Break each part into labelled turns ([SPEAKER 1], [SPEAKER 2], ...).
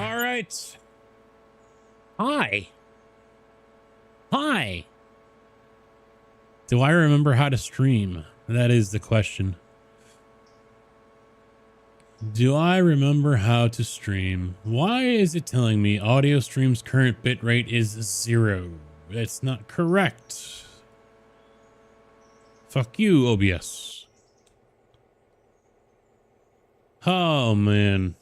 [SPEAKER 1] All right. Hi. Hi. Do I remember how to stream? That is the question. Do I remember how to stream? Why is it telling me audio stream's current bitrate is 0? It's not correct. Fuck you, OBS. Oh, man.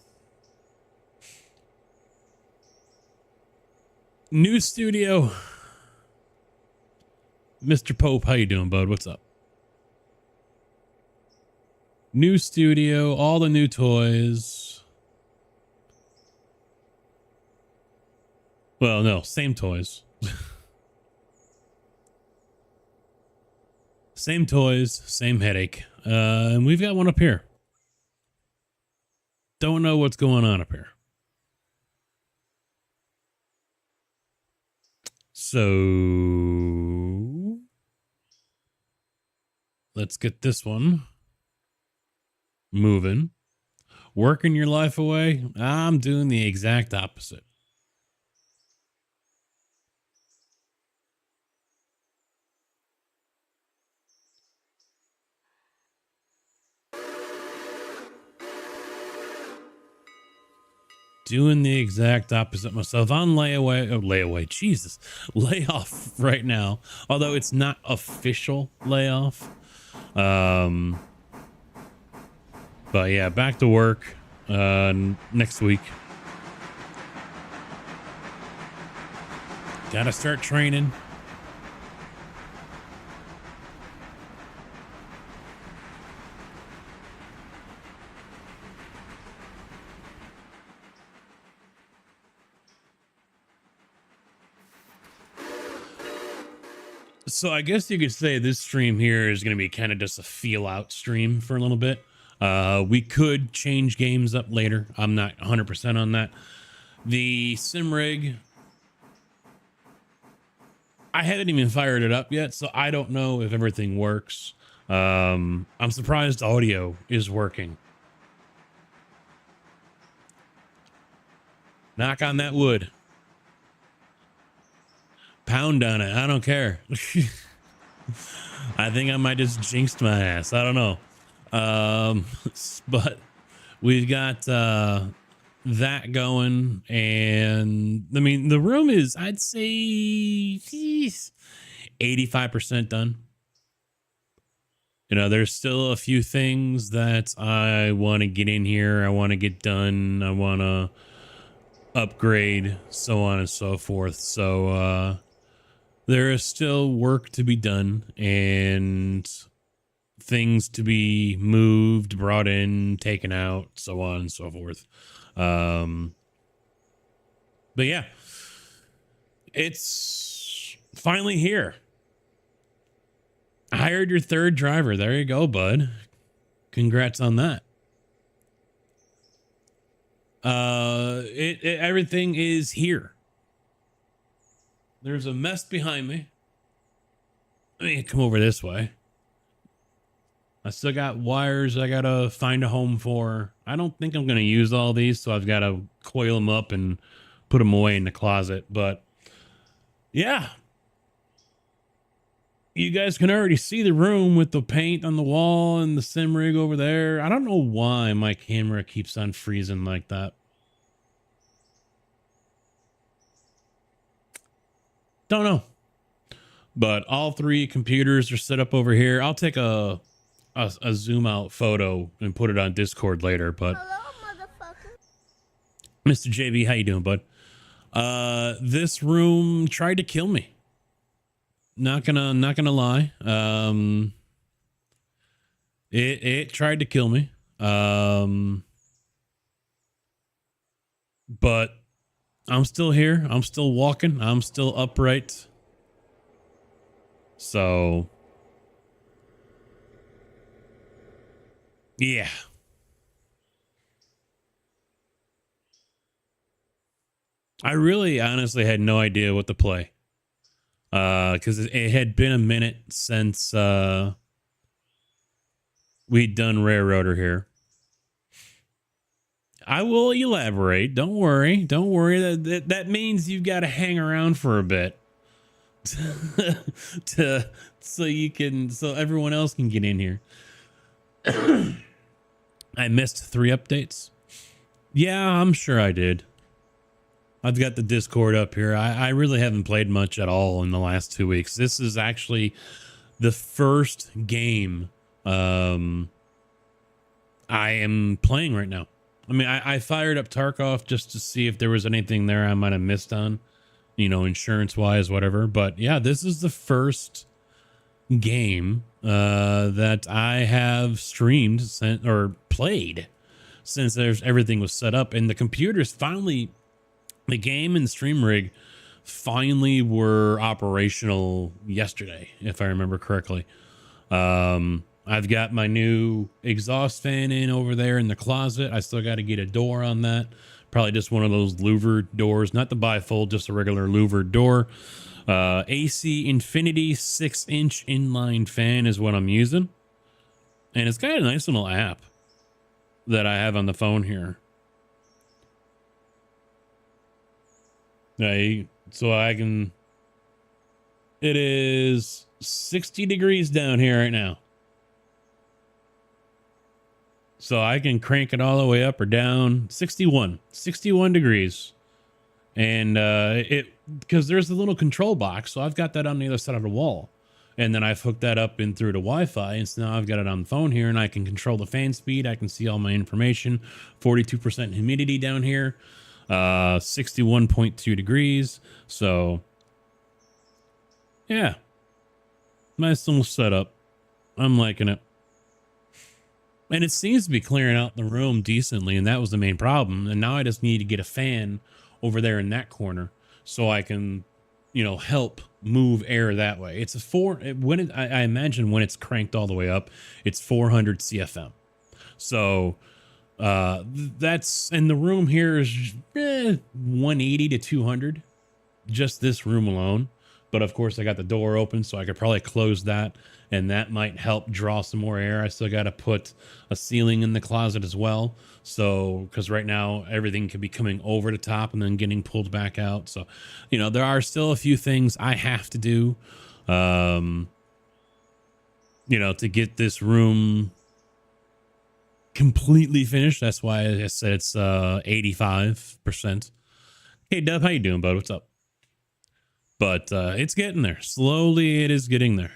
[SPEAKER 1] New studio. Mr. Pope, how you doing, bud? What's up? New studio, all the new toys. Well, no, same toys. Same toys, same headache. And we've got one up here. Don't know what's going on up here. So let's get this one moving. Working your life away. I'm doing the exact opposite. Doing the exact opposite myself. On layaway, Jesus, layoff right now. Although it's not official layoff. But yeah, back to work next week. Gotta start training. So I guess you could say this stream here is going to be kind of just a feel out stream for a little bit. We could change games up later. I'm not 100% on that. The sim rig, I haven't even fired it up yet, so I don't know if everything works. I'm surprised audio is working. Knock on that wood. Pound on it. I don't care. I think I might just jinxed my ass. I don't know. But we've got that going, and I mean the room is, I'd say, 85% done. You know, there's still a few things that I want to get in here. I want to get done. I want to upgrade, so on and so forth. So there is still work to be done and things to be moved, brought in, taken out, so on and so forth. But yeah, it's finally here. I hired your third driver. There you go, bud. Congrats on that. Everything is here. There's a mess behind me. Let me come over this way. I still got wires I gotta find a home for. I don't think I'm gonna use all these, so I've got to coil them up and put them away in the closet. But yeah, you guys can already see the room with the paint on the wall and the sim rig over there. I don't know why my camera keeps on freezing like that. Don't know. But all three computers are set up over here. I'll take a zoom out photo and put it on Discord later. But
[SPEAKER 2] hello, motherfucker.
[SPEAKER 1] Mr. JB, how you doing, bud? This room tried to kill me. Not gonna lie. It tried to kill me. But I'm still here. I'm still walking. I'm still upright. So yeah. I really honestly had no idea what to play. Because it had been a minute since we'd done Railroader here. I will elaborate. Don't worry. Don't worry. That means you've got to hang around for a bit to so everyone else can get in here. I missed 3 updates. Yeah, I'm sure I did. I've got the Discord up here. I really haven't played much at all in the last 2 weeks. This is actually the first game I am playing right now. I mean, I fired up Tarkov just to see if there was anything there I might have missed on, you know, insurance wise, whatever. But yeah, this is the first game that I have streamed or played since everything was set up, and the computers finally, the game and stream rig finally were operational yesterday, if I remember correctly. I've got my new exhaust fan in over there in the closet. I still got to get a door on that. Probably just one of those louvered doors, not the bifold, just a regular louvered door. AC Infinity 6-inch inline fan is what I'm using. And it's got a nice little app that I have on the phone here. So I can, it is 60 degrees down here right now. So I can crank it all the way up or down. 61 degrees. And because there's a little control box, so I've got that on the other side of the wall. And then I've hooked that up in through the Wi-Fi, and so now I've got it on the phone here, and I can control the fan speed. I can see all my information. 42% humidity down here. 61.2 degrees. So yeah, nice little setup. I'm liking it. And it seems to be clearing out the room decently, and that was the main problem. And now I just need to get a fan over there in that corner so I can, you know, help move air that way. It's a I imagine when it's cranked all the way up, it's 400 CFM. So that's, and the room here is 180 to 200, just this room alone. But of course I got the door open, so I could probably close that, and that might help draw some more air. I still got to put a ceiling in the closet as well. So, because right now everything could be coming over the top and then getting pulled back out. So, you know, there are still a few things I have to do, you know, to get this room completely finished. That's why I said it's 85%. Hey, Dub, how you doing, bud? What's up? But it's getting there. Slowly, it is getting there.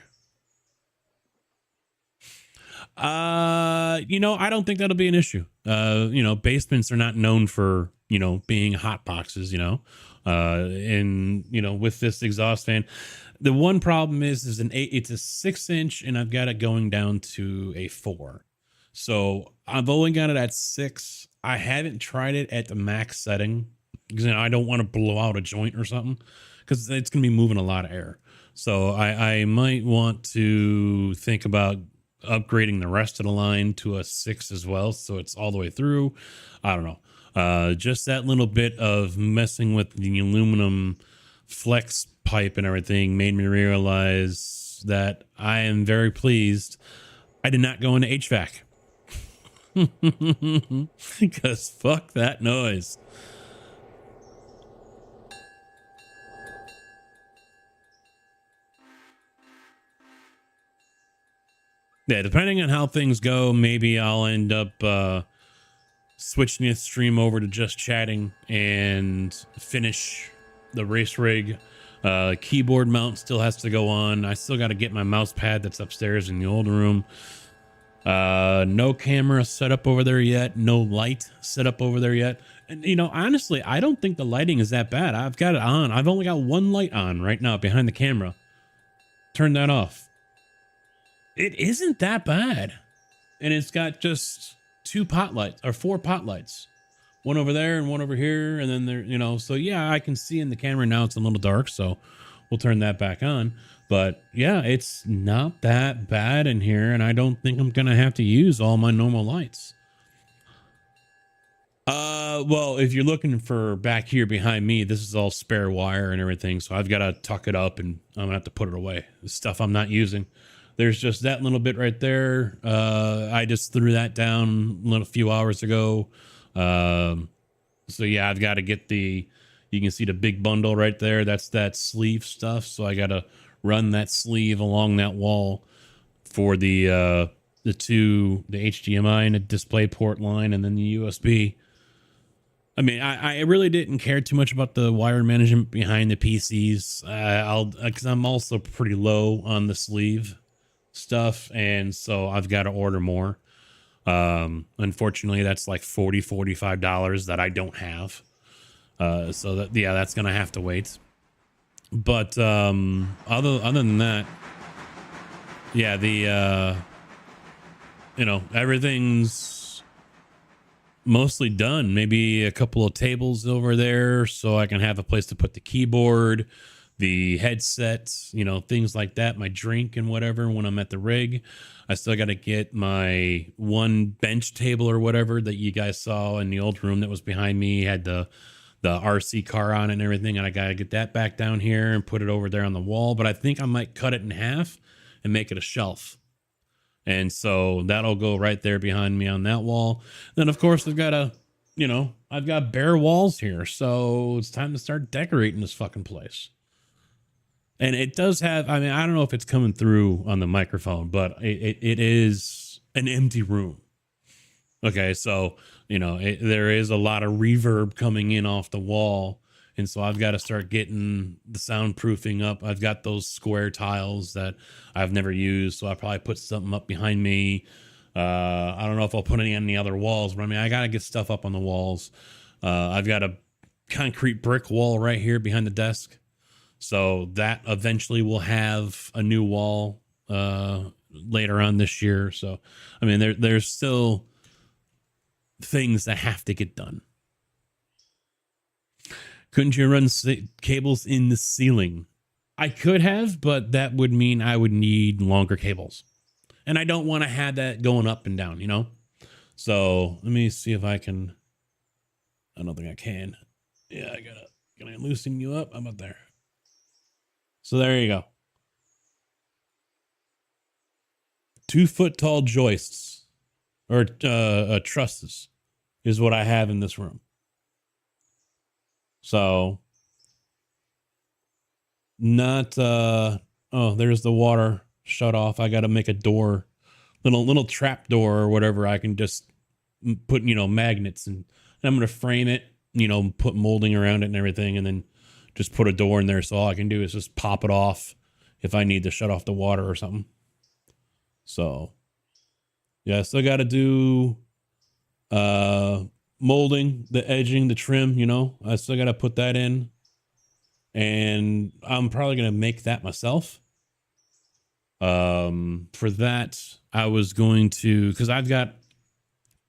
[SPEAKER 1] You know, I don't think that'll be an issue. You know, basements are not known for, you know, being hot boxes, you know. And, you know, with this exhaust fan, the one problem is it's a 6-inch, and I've got it going down to a 4. So I've only got it at 6. I haven't tried it at the max setting because, you know, I don't want to blow out a joint or something, because it's going to be moving a lot of air. So I might want to think about upgrading the rest of the line to a 6 as well, so it's all the way through. I don't know. Just that little bit of messing with the aluminum flex pipe and everything made me realize that I am very pleased I did not go into HVAC. Because fuck that noise. Yeah, depending on how things go, maybe I'll end up switching the stream over to just chatting and finish the race rig. Keyboard mount still has to go on. I still got to get my mouse pad that's upstairs in the old room. No camera set up over there yet. No light set up over there yet. And, you know, honestly, I don't think the lighting is that bad. I've got it on. I've only got one light on right now behind the camera. Turn that off. It isn't that bad. And it's got just 2 pot lights or 4 pot lights. One over there and one over here. And then there, you know, so yeah, I can see in the camera now it's a little dark, so we'll turn that back on. But yeah, it's not that bad in here, and I don't think I'm gonna have to use all my normal lights. Well, if you're looking for back here behind me, this is all spare wire and everything, so I've got to tuck it up, and I'm gonna have to put it away. The stuff I'm not using. There's just that little bit right there. I just threw that down a few hours ago. So yeah, I've got to get you can see the big bundle right there. That's that sleeve stuff. So I got to run that sleeve along that wall for the HDMI and the display port line, and then the USB. I mean, I really didn't care too much about the wire management behind the PCs. Because I'm also pretty low on the sleeve stuff, and so I've got to order more. Unfortunately, that's like $45 that I don't have. So that's gonna have to wait. But other than that, yeah, the everything's mostly done. Maybe a couple of tables over there so I can have a place to put the keyboard, the headset, things like that, my drink and whatever when I'm at the rig. I still got to get my one bench table or whatever that you guys saw in the old room that was behind me. Had the RC car on it and everything, and I got to get that back down here and put it over there on the wall. But I think I might cut it in half and make it a shelf. And so that'll go right there behind me on that wall. Then, of course, I've got bare walls here. So it's time to start decorating this fucking place. And it does have, I don't know if it's coming through on the microphone, but it is an empty room. Okay, so, there is a lot of reverb coming in off the wall. And so I've got to start getting the soundproofing up. I've got those square tiles that I've never used. So I'll probably put something up behind me. I don't know if I'll put any on the other walls, but I got to get stuff up on the walls. I've got a concrete brick wall right here behind the desk. So that eventually will have a new wall later on this year. So, there's still things that have to get done. Couldn't you run cables in the ceiling? I could have, but that would mean I would need longer cables. And I don't want to have that going up and down, So let me see if I can. I don't think I can. Yeah, can I loosen you up? How about there? So there you go. 2 foot tall joists or trusses is what I have in this room. So not there's the water shut off. I got to make a door, little trap door or whatever. I can just put magnets, and I'm going to frame it, put molding around it and everything, and then just put a door in there. So all I can do is just pop it off if I need to shut off the water or something. So yeah, still got to do molding, the edging, the trim, I still got to put that in, and I'm probably going to make that myself. For that, I was going to, cause I've got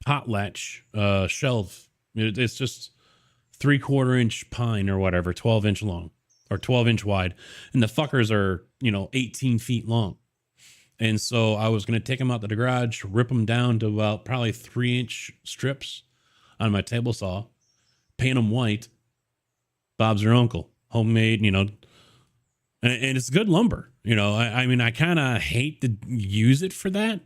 [SPEAKER 1] potlatch, shelf. It's just 3/4 inch pine or whatever, 12-inch long or 12-inch wide. And the fuckers are, 18 feet long. And so I was going to take them out to the garage, rip them down to about probably 3-inch strips on my table saw, paint them white. Bob's your uncle, homemade, and it's good lumber. I kind of hate to use it for that.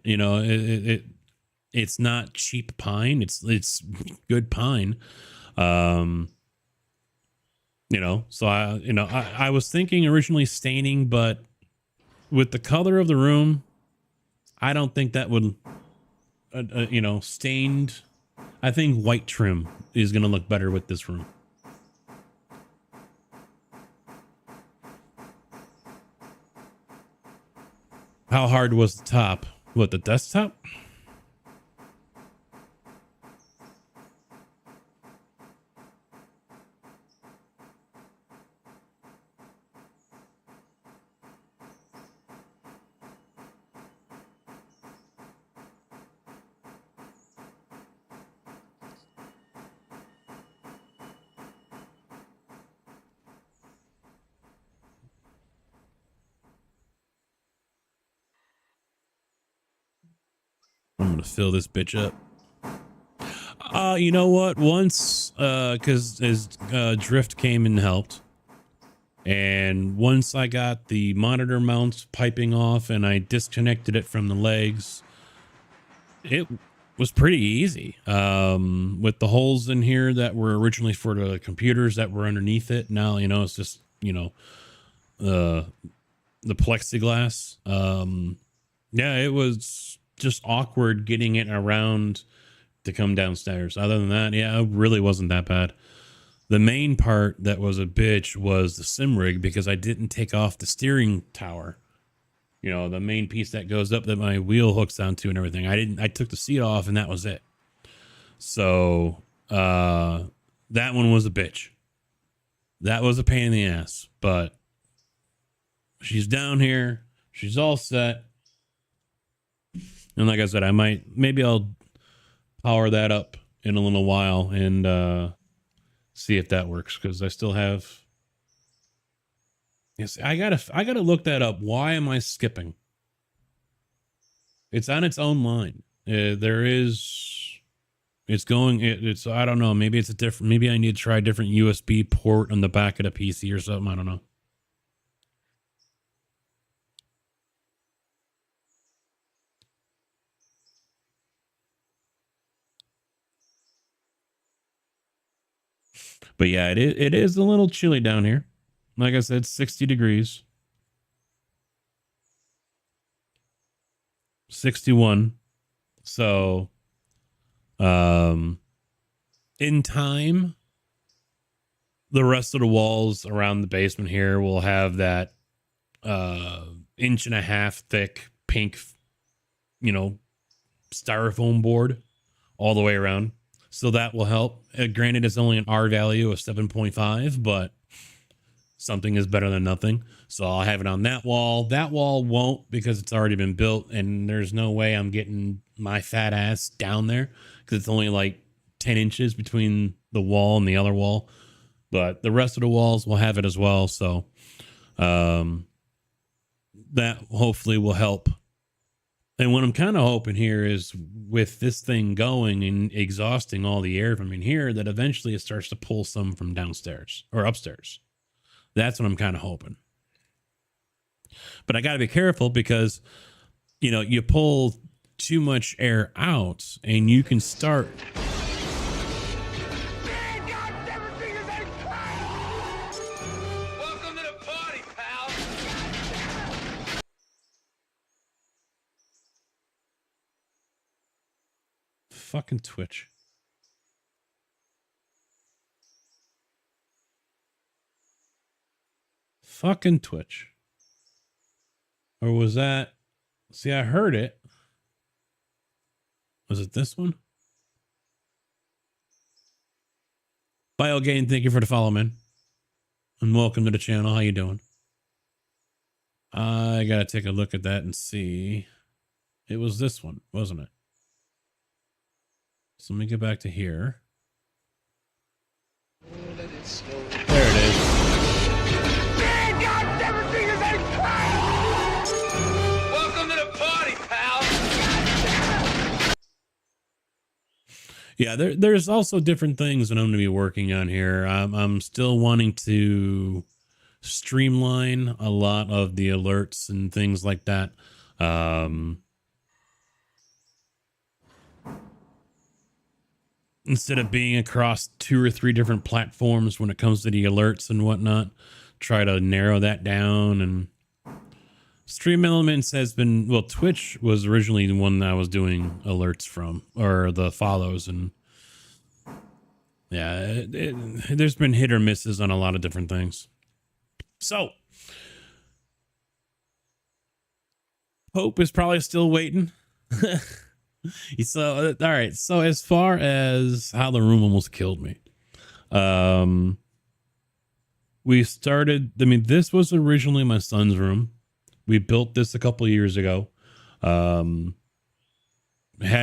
[SPEAKER 1] It's not cheap pine. It's good pine. So I was thinking originally staining, but with the color of the room, I don't think that would, stained. I think white trim is going to look better with this room. How hard was the top? What, the desktop? I'm gonna fill this bitch up. You know what? Once, because as Drift came and helped, and once I got the monitor mounts piping off and I disconnected it from the legs, it was pretty easy. With the holes in here that were originally for the computers that were underneath it. Now, it's just, the plexiglass. Yeah, it was just awkward getting it around to come downstairs. Other than that, yeah, it really wasn't that bad. The main part that was a bitch was the sim rig, because I didn't take off the steering tower. The main piece that goes up that my wheel hooks onto and everything. I took the seat off and that was it. So, that one was a bitch. That was a pain in the ass, but she's down here. She's all set. And like I said, maybe I'll power that up in a little while and, see if that works. Cause I still have, yes, I gotta look that up. Why am I skipping? It's on its own line. I don't know. Maybe maybe I need to try a different USB port on the back of the PC or something. I don't know. But yeah, it is a little chilly down here. Like I said, 60 degrees. 61. So, in time, the rest of the walls around the basement here will have that, 1.5 inch thick pink, styrofoam board all the way around. So that will help. Granted, it's only an R value of 7.5, but something is better than nothing. So I'll have it on that wall. That wall won't, because it's already been built, and there's no way I'm getting my fat ass down there, because it's only like 10 inches between the wall and the other wall. But the rest of the walls will have it as well. So that hopefully will help. And what I'm kind of hoping here is, with this thing going and exhausting all the air from in here, that eventually it starts to pull some from downstairs or upstairs. That's what I'm kind of hoping. But I got to be careful, because, you pull too much air out and you can start.
[SPEAKER 2] Welcome to the party, pal.
[SPEAKER 1] Fucking Twitch. Fucking Twitch. Or was that? See, I heard it. Was it this one? BioGain, thank you for the follow, man. And welcome to the channel. How you doing? I gotta take a look at that and see. It was this one, wasn't it? So let me get back to here. There it is.
[SPEAKER 2] Welcome to the party, pal.
[SPEAKER 1] Yeah, there's also different things that I'm going to be working on here. I'm still wanting to streamline a lot of the alerts and things like that. Instead of being across 2 or 3 different platforms when it comes to the alerts and whatnot, try to narrow that down. And Stream Elements has been, well, Twitch was originally the one that I was doing alerts from, or the follows, and yeah, there's been hit or misses on a lot of different things. So Pope is probably still waiting. So, all right. So as far as how the room almost killed me, we started, this was originally my son's room. We built this a couple of years ago. Had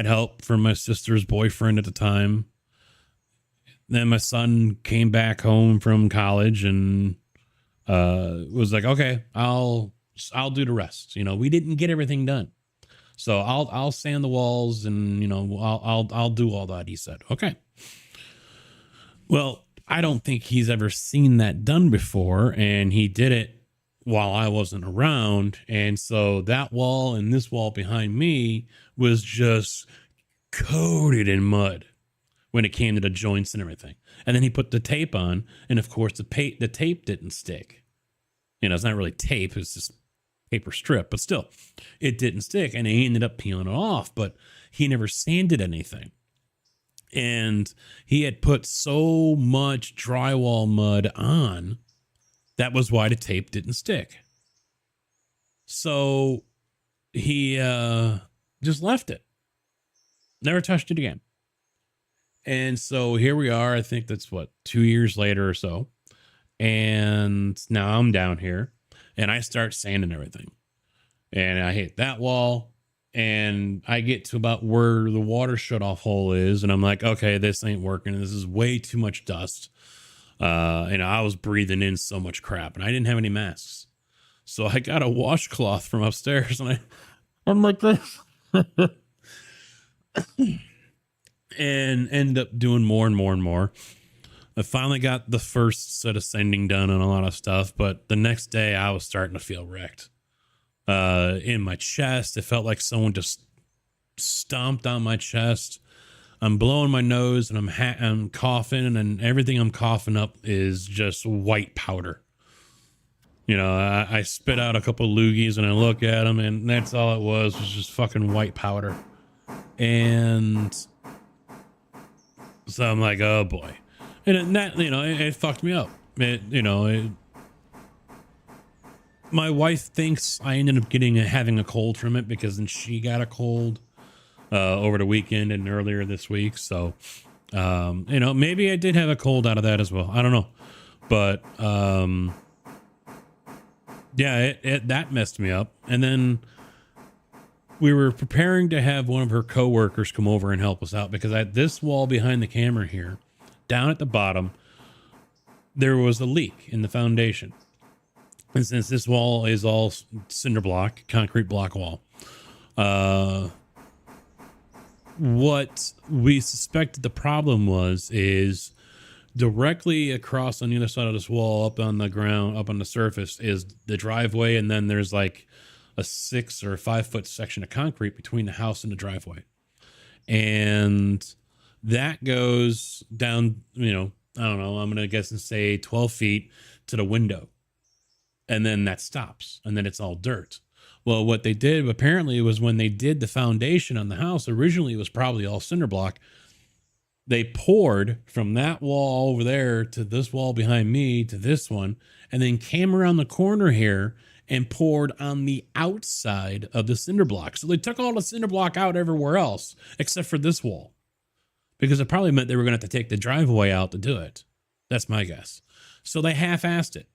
[SPEAKER 1] help from my sister's boyfriend at the time. Then my son came back home from college and was like, okay, I'll do the rest. We didn't get everything done. So I'll sand the walls and, I'll do all that. He said, okay. Well, I don't think he's ever seen that done before. And he did it while I wasn't around. And so that wall and this wall behind me was just coated in mud when it came to the joints and everything. And then he put the tape on, and of course the tape didn't stick. You know, it's not really tape, it's just paper strip, but still, it didn't stick, and he ended up peeling it off, but he never sanded anything. And he had put so much drywall mud on, that was why the tape didn't stick. So he just left it. Never touched it again. And so here we are. I think that's 2 years later or so. And now I'm down here and I start sanding everything. And I hit that wall and I get to about where the water shut off hole is. And I'm like, okay, this ain't working. This is way too much dust. And I was breathing in so much crap and I didn't have any masks. So I got a washcloth from upstairs and I'm like this. And end up doing more and more and more. I finally got the first set of sanding done on a lot of stuff, but the next day I was starting to feel wrecked. In my chest, it felt like someone just stomped on my chest. I'm blowing my nose and I'm coughing, and everything I'm coughing up is just white powder. You know, I spit out a couple loogies and I look at them, and that's all it was just fucking white powder. And so I'm like, oh boy. And that, you know, it fucked me up. My wife thinks I ended up having a cold from it because then she got a cold over the weekend and earlier this week. So, maybe I did have a cold out of that as well. I don't know. But, yeah, that messed me up. And then we were preparing to have one of her coworkers come over and help us out because at this wall behind the camera here, down at the bottom, there was a leak in the foundation. And since this wall is all cinder block, concrete block wall, what we suspected the problem is directly across on the other side of this wall, up on the ground, up on the surface, is the driveway. And then there's like a 6 or 5 foot section of concrete between the house and the driveway. And that goes down, I don't know, I'm going to guess and say 12 feet to the window. And then that stops, and then it's all dirt. Well, what they did apparently was when they did the foundation on the house, originally it was probably all cinder block. They poured from that wall over there to this wall behind me to this one, and then came around the corner here and poured on the outside of the cinder block. So they took all the cinder block out everywhere else except for this wall, because it probably meant they were going to have to take the driveway out to do it. That's my guess. So they half-assed it,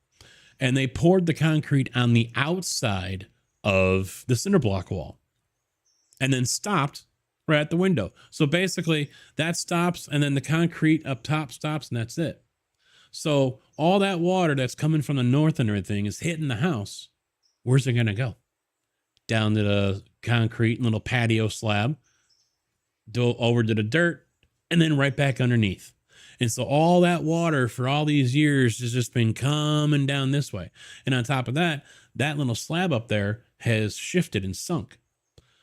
[SPEAKER 1] and they poured the concrete on the outside of the cinder block wall and then stopped right at the window. So basically that stops, and then the concrete up top stops, and that's it. So all that water that's coming from the north and everything is hitting the house. Where's it going to go? Down to the concrete little patio slab, over to the dirt, and then right back underneath. And so all that water for all these years has just been coming down this way. And on top of that, that little slab up there has shifted and sunk.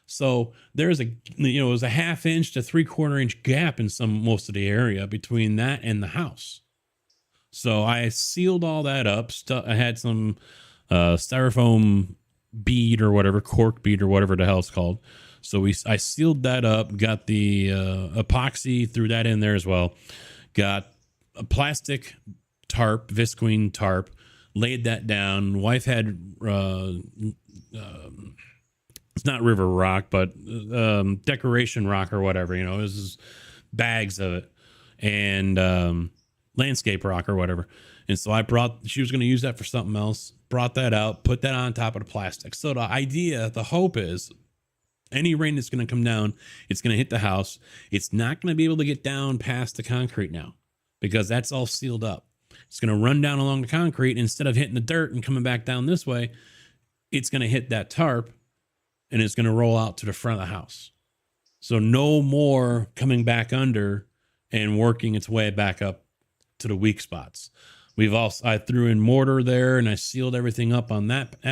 [SPEAKER 1] So there's it was a 1/2 inch to 3/4 inch gap in most of the area between that and the house. So I sealed all that up. I had some styrofoam bead or whatever, cork bead or whatever the hell it's called. So I sealed that up, got the epoxy, threw that in there as well. Got a plastic tarp, visqueen tarp, laid that down. Wife had, it's not river rock, but decoration rock or whatever, it was bags of it, and landscape rock or whatever. And so she was going to use that for something else, brought that out, put that on top of the plastic. So the hope is any rain that's going to come down, it's going to hit the house. It's not going to be able to get down past the concrete now because that's all sealed up. It's going to run down along the concrete. Instead of hitting the dirt and coming back down this way, it's going to hit that tarp and it's going to roll out to the front of the house. So no more coming back under and working its way back up to the weak spots. I threw in mortar there and I sealed everything up on that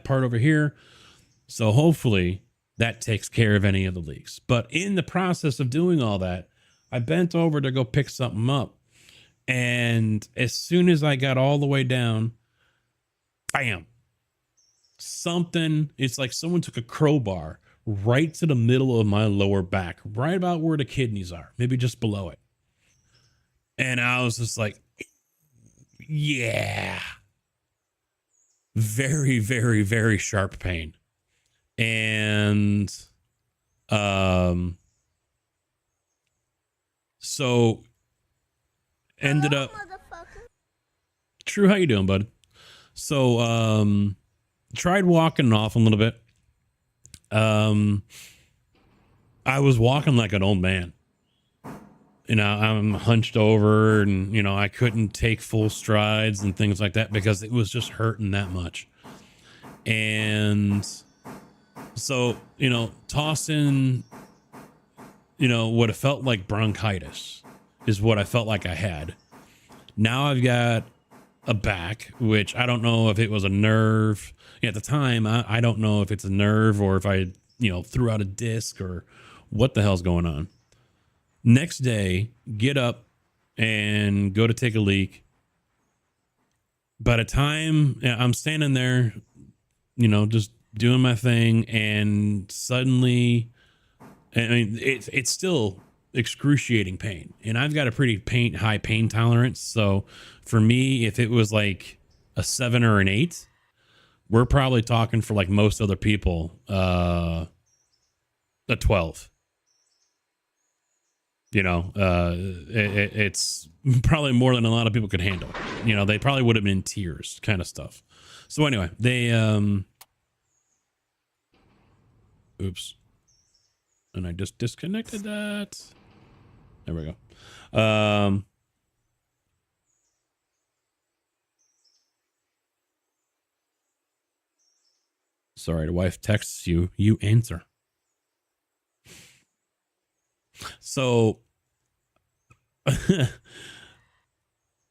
[SPEAKER 1] part over here. So hopefully That takes care of any of the leaks. But in the process of doing all that, I bent over to go pick something up. And as soon as I got all the way down, bam, something, it's like someone took a crowbar right to the middle of my lower back, right about where the kidneys are, maybe just below it. And I was just like, yeah, very, very, very sharp pain. And so ended up, True, how you doing, bud? So tried walking off a little bit. I was walking like an old man. I'm hunched over, and I couldn't take full strides and things like that because it was just hurting that much. And so, tossing, what it felt like bronchitis is what I felt like I had. Now I've got a back, which I don't know if it was a nerve. At the time, I don't know if it's a nerve or if I, threw out a disc or what the hell's going on. Next day, get up and go to take a leak. By the time I'm standing there, just doing my thing, and suddenly, I mean, it's still excruciating pain, and I've got a pretty high pain tolerance. So for me, if it was like a 7 or an 8, we're probably talking, for like most other people, a 12. It's probably more than a lot of people could handle. They probably would have been in tears, kind of stuff. So anyway, they oops, and I just disconnected that. There we go. Sorry, the wife texts you, you answer. So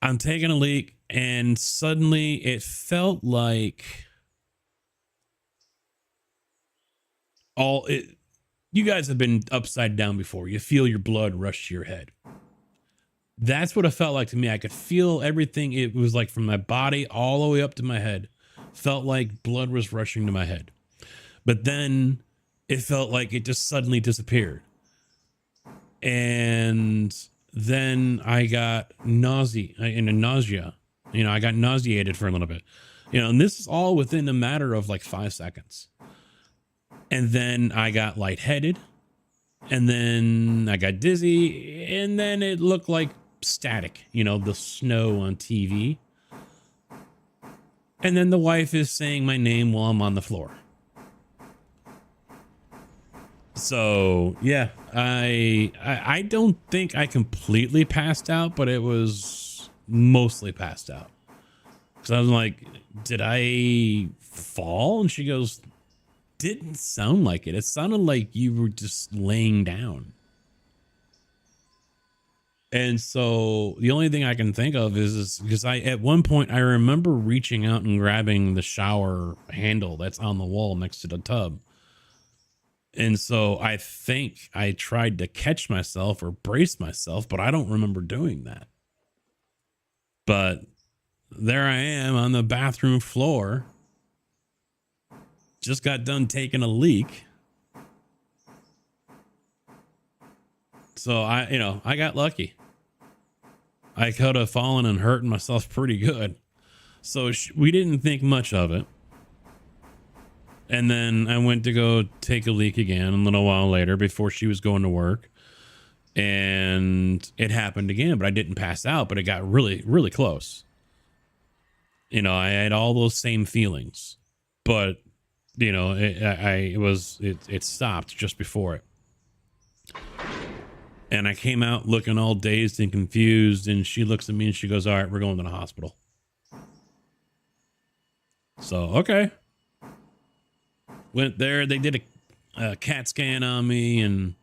[SPEAKER 1] I'm taking a leak, and suddenly it felt like you guys have been upside down before. You feel your blood rush to your head. That's what it felt like to me. I could feel everything. It was like from my body all the way up to my head. Felt like blood was rushing to my head. But then it felt like it just suddenly disappeared. And then I got nausea. I got nauseated for a little bit. And this is all within a matter of like 5 seconds. And then I got lightheaded. And then I got dizzy. And then it looked like static, the snow on TV. And then the wife is saying my name while I'm on the floor. So yeah, I don't think I completely passed out, but it was mostly passed out. Because I was like, did I fall? And she goes, didn't sound like it. It sounded like you were just laying down. And so the only thing I can think of is because at one point I remember reaching out and grabbing the shower handle that's on the wall next to the tub. And so I think I tried to catch myself or brace myself, but I don't remember doing that. But there I am on the bathroom floor. Just got done taking a leak. So I got lucky. I could have fallen and hurt myself pretty good. So we didn't think much of it. And then I went to go take a leak again a little while later before she was going to work. And it happened again, but I didn't pass out, but it got really, really close. I had all those same feelings, but it stopped just before it. And I came out looking all dazed and confused, and she looks at me and she goes, all right, we're going to the hospital. So, okay. Went there. They did a CAT scan on me, and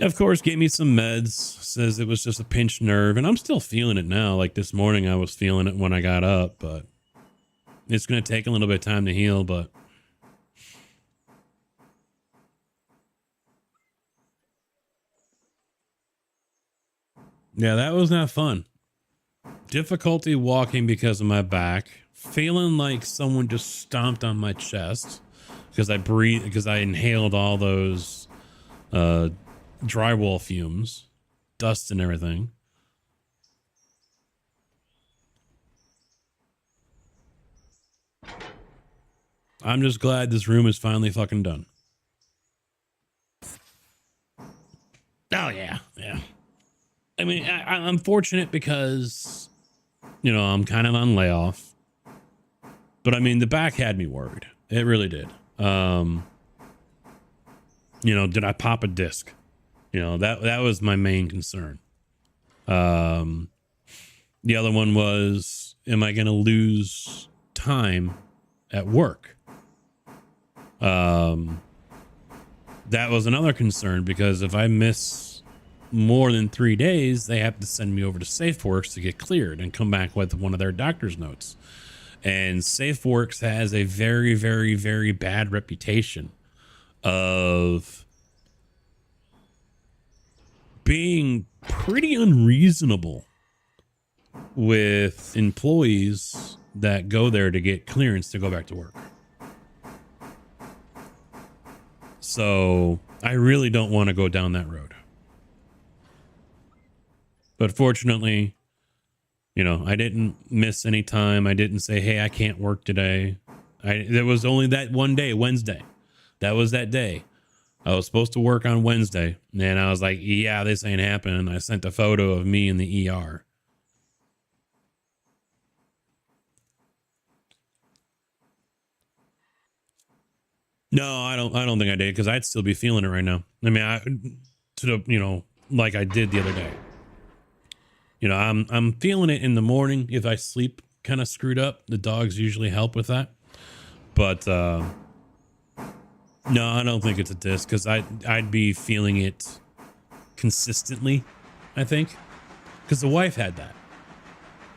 [SPEAKER 1] of course gave me some meds. Says it was just a pinched nerve, and I'm still feeling it now. Like this morning I was feeling it when I got up, but it's going to take a little bit of time to heal. But Yeah, that was not fun. Difficulty walking because of my back. Feeling like someone just stomped on my chest because I inhaled all those drywall fumes, dust and everything. I'm just glad this room is finally fucking done. Oh yeah, yeah. I mean, I'm fortunate because, you know, I'm kind of on layoff. But I mean, the back had me worried. It really did. You know, did I pop a disc? You know, that was my main concern. The other one was, am I going to lose time at work? That was another concern because if I miss more than 3 days, they have to send me over to SafeWorks to get cleared and come back with one of their doctor's notes. And SafeWorks has a very, very, very bad reputation of being pretty unreasonable with employees that go there to get clearance to go back to work. So I really don't want to go down that road. But fortunately, you know, I didn't miss any time. I didn't say, hey, I can't work today. There was only that one day, Wednesday. That was that day. I was supposed to work on Wednesday. And I was like, yeah, this ain't happening. I sent a photo of me in the ER. No, I don't think I did because I'd still be feeling it right now. I mean, you know, like I did the other day. You know, I'm feeling it in the morning if I sleep kind of screwed up. The dogs usually help with that. But no, I don't think it's a disc because I'd be feeling it consistently, I think. Because the wife had that.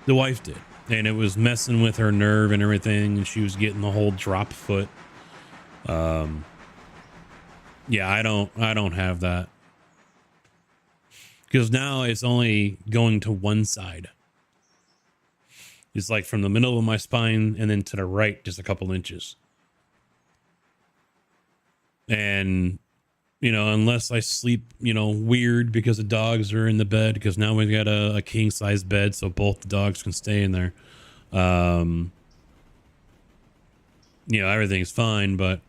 [SPEAKER 1] The wife did. And it was messing with her nerve and everything, and she was getting the whole drop foot. Yeah, I don't have that. Because now it's only going to one side. It's like from the middle of my spine and then to the right, just a couple inches. And, you know, unless I sleep, you know, weird because the dogs are in the bed, because now we've got a king size bed so both the dogs can stay in there. You know, everything's fine, but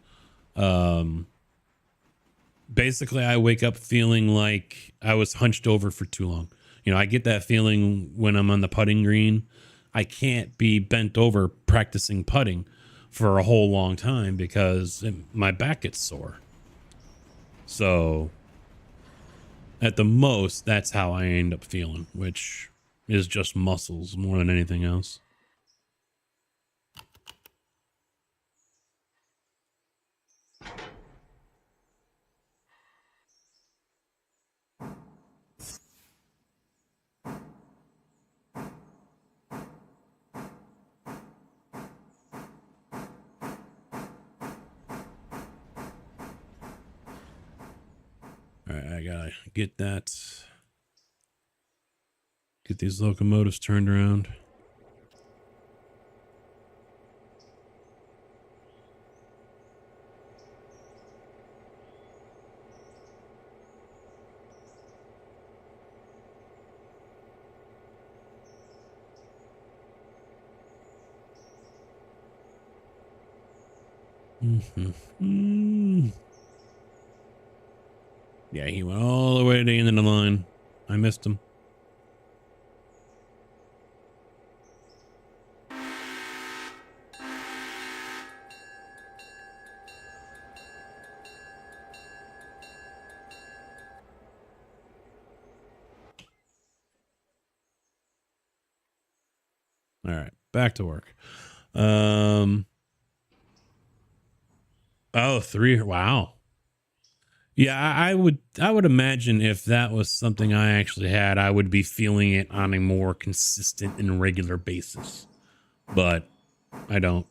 [SPEAKER 1] basically I wake up feeling like I was hunched over for too long. You know, I get that feeling when I'm on the putting green. I can't be bent over practicing putting for a whole long time because my back gets sore. So at the most, that's how I end up feeling, which is just muscles more than anything else. All right, I gotta get these locomotives turned around. Yeah, he went all the way to the end of the line. I missed him. All right, back to work. Oh, 3. Wow. Yeah, I would imagine if that was something I actually had, I would be feeling it on a more consistent and regular basis. But I don't.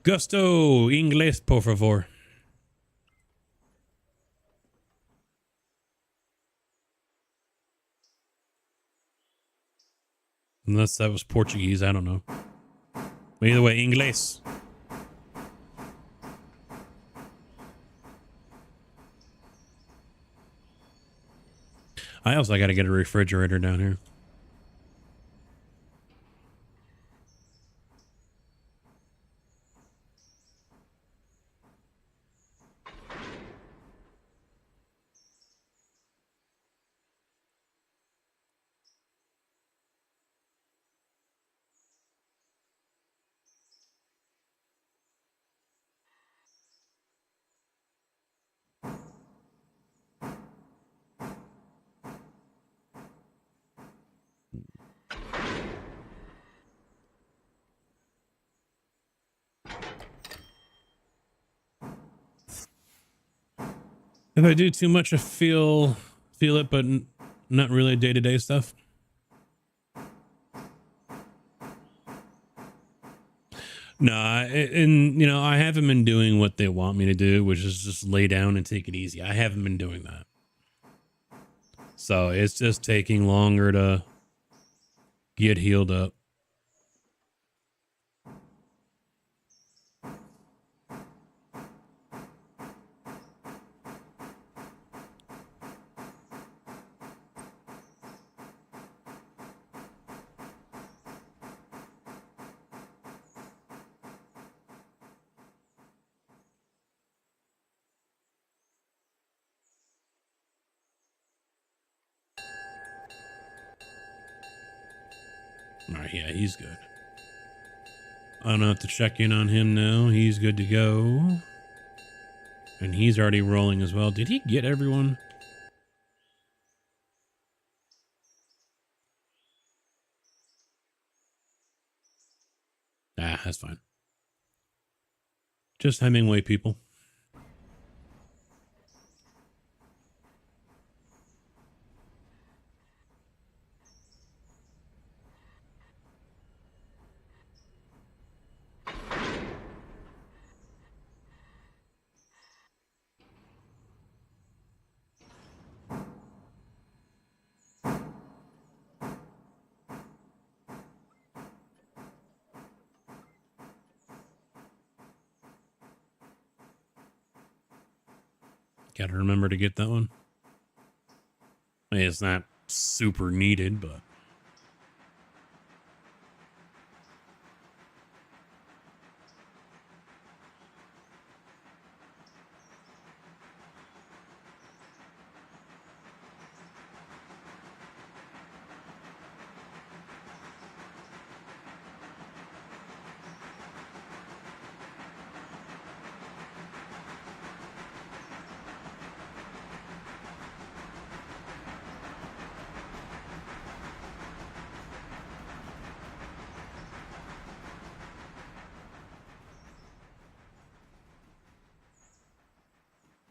[SPEAKER 1] Gusto inglés, por favor. Unless that was Portuguese, I don't know. But either way, inglés. I also got to get a refrigerator down here. If I do too much, I feel it, but not really day-to-day stuff. No, and I haven't been doing what they want me to do, which is just lay down and take it easy. I haven't been doing that. So it's just taking longer to get healed up. All right, yeah, he's good. I don't have to check in on him now. He's good to go. And he's already rolling as well. Did he get everyone? Ah, that's fine. Just Hemingway people. Gotta remember to get that one. I mean, it's not super needed, but...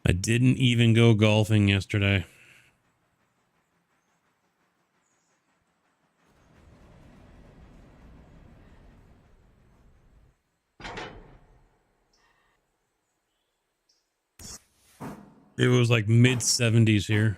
[SPEAKER 1] I didn't even go golfing yesterday. It was like mid-70s here.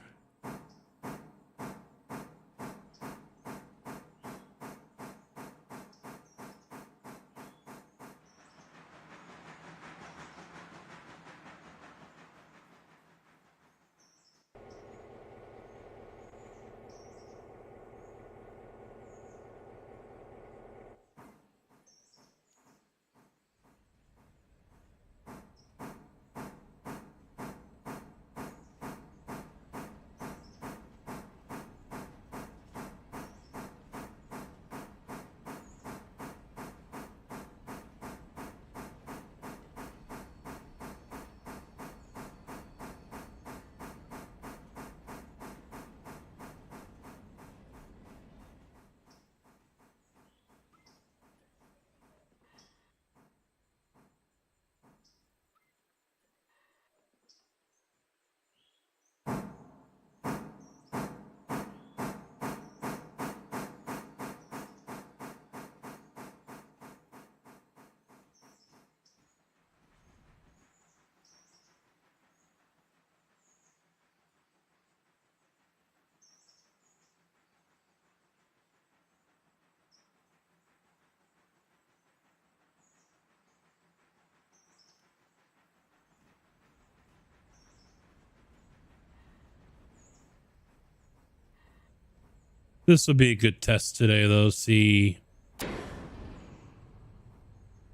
[SPEAKER 1] This will be a good test today, though. See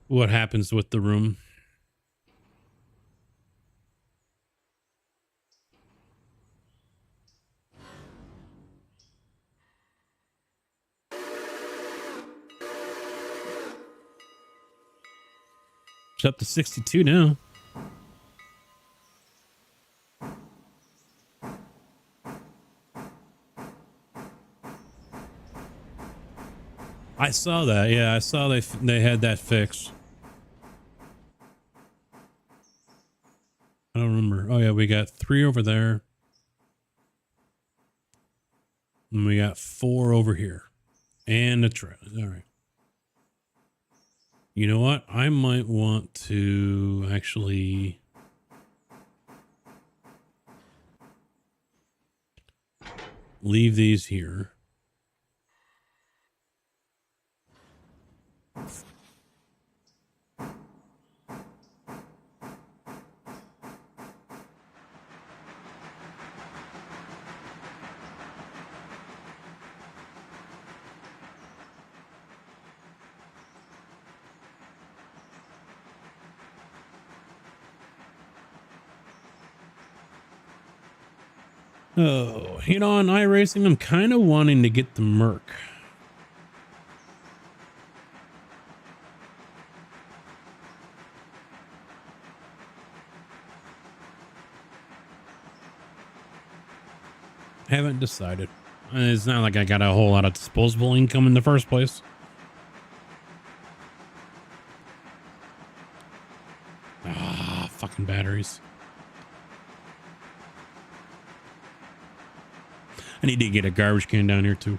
[SPEAKER 1] what happens with the room. It's up to 62 now. I saw that. Yeah, I saw they had that fixed. I don't remember. Oh yeah, we got 3 over there. And we got 4 over here. And a trailer. All right. You know what? I might want to actually leave these here. Oh, you know, on iRacing, I'm kind of wanting to get the Merc. Haven't decided. It's not like I got a whole lot of disposable income in the first place. Ah, fucking batteries. I need to get a garbage can down here too.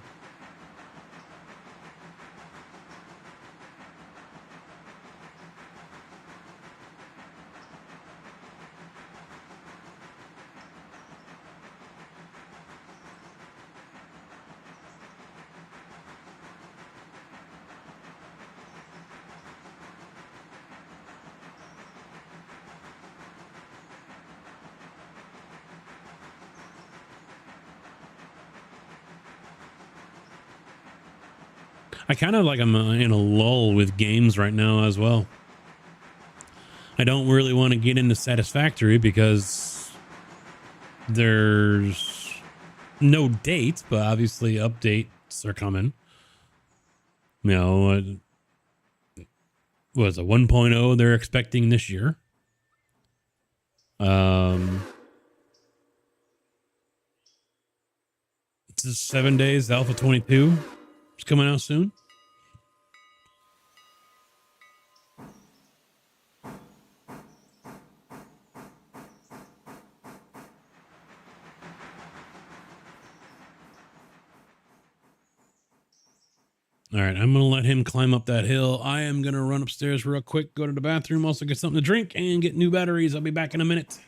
[SPEAKER 1] I kind of like I'm in a lull with games right now as well. I don't really want to get into Satisfactory because there's no date, but obviously updates are coming. You know, was a 1.0 they're expecting this year. It's just 7 days. Alpha 22 is coming out soon. All right, I'm going to let him climb up that hill. I am going to run upstairs real quick, go to the bathroom, also get something to drink, and get new batteries. I'll be back in a minute.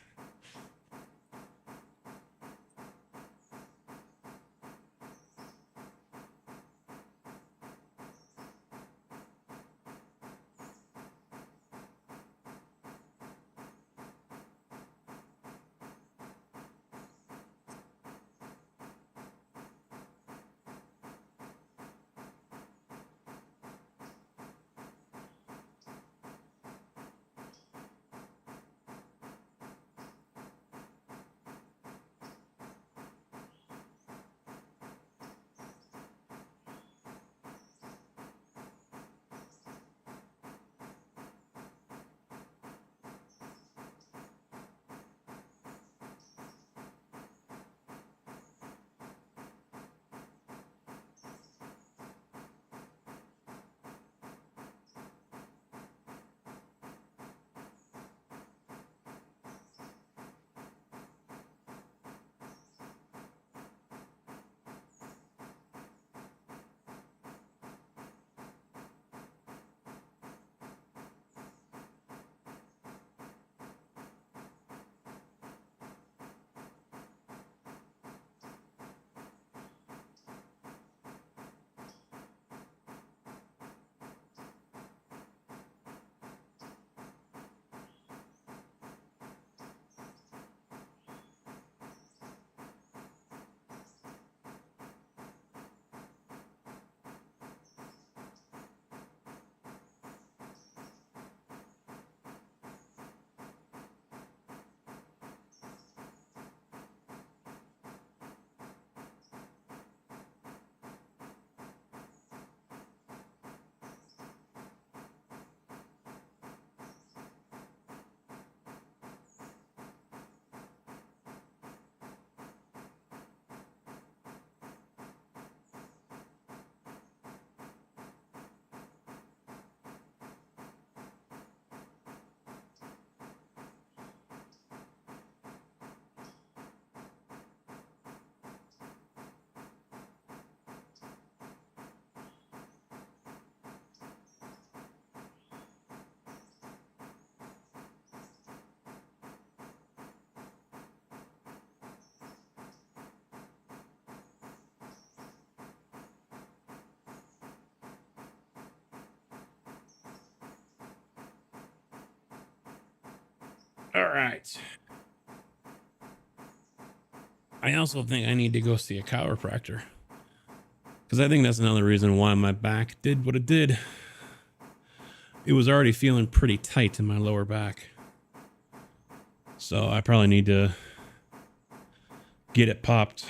[SPEAKER 3] All right. I also think I need to go see a chiropractor, because I think that's another reason why my back did what it did. It was already feeling pretty tight in my lower back. So I probably need to get it popped.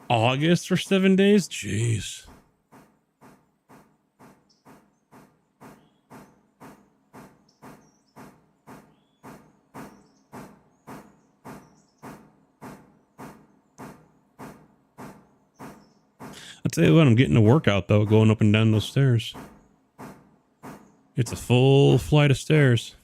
[SPEAKER 3] August for 7 days? Jeez. I'll tell you what, I'm getting a workout though, going up and down those stairs. It's a full flight of stairs.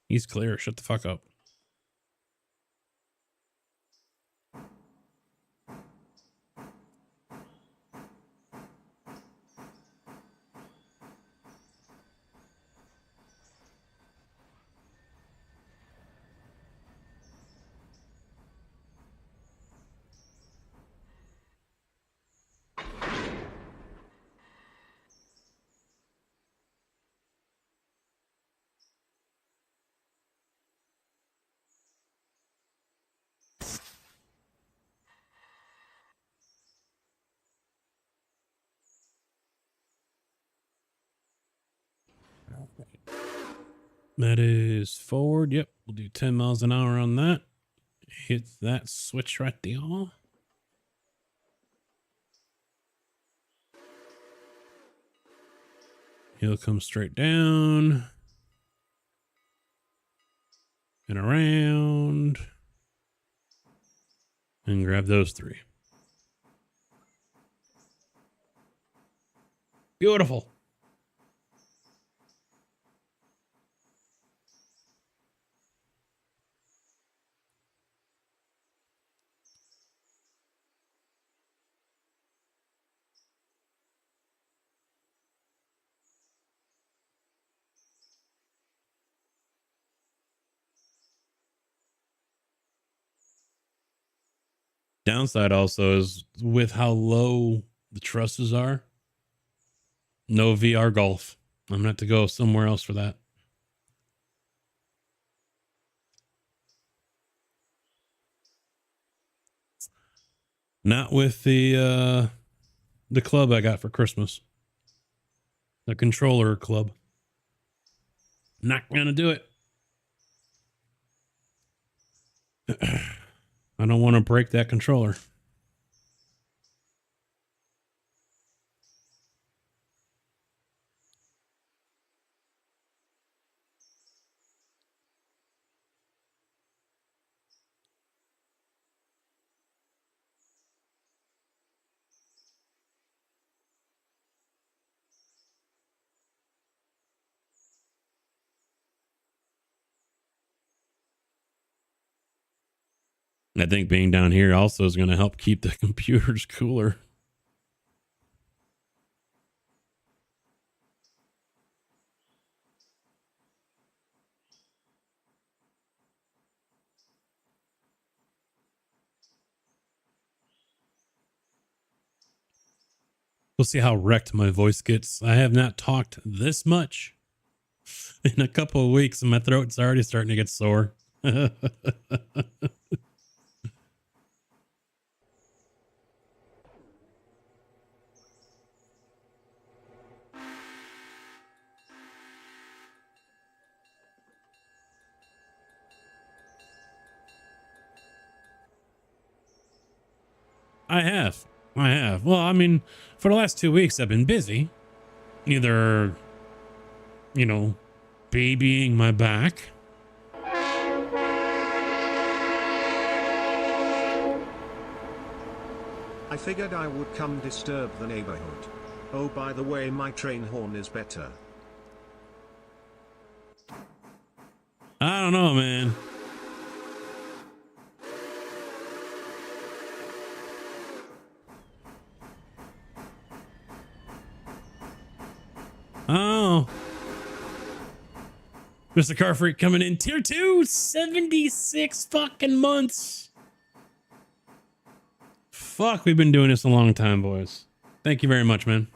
[SPEAKER 3] He's clear. Shut the fuck up. That is forward. Yep. We'll do 10 miles an hour on that. Hit that switch right there. He'll come straight down and around and grab those three. Beautiful. Downside also is with how low the trusses are. No VR golf. I'm gonna have to go somewhere else for that. Not with the club I got for Christmas. The controller club. Not gonna do it. I don't want to break that controller. I think being down here also is going to help keep the computers cooler.
[SPEAKER 1] We'll see how wrecked my voice gets. I have not talked this much in a couple of weeks, and my throat's already starting to get sore. I have. I have. Well, I mean, for the last 2 weeks, I've been busy. Either, babying my back.
[SPEAKER 4] I figured I would come disturb the neighborhood. Oh, by the way, my train horn is better.
[SPEAKER 1] I don't know, man. Oh. Mr. Car Freak coming in tier 2, 76 fucking months. Fuck, we've been doing this a long time, boys. Thank you very much, man.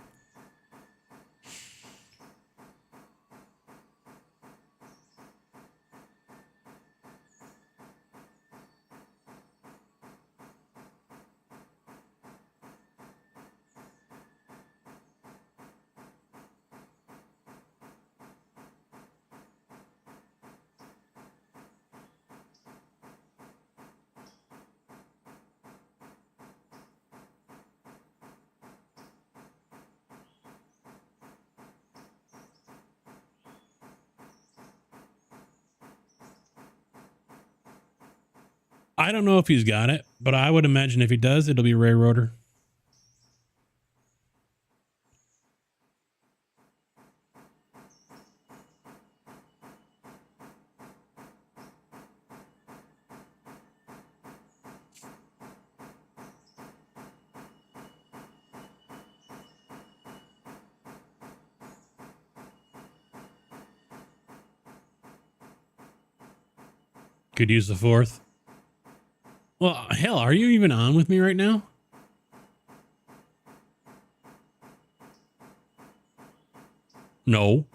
[SPEAKER 1] I don't know if he's got it, but I would imagine if he does, it'll be Ray Rotor. Could use the 4th. Well, hell, are you even on with me right now? No.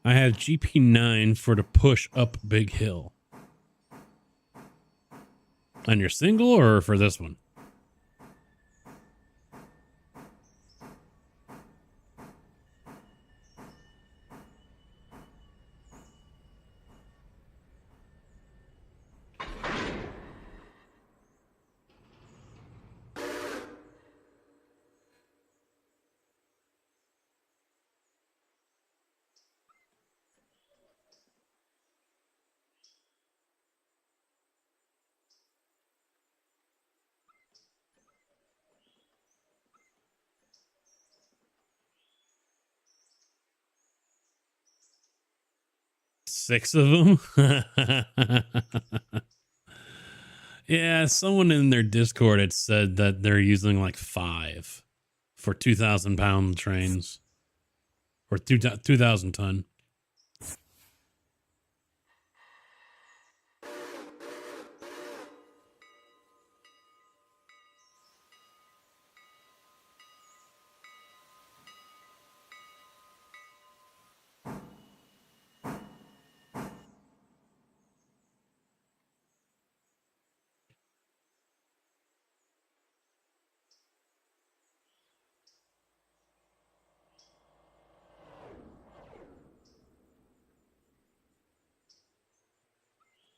[SPEAKER 1] I have GP9 for the push up big hill. On your single or for this one? Six of them? Yeah, someone in their Discord had said that they're using like 5 for 2,000-pound trains. Or 2,000 ton.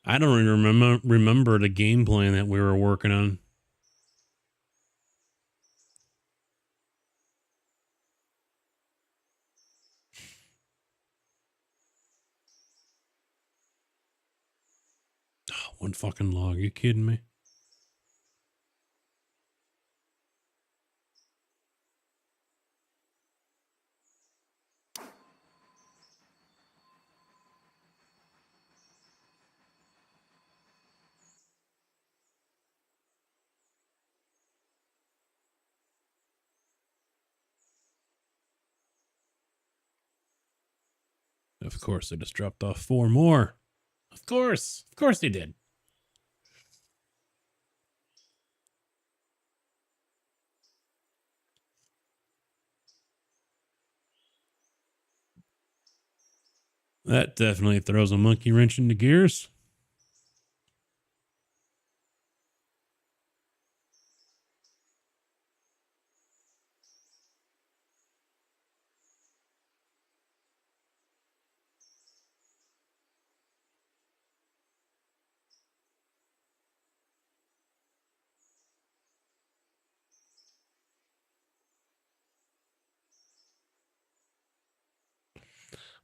[SPEAKER 1] I don't even remember the game plan that we were working on. Oh, one fucking log. You kidding me? Of course, they just dropped off 4 more. Of course they did. That definitely throws a monkey wrench into gears.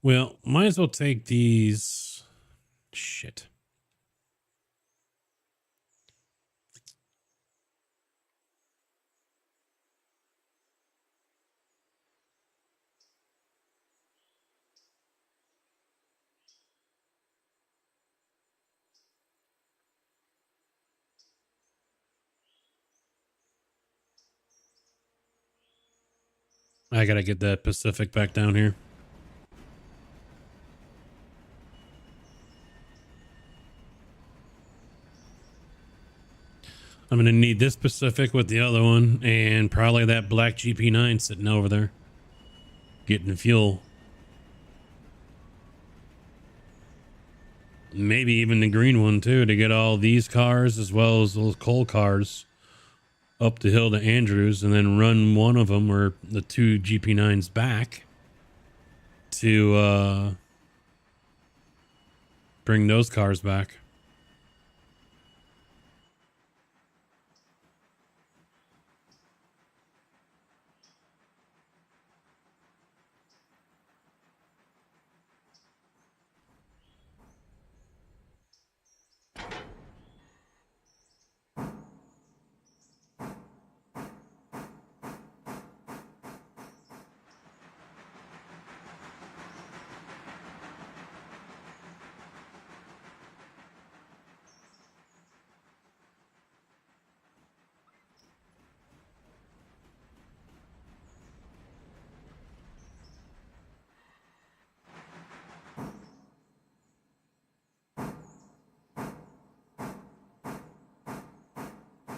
[SPEAKER 1] Well, might as well take these. Shit. I gotta get that Pacific back down here. I'm going to need this Pacific with the other one and probably that black GP9 sitting over there getting fuel. Maybe even the green one too to get all these cars as well as those coal cars up the hill to Andrews and then run one of them or the 2 GP9s back to bring those cars back.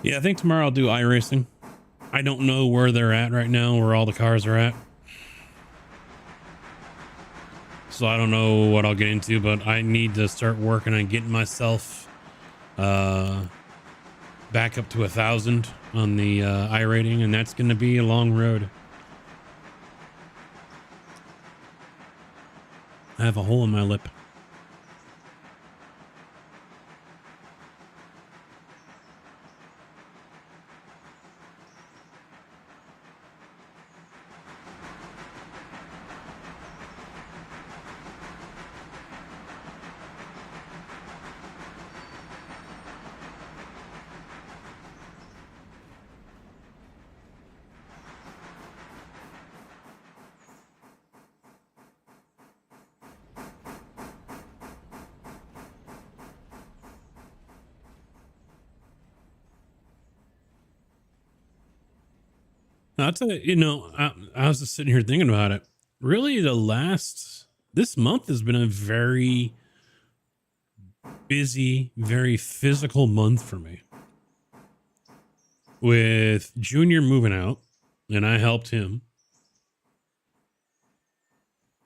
[SPEAKER 1] Yeah, I think tomorrow I'll do iRacing. I don't know where they're at right now, where all the cars are at. So I don't know what I'll get into, but I need to start working on getting myself back up to 1,000 on the iRating, and that's going to be a long road. I have a hole in my lip. I'll tell you, I was just sitting here thinking about it. Really, this month has been a very busy, very physical month for me. With Junior moving out, and I helped him.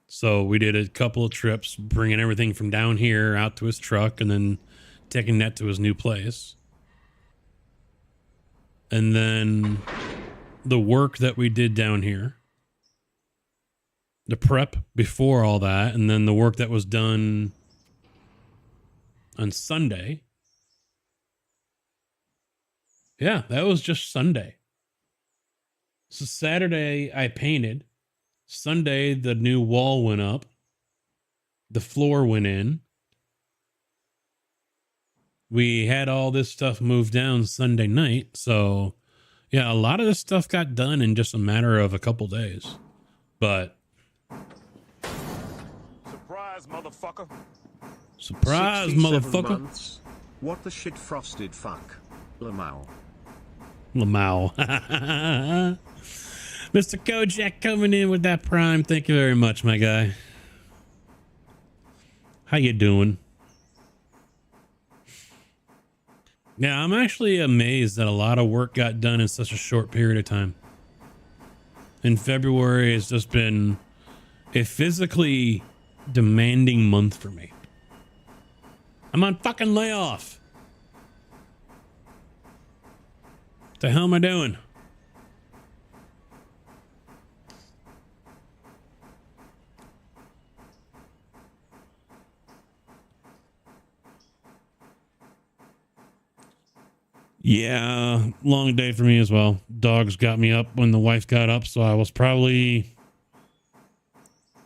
[SPEAKER 1] So we did a couple of trips, bringing everything from down here out to his truck and then taking that to his new place. And then the work that we did down here, the prep before all that, and then the work that was done
[SPEAKER 3] on Sunday. Yeah, that was just Sunday. So Saturday I painted. Sunday the new wall went up. The floor went in. We had all this stuff moved down Sunday night. So yeah, a lot of this stuff got done in just a matter of a couple days. But
[SPEAKER 5] surprise, motherfucker.
[SPEAKER 3] Surprise,
[SPEAKER 4] 67
[SPEAKER 3] motherfucker.
[SPEAKER 4] months? What the shit frosted fuck? Lamau.
[SPEAKER 3] Lamau. Mr. Kojak coming in with that prime. Thank you very much, my guy. How you doing? Yeah, I'm actually amazed that a lot of work got done in such a short period of time. In February, it's just been a physically demanding month for me. I'm on fucking layoff. What the hell am I doing? Yeah, long day for me as well. Dogs got me up when the wife got up, so I was probably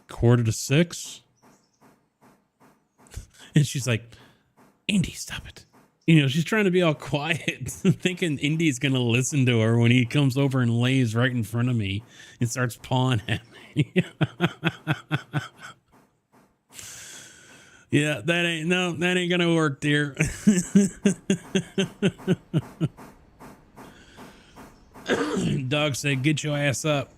[SPEAKER 3] 5:45. And she's like, Indy, stop it. You know, she's trying to be all quiet, thinking Indy's going to listen to her when he comes over and lays right in front of me and starts pawing at me. Yeah, that ain't going to work, dear. Dog said, get your ass up.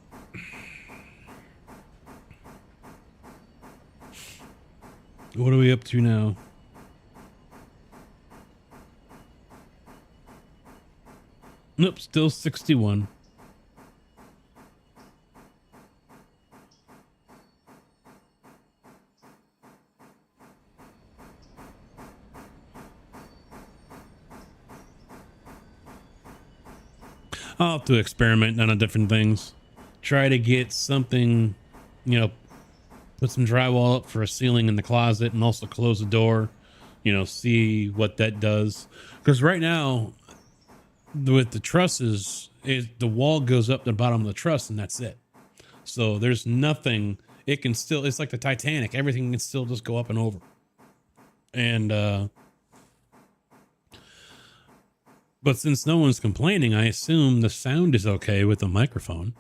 [SPEAKER 3] What are we up to now? Nope, still 61. I'll have to experiment on different things. Try to get something, you know, put some drywall up for a ceiling in the closet and also close the door, you know, see what that does. Because right now, with the trusses, the wall goes up to the bottom of the truss and that's it. So there's nothing, it can still, it's like the Titanic. Everything can still just go up and over. And, but since no one's complaining, I assume the sound is okay with the microphone.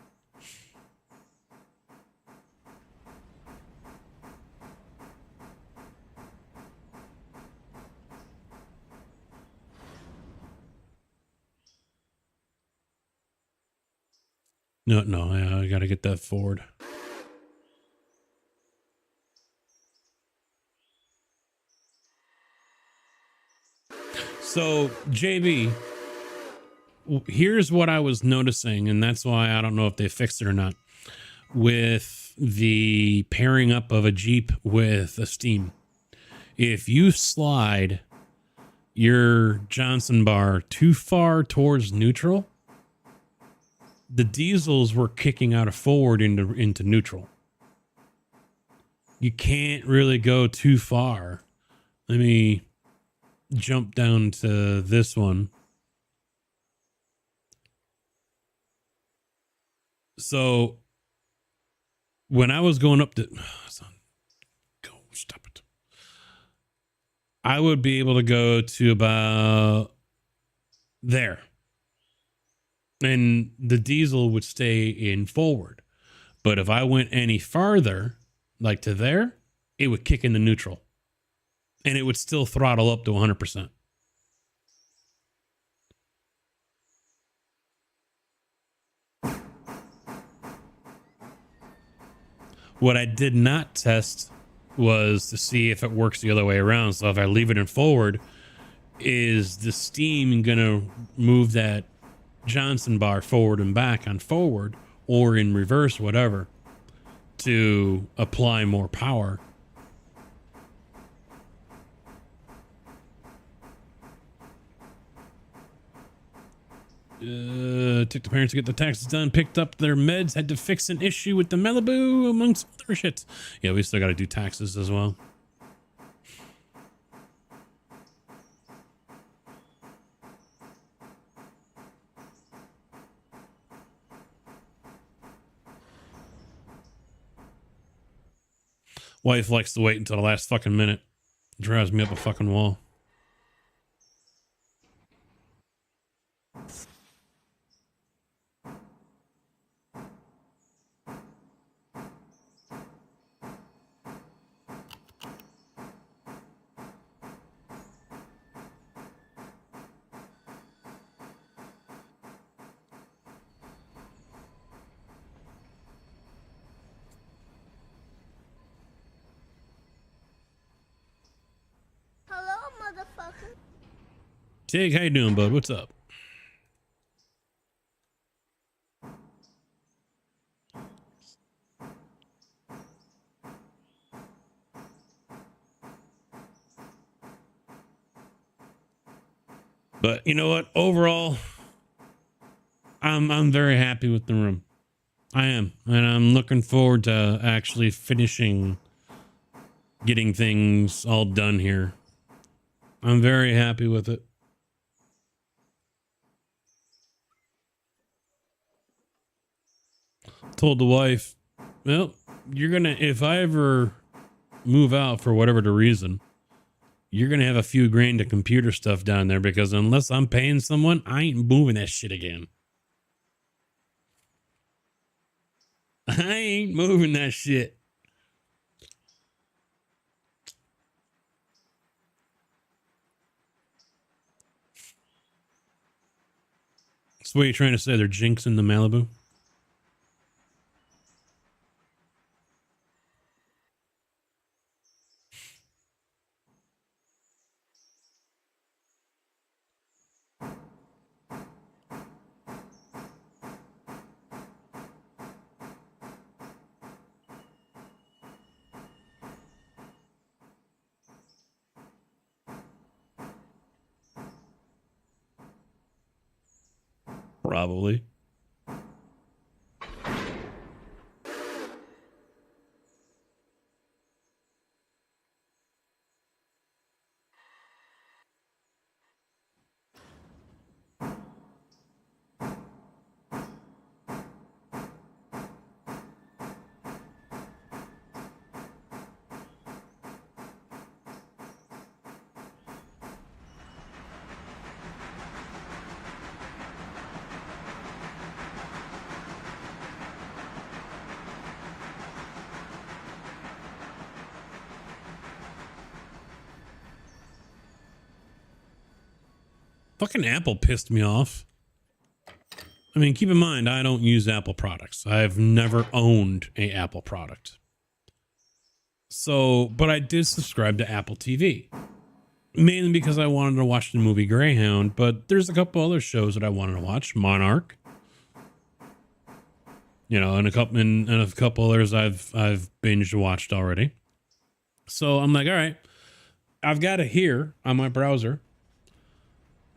[SPEAKER 3] No, I gotta get that forward. So, JB, here's what I was noticing, and that's why I don't know if they fixed it or not, with the pairing up of a Jeep with a Steam. If you slide your Johnson bar too far towards neutral, the diesels were kicking out of forward into neutral. You can't really go too far. Let me jump down to this one. So when I was going up to stop it. I would be able to go to about there. And the diesel would stay in forward. But if I went any farther, like to there, it would kick into neutral. And it would still throttle up to 100%. What I did not test was to see if it works the other way around. So if I leave it in forward, is the steam going to move that Johnson bar forward and back on forward or in reverse, whatever, to apply more power? Took the parents to get the taxes done, picked up their meds, had to fix an issue with the Malibu, amongst other shit. Yeah, we still got to do taxes as well. Wife likes to wait until the last fucking minute. Drives me up a fucking wall.
[SPEAKER 6] Hello, motherfucker.
[SPEAKER 3] Tig, how you doing, bud? What's up? But you know what? Overall, I'm very happy with the room. I am, and I'm looking forward to actually finishing getting things all done here. I'm very happy with it. Told the wife, well, you're gonna, if I ever move out for whatever the reason, you're gonna have a few grand of computer stuff down there, because unless I'm paying someone, I ain't moving that shit again. I ain't moving that shit. So what are you trying to say? They're jinxing the Malibu? Probably. Fucking Apple pissed me off. I mean, keep in mind, I don't use Apple products. I've never owned a Apple product. So, but I did subscribe to Apple TV. Mainly because I wanted to watch the movie Greyhound, but there's a couple other shows that I wanted to watch. Monarch. You know, and a couple others I've binged watched already. So I'm like, all right, I've got it here on my browser.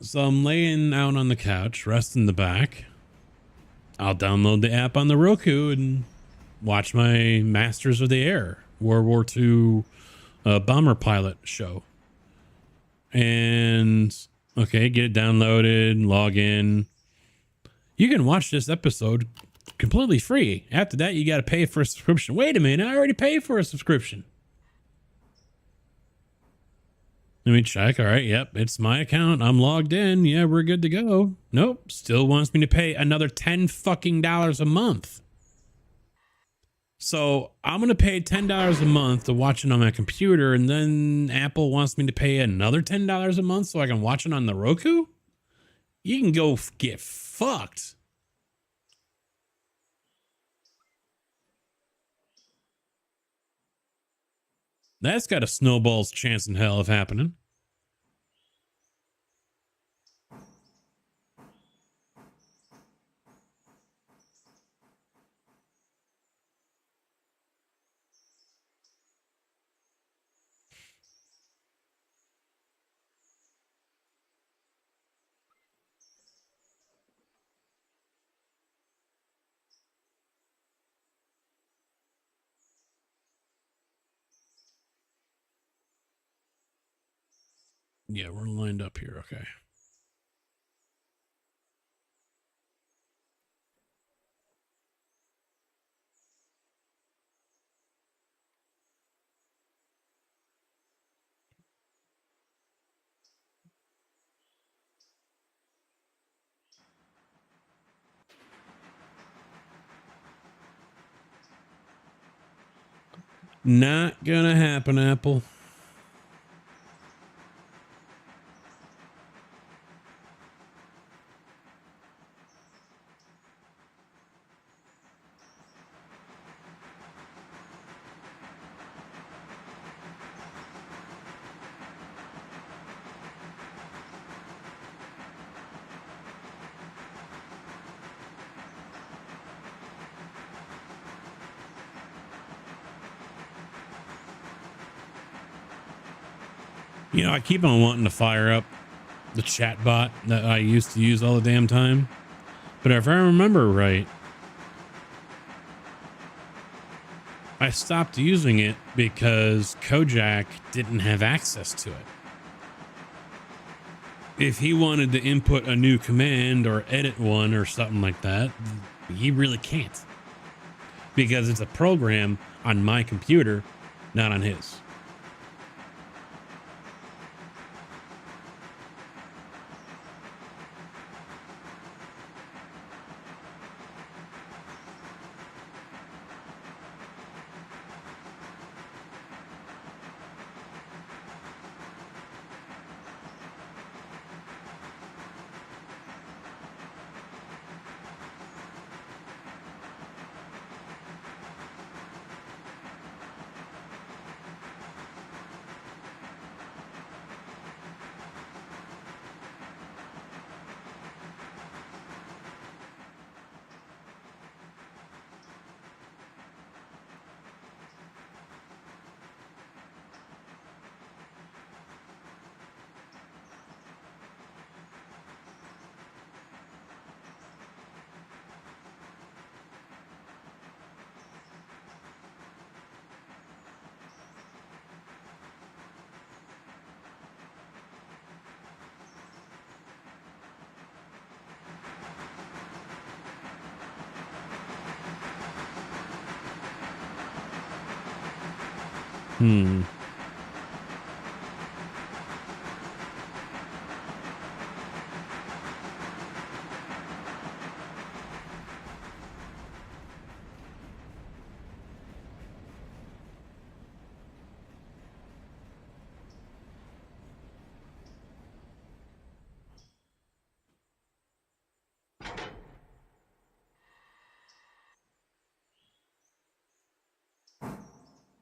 [SPEAKER 3] So I'm laying out on the couch, resting the back. I'll download the app on the Roku and watch my Masters of the Air World War II bomber pilot show. And okay, get it downloaded, log in. You can watch this episode completely free. After that, you got to pay for a subscription. Wait a minute, I already paid for a subscription. Let me check. All right. Yep. It's my account. I'm logged in. Yeah, we're good to go. Nope. Still wants me to pay another $10 fucking a month. So I'm going to pay $10 a month to watch it on my computer. And then Apple wants me to pay another $10 a month so I can watch it on the Roku. You can go get fucked. That's got a snowball's chance in hell of happening. Yeah, we're lined up here. Okay. Not gonna happen, Apple. You know, I keep on wanting to fire up the chat bot that I used to use all the damn time. But if I remember right, I stopped using it because Kojak didn't have access to it. If he wanted to input a new command or edit one or something like that, he really can't. Because it's a program on my computer, not on his.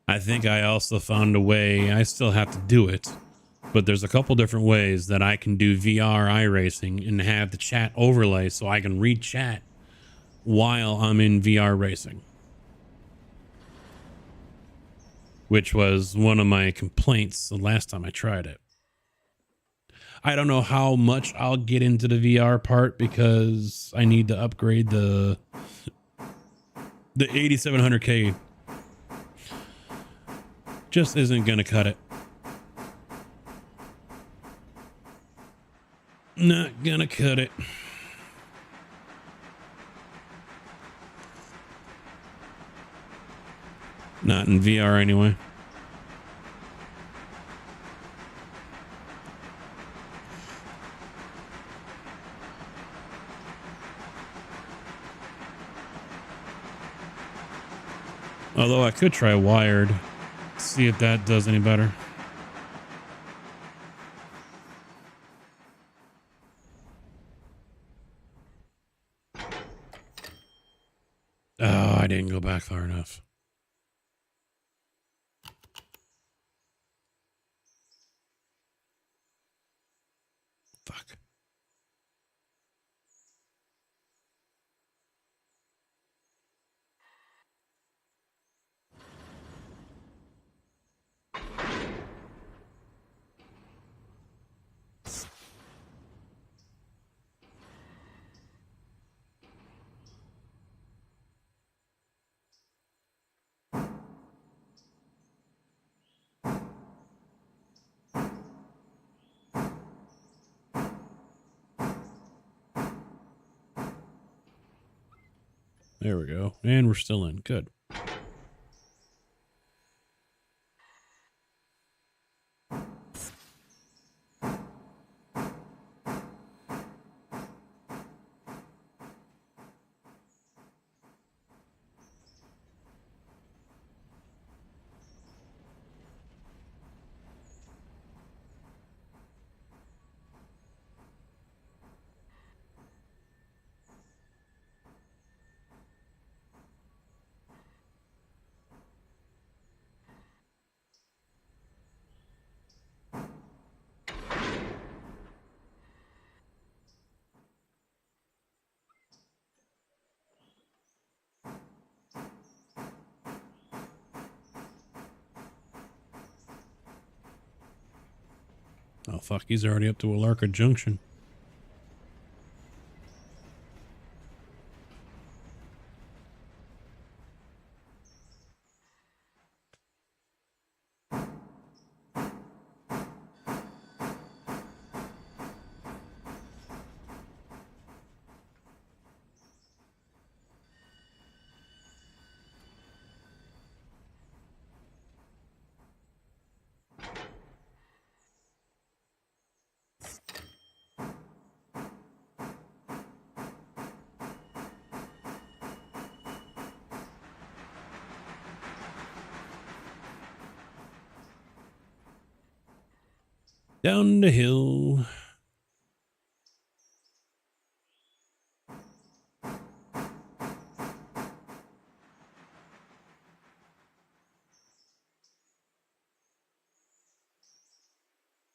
[SPEAKER 3] I think I also found a way. I still have to do it, but there's a couple different ways that I can do VR iRacing and have the chat overlay so I can read chat while I'm in VR racing, which was one of my complaints the last time I tried it. I don't know how much I'll get into the VR part because I need to upgrade the 8700K. Just isn't gonna cut it. Not gonna cut it. Not in VR anyway. Although I could try wired. See if that does any better. Oh, I didn't go back far enough. Fuck. There we go. And we're still in. Good.
[SPEAKER 1] Oh, fuck. He's already up to Alarka Junction. Down the hill.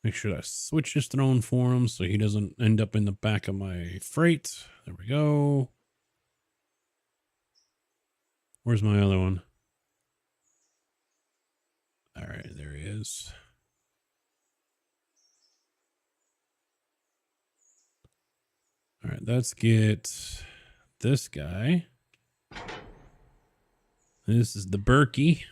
[SPEAKER 1] Make sure that switch is thrown for him so he doesn't end up in the back of my freight. There we go. Where's my other one? All right, there he is. All right, let's get this guy. This is the Berkey.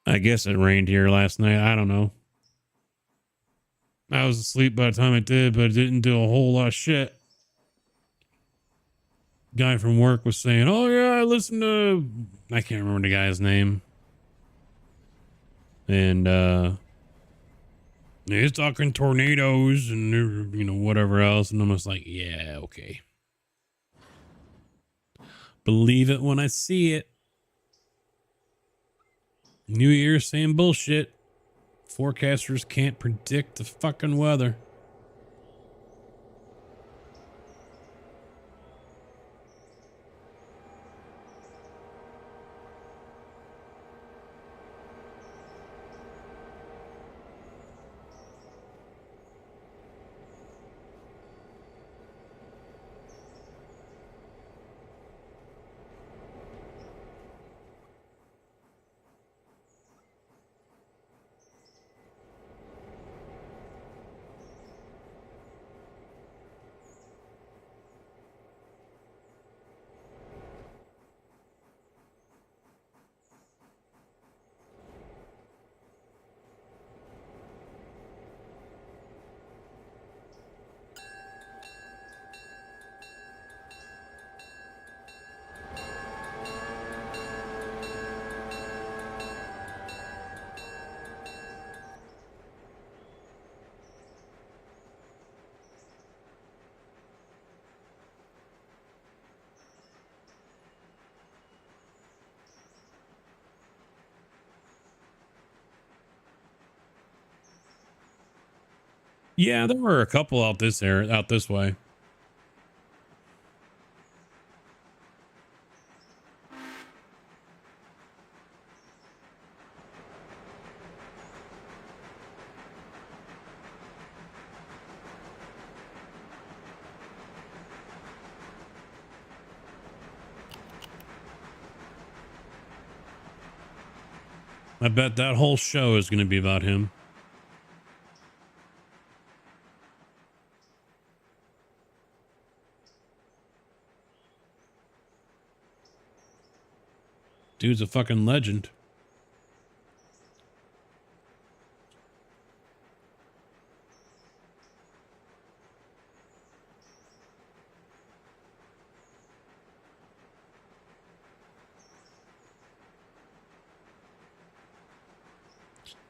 [SPEAKER 1] I guess it rained here last night. I don't know. I was asleep by the time it did, but it didn't do a whole lot of shit. Guy from work was saying, oh yeah, I listened to, I can't remember the guy's name. And he's talking tornadoes and, you know, whatever else. And I'm just like, yeah, okay. Believe it when I see it. New Year's, same bullshit. Forecasters can't predict the fucking weather. Yeah, there were a couple out this way. I bet that whole show is going to be about him. Dude's a fucking legend.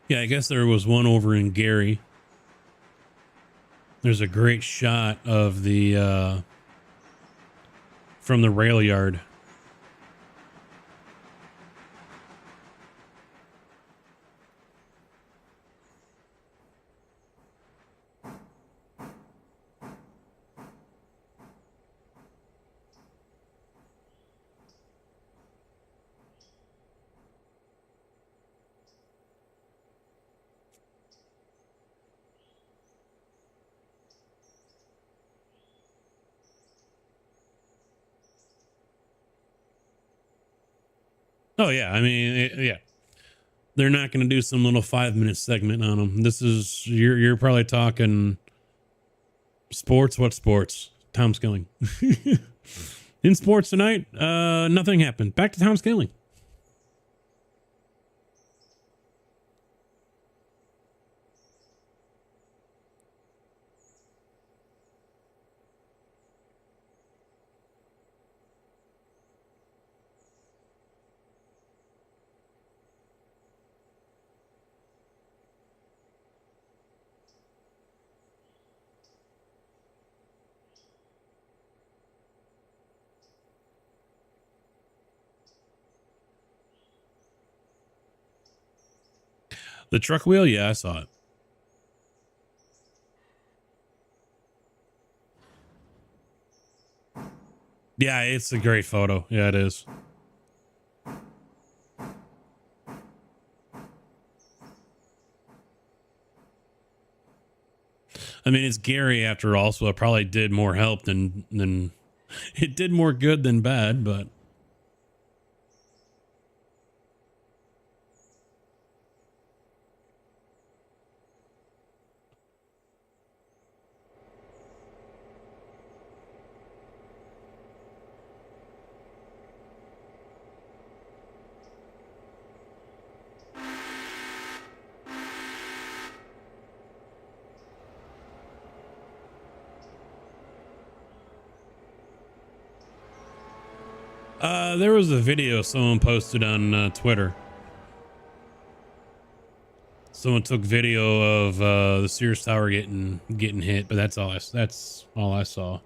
[SPEAKER 1] Yeah, I guess there was one over in Gary. There's a great shot of the from the rail yard. Oh yeah, I mean, yeah. They're not going to do some little 5-minute segment on them. This is you're probably talking sports. What sports? Tom Skilling. In sports tonight, nothing happened. Back to Tom Skilling. The truck wheel, yeah, I saw it. Yeah, it's a great photo. Yeah, it is. I mean, it's Gary after all, so it probably did more help than it did more good than bad, but there was a video someone posted on Twitter. Someone took video of the Sears Tower getting hit, but that's all I saw.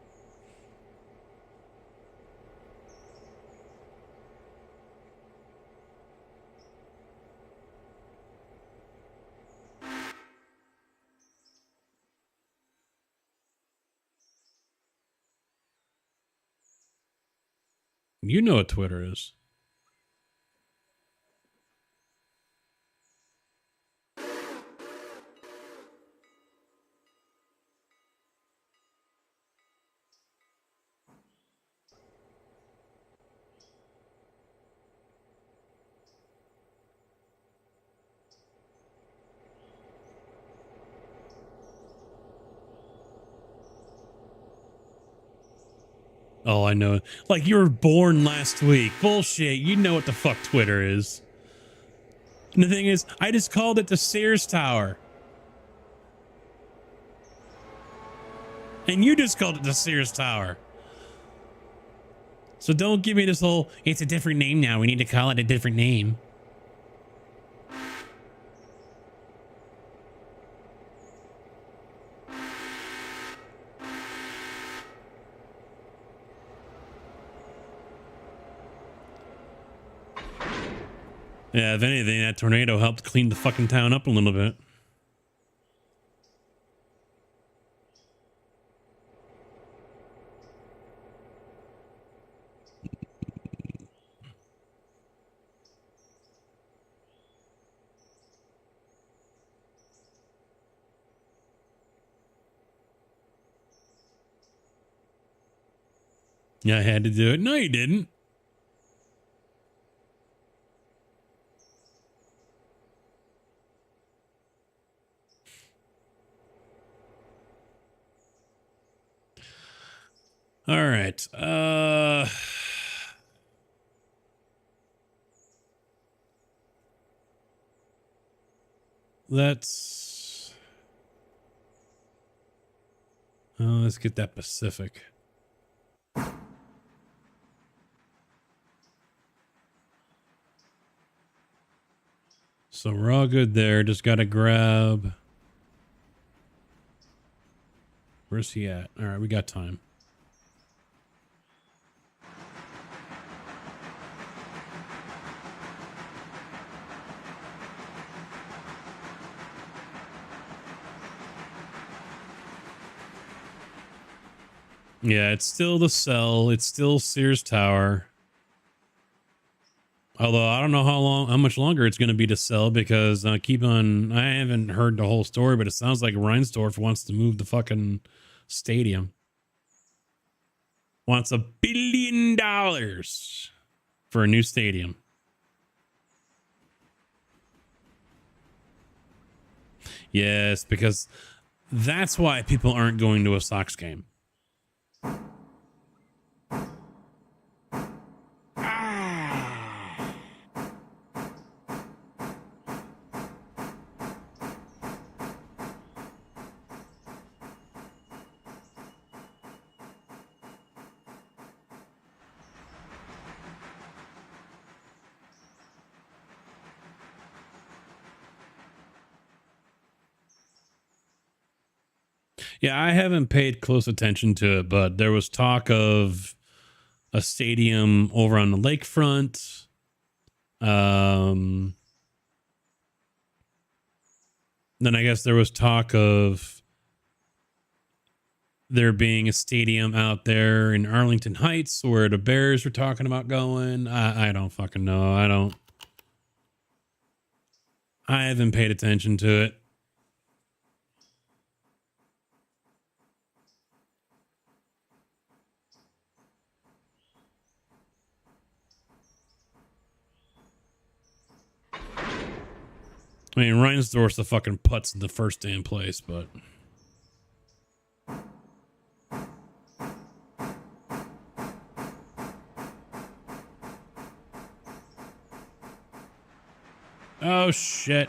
[SPEAKER 1] You know what Twitter is. Oh, I know. Like you were born last week. Bullshit. You know what the fuck Twitter is. And the thing is, I just called it the Sears Tower. And you just called it the Sears Tower. So don't give me this whole, it's a different name now. We need to call it a different name. Yeah, if anything, that tornado helped clean the fucking town up a little bit. Yeah, I had to do it. No, you didn't. All right. Let's get that Pacific. So we're all good there. Just got to grab. Where's he at? All right, we got time. Yeah, it's still the cell. It's still Sears Tower. Although I don't know how much longer it's going to be to sell because I haven't heard the whole story, but it sounds like Reinsdorf wants to move the fucking stadium. Wants $1 billion for a new stadium. Yes, because that's why people aren't going to a Sox game. Yeah, I haven't paid close attention to it, but there was talk of a stadium over on the lakefront. Then I guess there was talk of there being a stadium out there in Arlington Heights where the Bears were talking about going. I don't fucking know. I haven't paid attention to it. I mean, Reinsdorf's the fucking putts in the first damn place, but oh shit.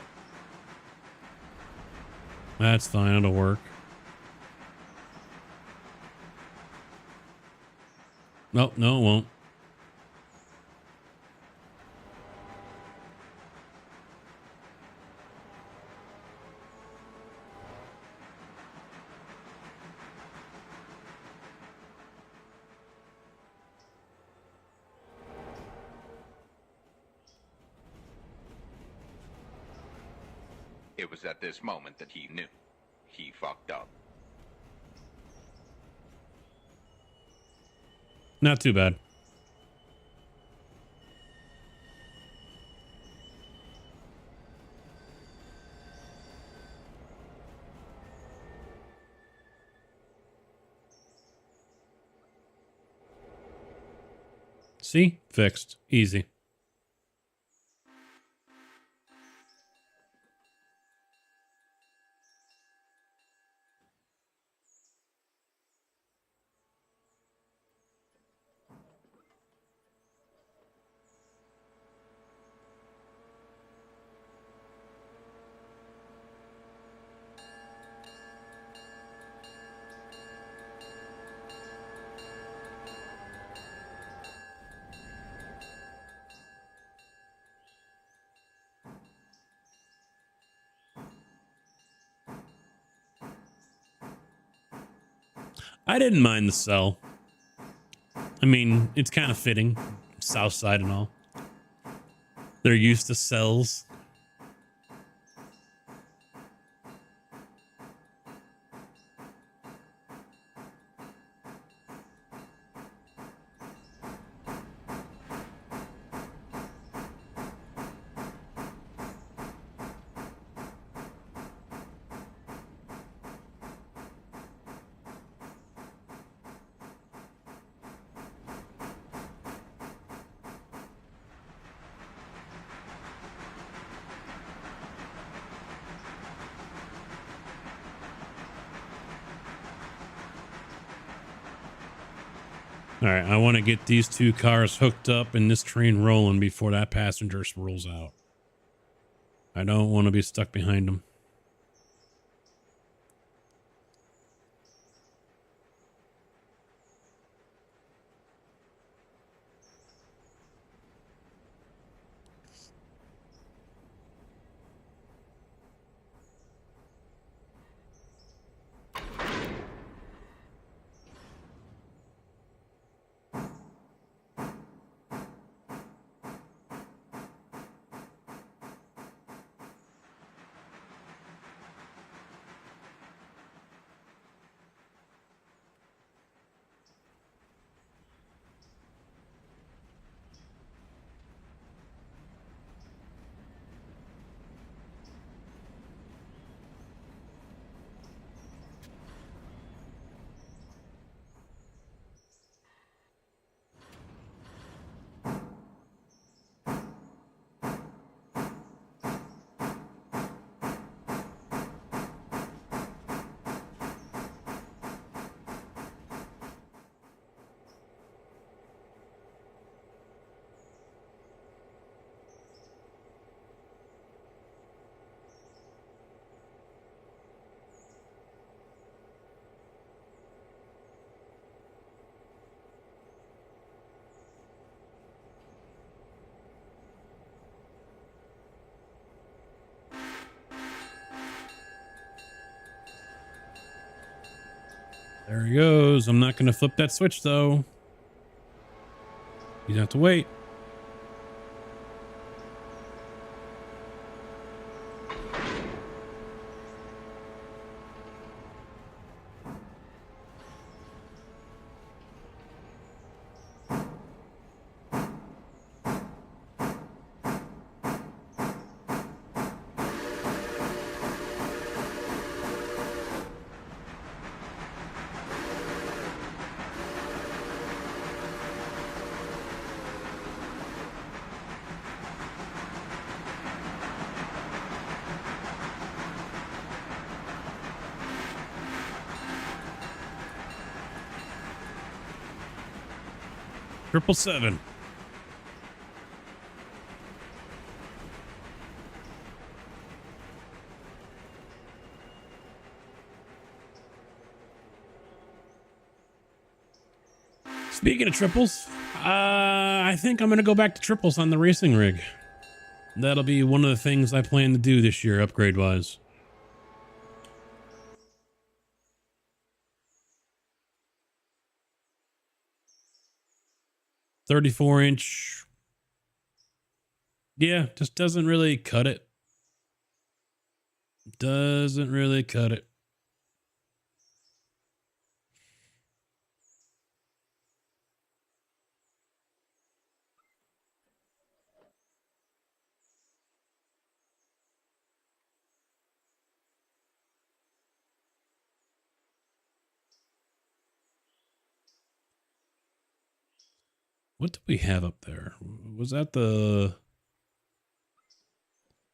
[SPEAKER 1] That's fine, it'll work. Nope, no, it won't.
[SPEAKER 7] It was at this moment that he knew. He fucked up.
[SPEAKER 1] Not too bad. See? Fixed. Easy. I didn't mind the cell. I mean, it's kind of fitting. South side and all. They're used to cells. All right, I want to get these two cars hooked up and this train rolling before that passenger rolls out. I don't want to be stuck behind them. There he goes. I'm not going to flip that switch, though. You have to wait. Triple seven. Speaking of triples, I think I'm going to go back to triples on the racing rig. That'll be one of the things I plan to do this year, upgrade wise. .34-inch. Yeah, just doesn't really cut it. Doesn't really cut it. What do we have up there? Was that the...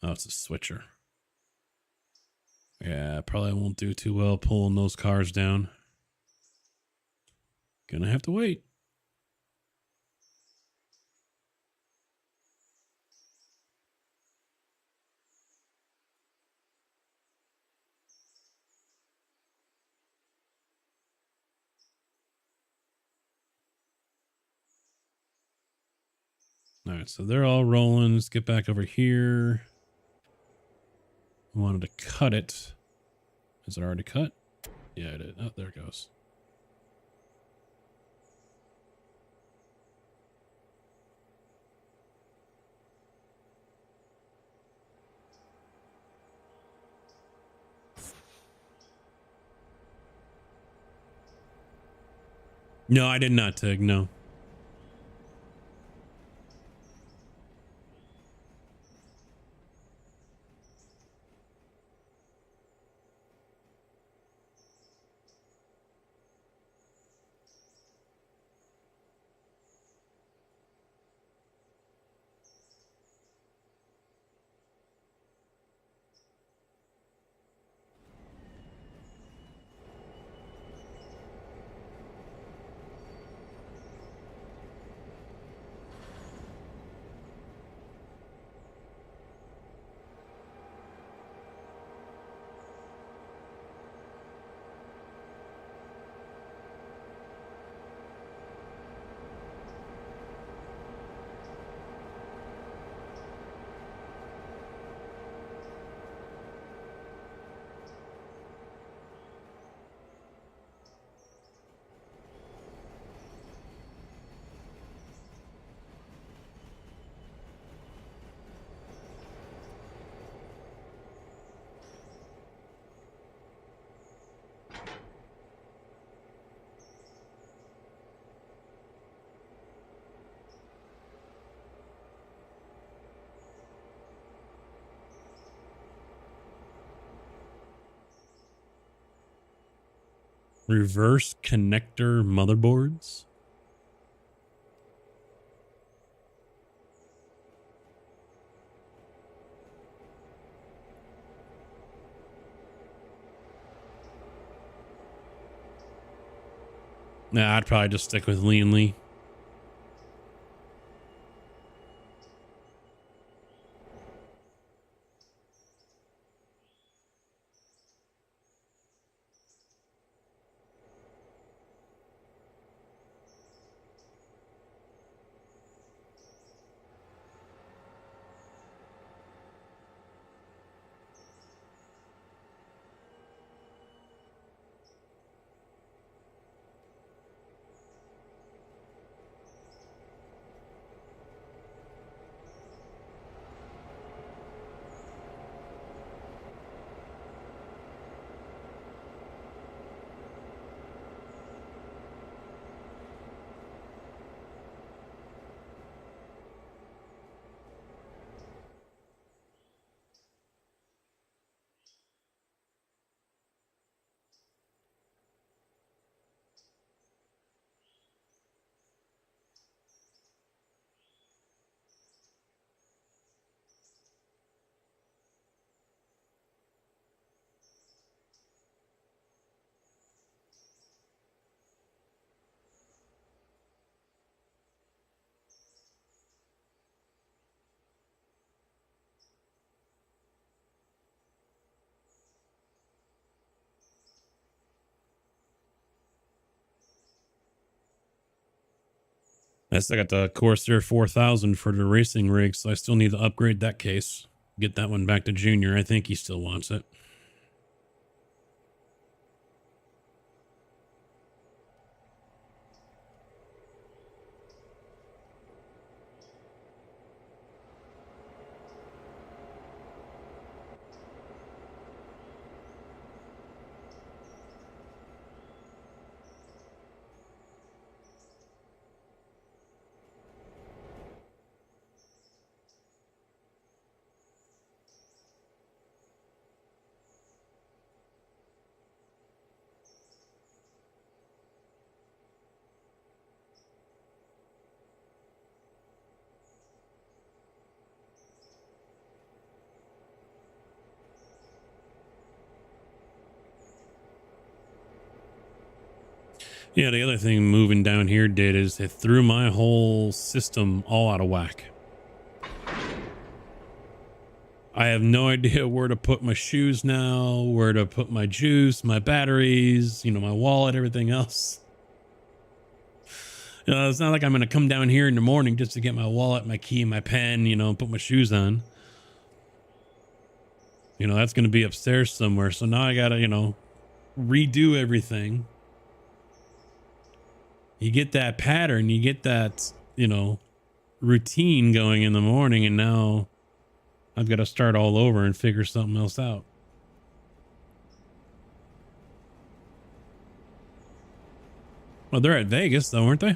[SPEAKER 1] Oh, it's a switcher. Yeah, probably won't do too well pulling those cars down. Gonna have to wait. All right, so they're all rolling. Let's get back over here. I wanted to cut it. Is it already cut? Yeah, it is. Oh, there it goes. No, I did not, Tig. No. Reverse connector motherboards. Nah, I'd probably just stick with Lean Lee. I still got the Corsair 4000 for the racing rig, so I still need to upgrade that case. Get that one back to Junior. I think he still wants it. Yeah, the other thing moving down here did is it threw my whole system all out of whack. I have no idea where to put my shoes now, where to put my juice, my batteries, you know, my wallet, everything else. You know, it's not like I'm going to come down here in the morning just to get my wallet, my key, my pen, you know, put my shoes on. You know, that's going to be upstairs somewhere. So now I got to, you know, redo everything. You get that pattern, you get that, you know, routine going in the morning, and now I've got to start all over and figure something else out. Well, they're at Vegas though, aren't they?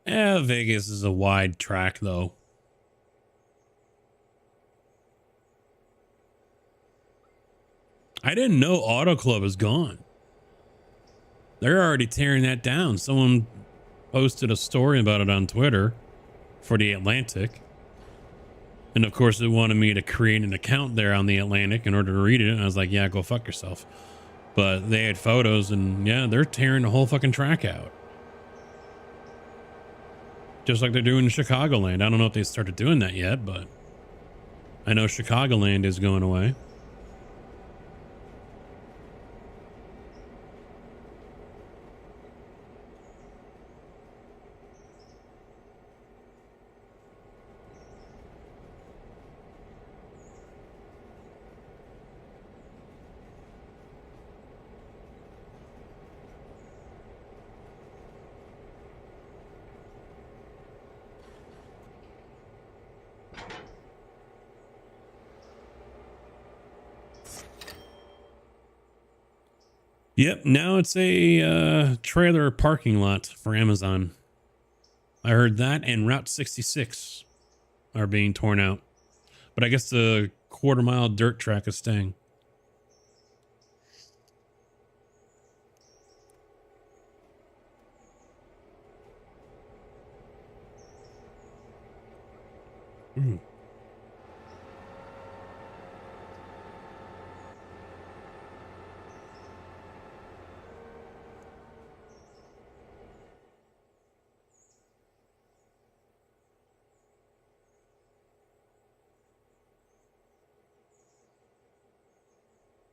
[SPEAKER 1] Yeah, Vegas is a wide track though. I didn't know Auto Club is gone. They're already tearing that down. Someone posted a story about it on Twitter for the Atlantic. And of course, it wanted me to create an account there on the Atlantic in order to read it. And I was like, yeah, go fuck yourself. But they had photos, and yeah, they're tearing the whole fucking track out. Just like they're doing in Chicagoland. I don't know if they started doing that yet, but I know Chicagoland is going away. Yep, now it's a trailer parking lot for Amazon. I heard that, and Route 66 are being torn out. But I guess the quarter-mile dirt track is staying. Mm.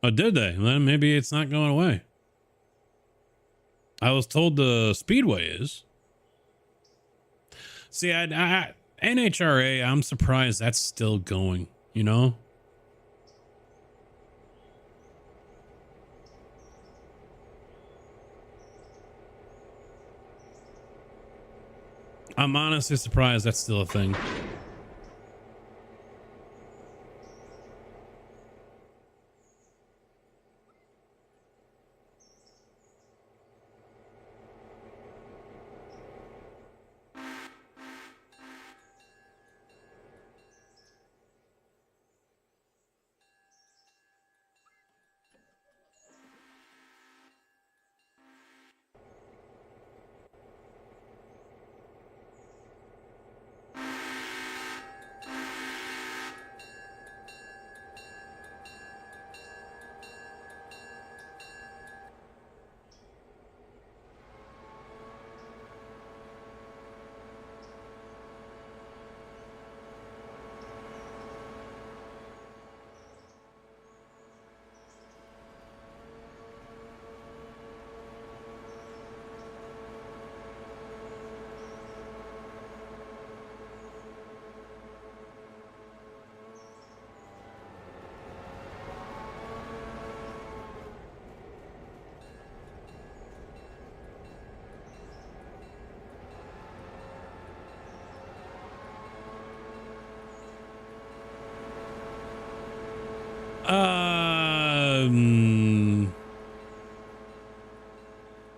[SPEAKER 1] Oh, did they? Then maybe it's not going away. I was told the Speedway is. See, NHRA, I'm surprised that's still going, you know?
[SPEAKER 3] I'm honestly surprised that's still a thing.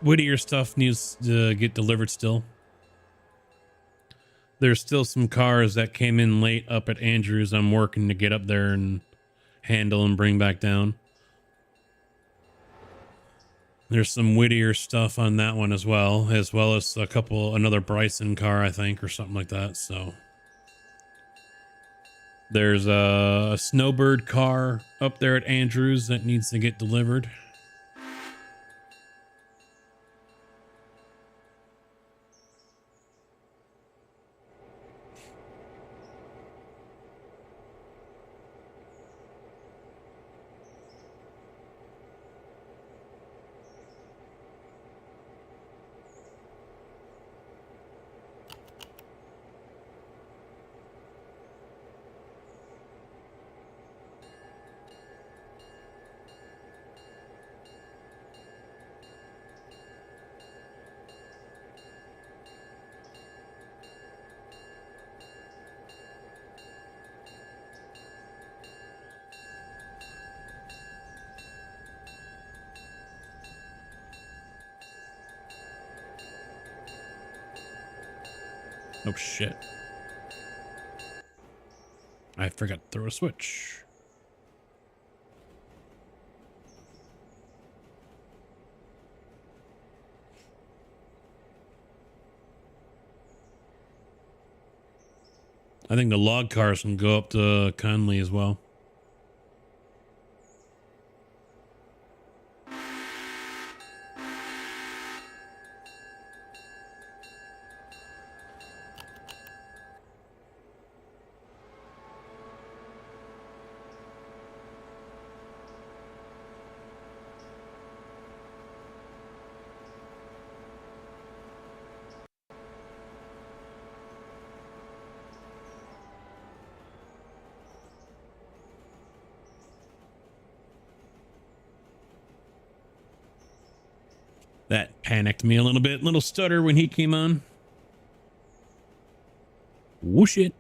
[SPEAKER 3] Whittier stuff needs to get delivered still. There's still some cars that came in late up at Andrews. I'm working to get up there and handle and bring back down. There's some Whittier stuff on that one as well as another Bryson car, I think, or something like that. So there's a Snowbird car up there at Andrews that needs to get delivered. Oh shit. I forgot to throw a switch. I think the log cars can go up to Conley as well. That panicked me a little bit. Little stutter when he came on. Whoosh it.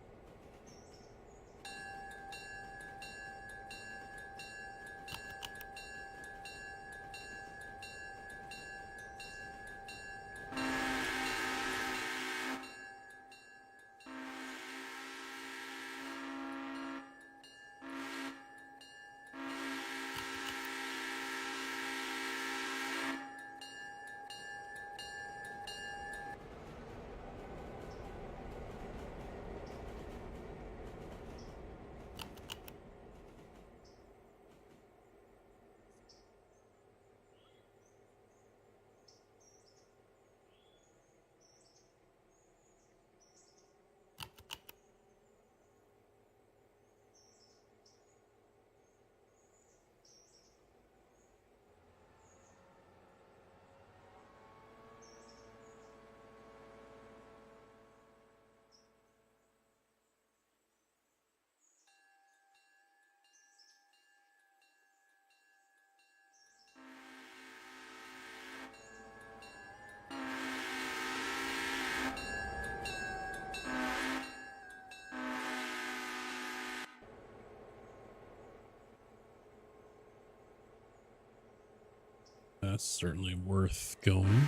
[SPEAKER 1] that's certainly worth going.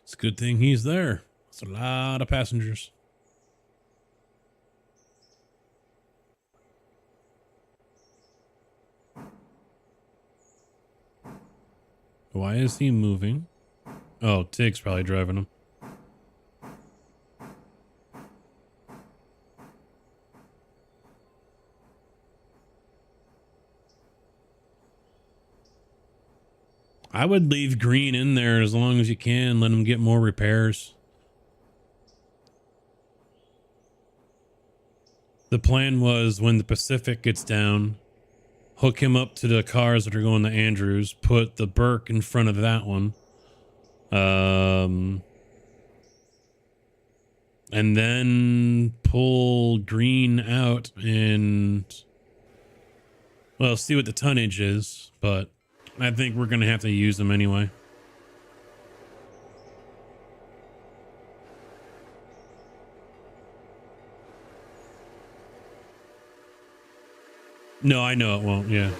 [SPEAKER 1] It's a good thing he's there. It's a lot of passengers. Why is he moving? Oh, Tig's probably driving him. I would leave Green in there as long as you can. Let him get more repairs. The plan was when the Pacific gets down, hook him up to the cars that are going to Andrews, put the Burke in front of that one. And then pull Green out and, well, see what the tonnage is, but I think we're going to have to use them anyway. No, I know it won't. Yeah.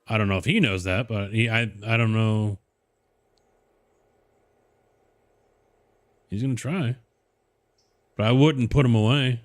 [SPEAKER 1] I don't know if he knows that, but I don't know. He's going to try, but I wouldn't put him away.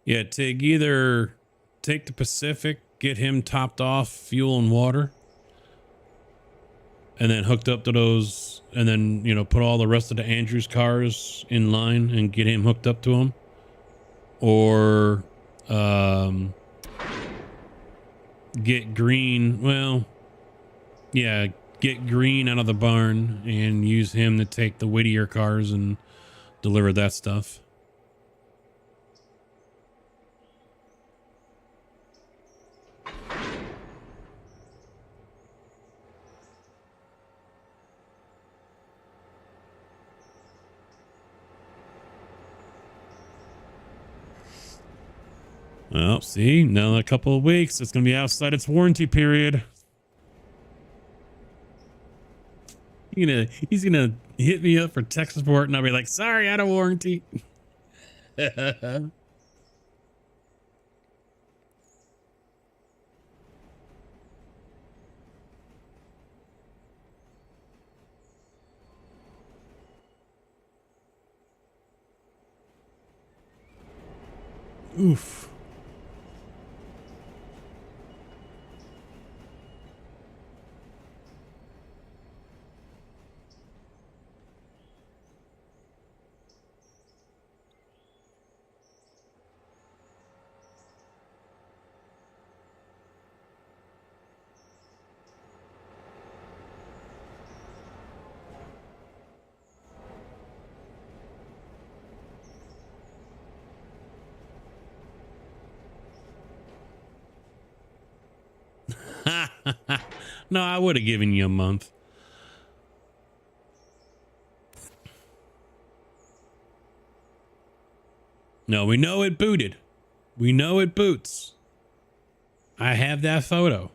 [SPEAKER 1] Yeah, Tig, either take the Pacific, get him topped off fuel and water, and then hooked up to those, and then, you know, put all the rest of the Andrews cars in line and get him hooked up to them. Or get Green, well, yeah, get Green out of the barn and use him to take the Whittier cars and deliver that stuff. Well, see, now in a couple of weeks, it's going to be outside its warranty period. He's gonna hit me up for tech support, and I'll be like, "Sorry, out of warranty." Oof. No, I would have given you a month. No, we know it booted. We know it boots. I have that photo.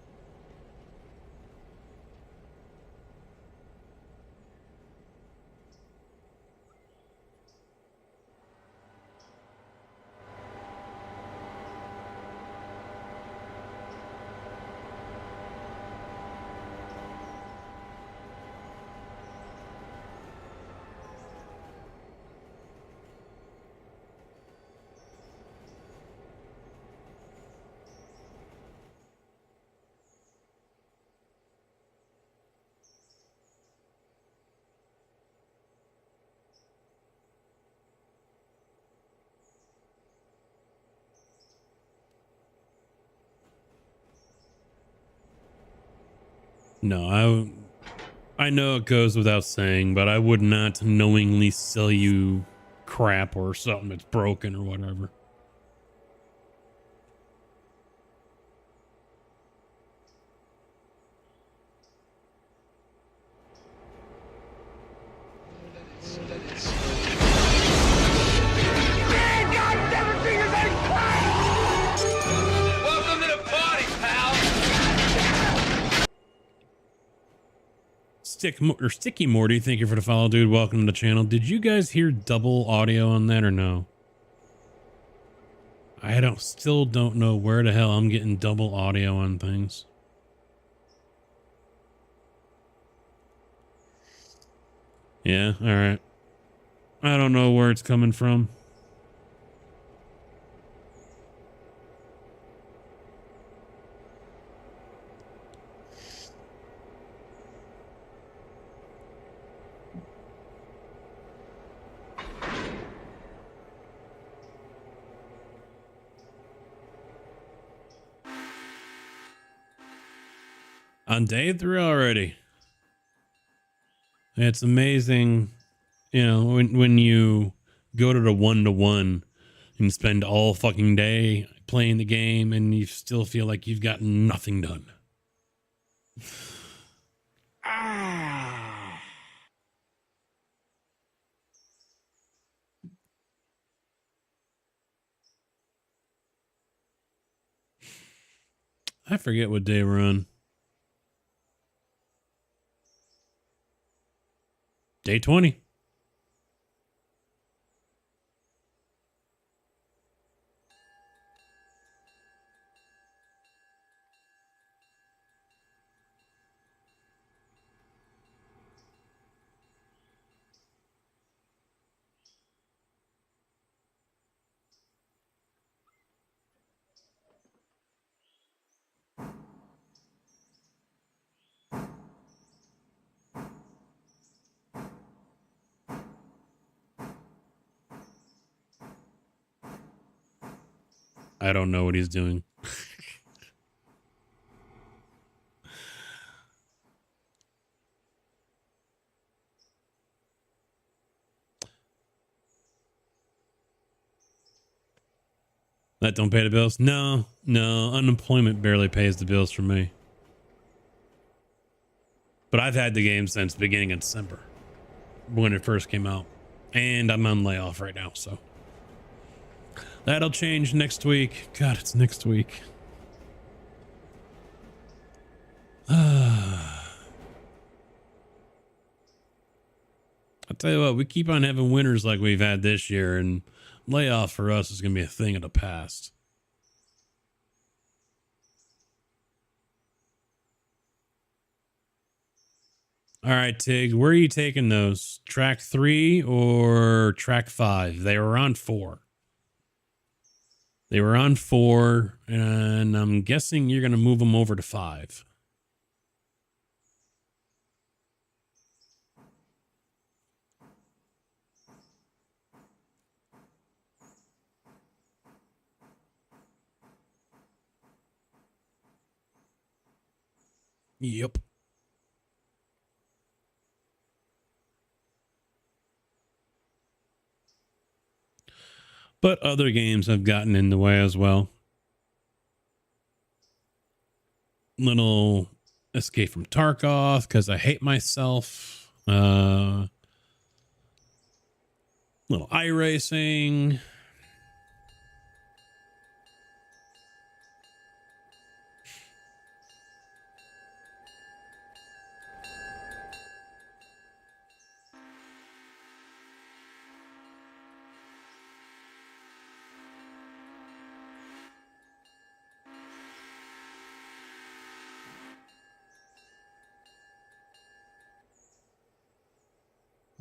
[SPEAKER 1] No, I know it goes without saying, but I would not knowingly sell you crap or something that's broken or whatever.
[SPEAKER 2] Welcome to the party, pal.
[SPEAKER 1] Sticky Morty, thank you for the follow, dude. Welcome to the channel. Did you guys hear double audio on that or no? I still don't know where the hell I'm getting double audio on things. Yeah, all right. I don't know where it's coming from. On day 3 already. It's amazing, you know, when you go to the 1-to-1 and spend all fucking day playing the game and you still feel like you've got nothing done. I forget what day we're on. Day 20. I don't know what he's doing. That don't pay the bills? No, unemployment barely pays the bills for me. But I've had the game since the beginning of December when it first came out. And I'm on layoff right now, so. That'll change next week. God, it's next week. I'll tell you what, we keep on having winters like we've had this year, and layoff for us is going to be a thing of the past. All right, Tig, where are you taking those? Track 3 or track 5? They were on 4. They were on 4, and I'm guessing you're going to move them over to 5. Yep. But other games have gotten in the way as well. Little Escape from Tarkov because I hate myself. Little iRacing.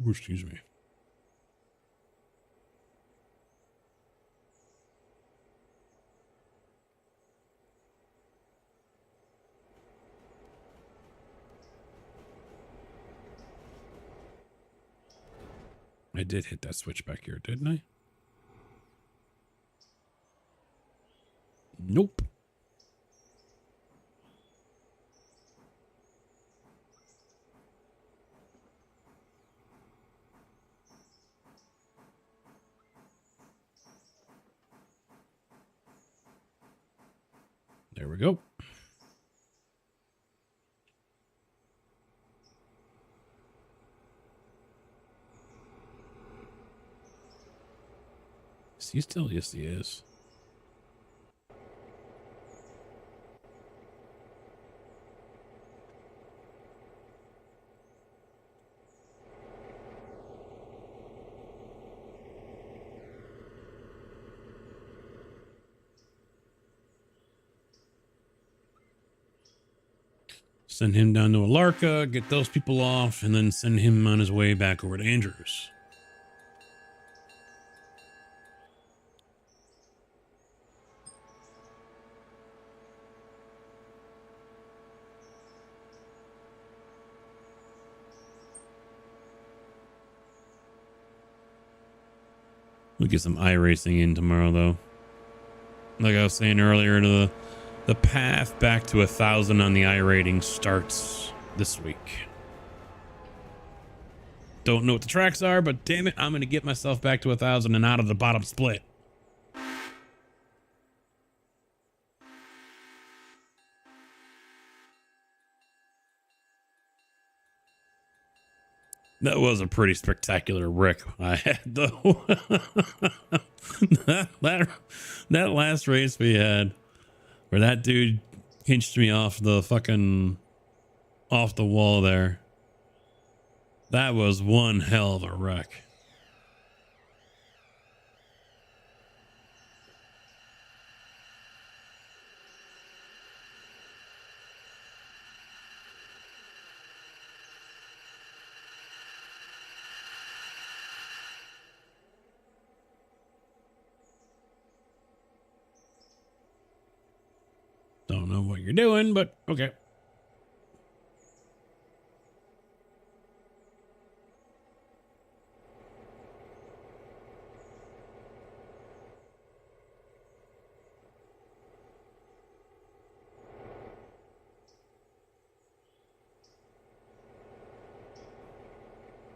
[SPEAKER 1] Excuse me. I did hit that switch back here, didn't I? Nope. There we go. Is he still? Yes, he is. Send him down to Alarka, get those people off, and then send him on his way back over to Andrews. We'll get some iRacing in tomorrow, though. Like I was saying earlier, the path back to 1,000 on the iRating starts this week. Don't know what the tracks are, but damn it, I'm going to get myself back to 1,000 and out of the bottom split. That was a pretty spectacular wreck I had, though. that last race we had, where that dude pinched me off the wall there. That was one hell of a wreck. Don't know what you're doing, but okay.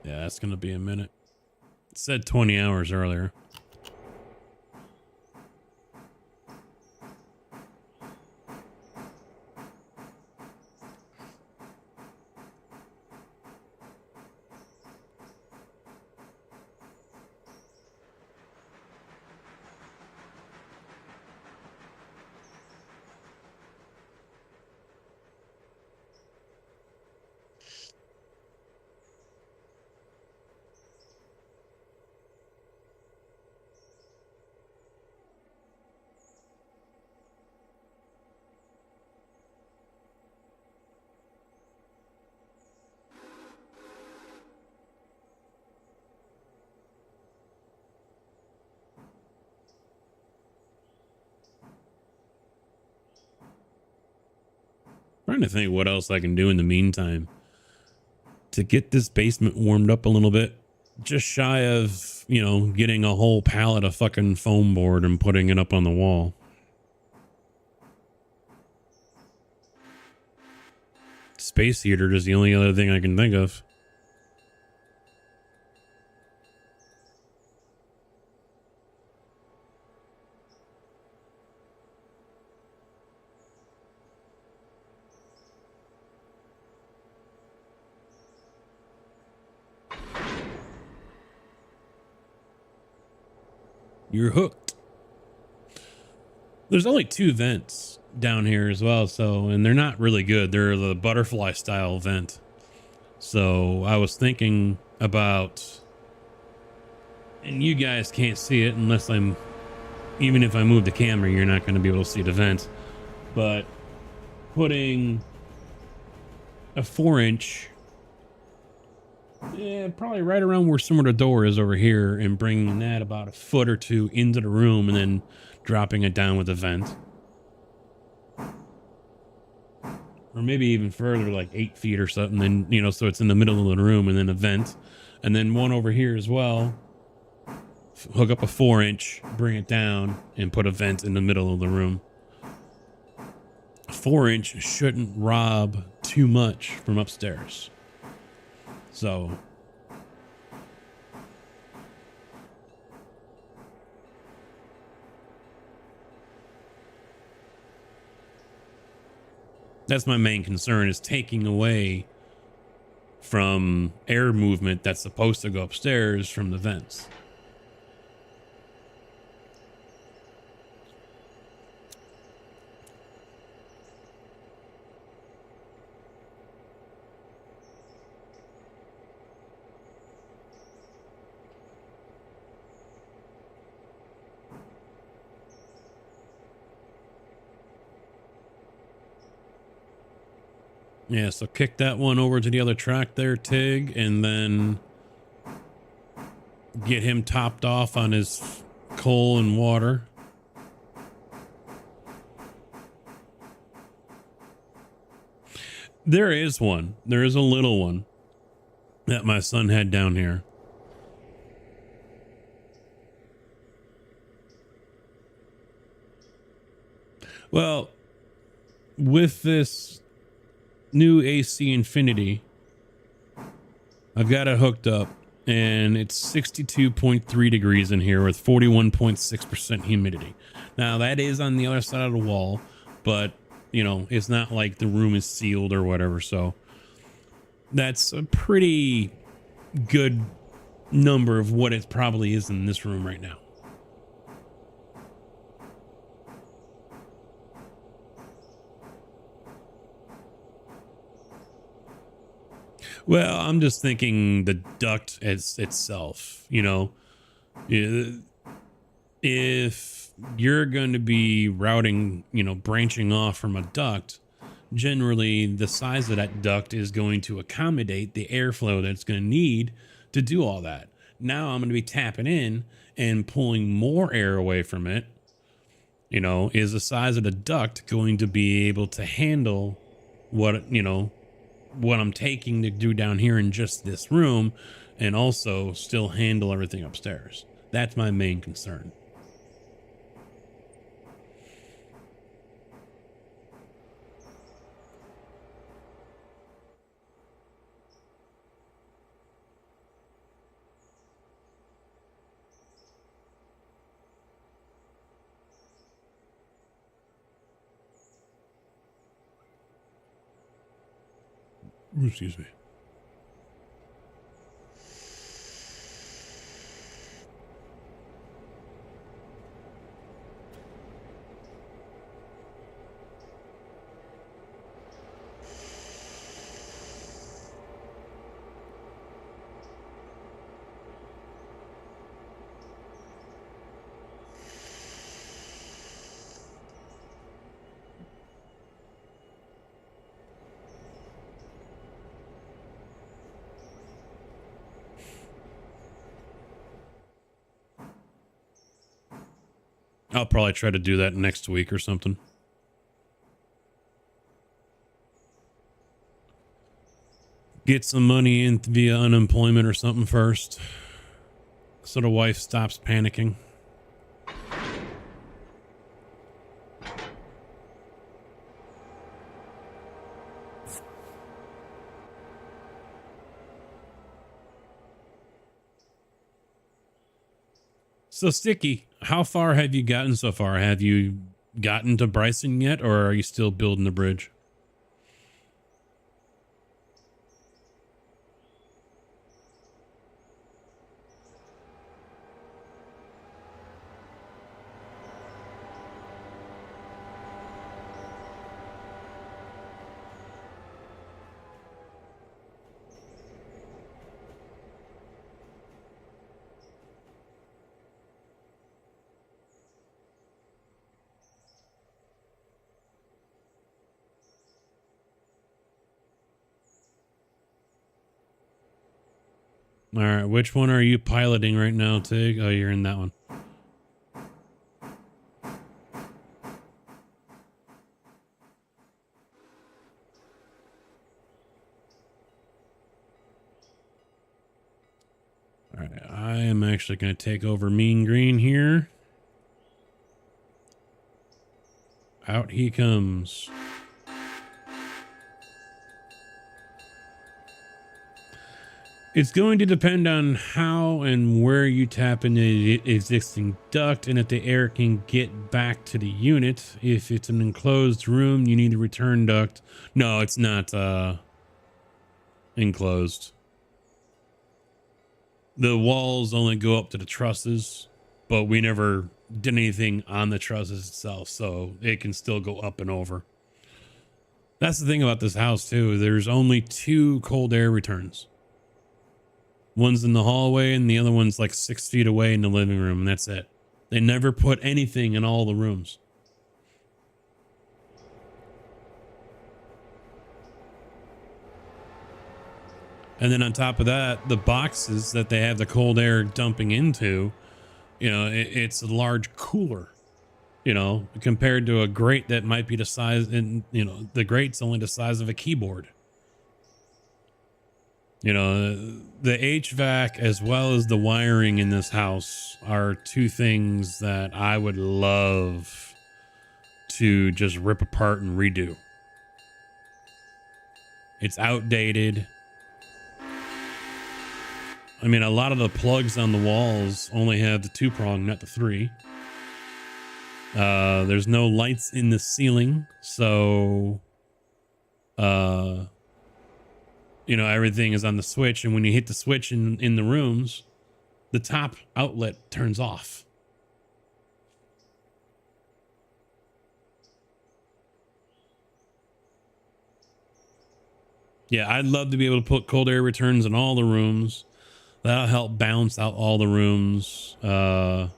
[SPEAKER 1] Yeah, that's going to be a minute. It said 20 hours earlier. Trying to think what else I can do in the meantime to get this basement warmed up a little bit. Just shy of, getting a whole pallet of fucking foam board and putting it up on the wall. Space heater is the only other thing I can think of. You're hooked. There's only 2 vents down here as well, so, and they're not really good. They're the butterfly style vent. So I was thinking about, and you guys can't see it unless even if I move the camera, you're not going to be able to see the vent, but putting a 4-inch, probably right around where some of the door is over here, and bringing that about a foot or 2 into the room and then dropping it down with a vent. Or maybe even further, like 8 feet or something, then, you know, so it's in the middle of the room, and then a vent, and then one over here as well. Hook up a 4-inch, bring it down, and put a vent in the middle of the room. 4-inch shouldn't rob too much from upstairs. So that's my main concern, is taking away from air movement that's supposed to go upstairs from the vents. Yeah, so kick that one over to the other track there, Tig, and then get him topped off on his coal and water. There is one. There is a little one that my son had down here. Well, with this new AC Infinity, I've got it hooked up, and it's 62.3 degrees in here with 41.6% humidity. Now, that is on the other side of the wall, but, you know, it's not like the room is sealed or whatever, so that's a pretty good number of what it probably is in this room right now. Well, I'm just thinking the duct as itself, you know, if you're going to be routing, you know, branching off from a duct, generally the size of that duct is going to accommodate the airflow that it's going to need to do all that. Now I'm going to be tapping in and pulling more air away from it. You know, is the size of the duct going to be able to handle what, you know, what I'm taking to do down here in just this room, and also still handle everything upstairs? That's my main concern. Excuse me. I'll probably try to do that next week or something. Get some money in via unemployment or something first, so the wife stops panicking. So, Sticky, how far have you gotten so far? Have you gotten to Bryson yet, or are you still building the bridge? All right, which one are you piloting right now, Tig? Oh, you're in that one. All right, I am actually going to take over Mean Green here. Out he comes. It's going to depend on how and where you tap into the existing duct and if the air can get back to the unit. If it's an enclosed room, you need a return duct. No, it's not enclosed. The walls only go up to the trusses, but we never did anything on the trusses itself, so it can still go up and over. That's the thing about this house too. There's only 2 cold air returns. One's in the hallway and the other one's like 6 feet away in the living room, and that's it. They never put anything in all the rooms. And then on top of that, the boxes that they have the cold air dumping into, you know, it's a large cooler, you know, compared to a grate that might be the size, and you know, the grate's only the size of a keyboard. You know, the HVAC as well as the wiring in this house are 2 things that I would love to just rip apart and redo. It's outdated. I mean, a lot of the plugs on the walls only have the 2-prong, not the 3. There's no lights in the ceiling, so you know, everything is on the switch, and when you hit the switch in the rooms, the top outlet turns off. Yeah, I'd love to be able to put cold air returns in all the rooms. That'll help balance out all the rooms. But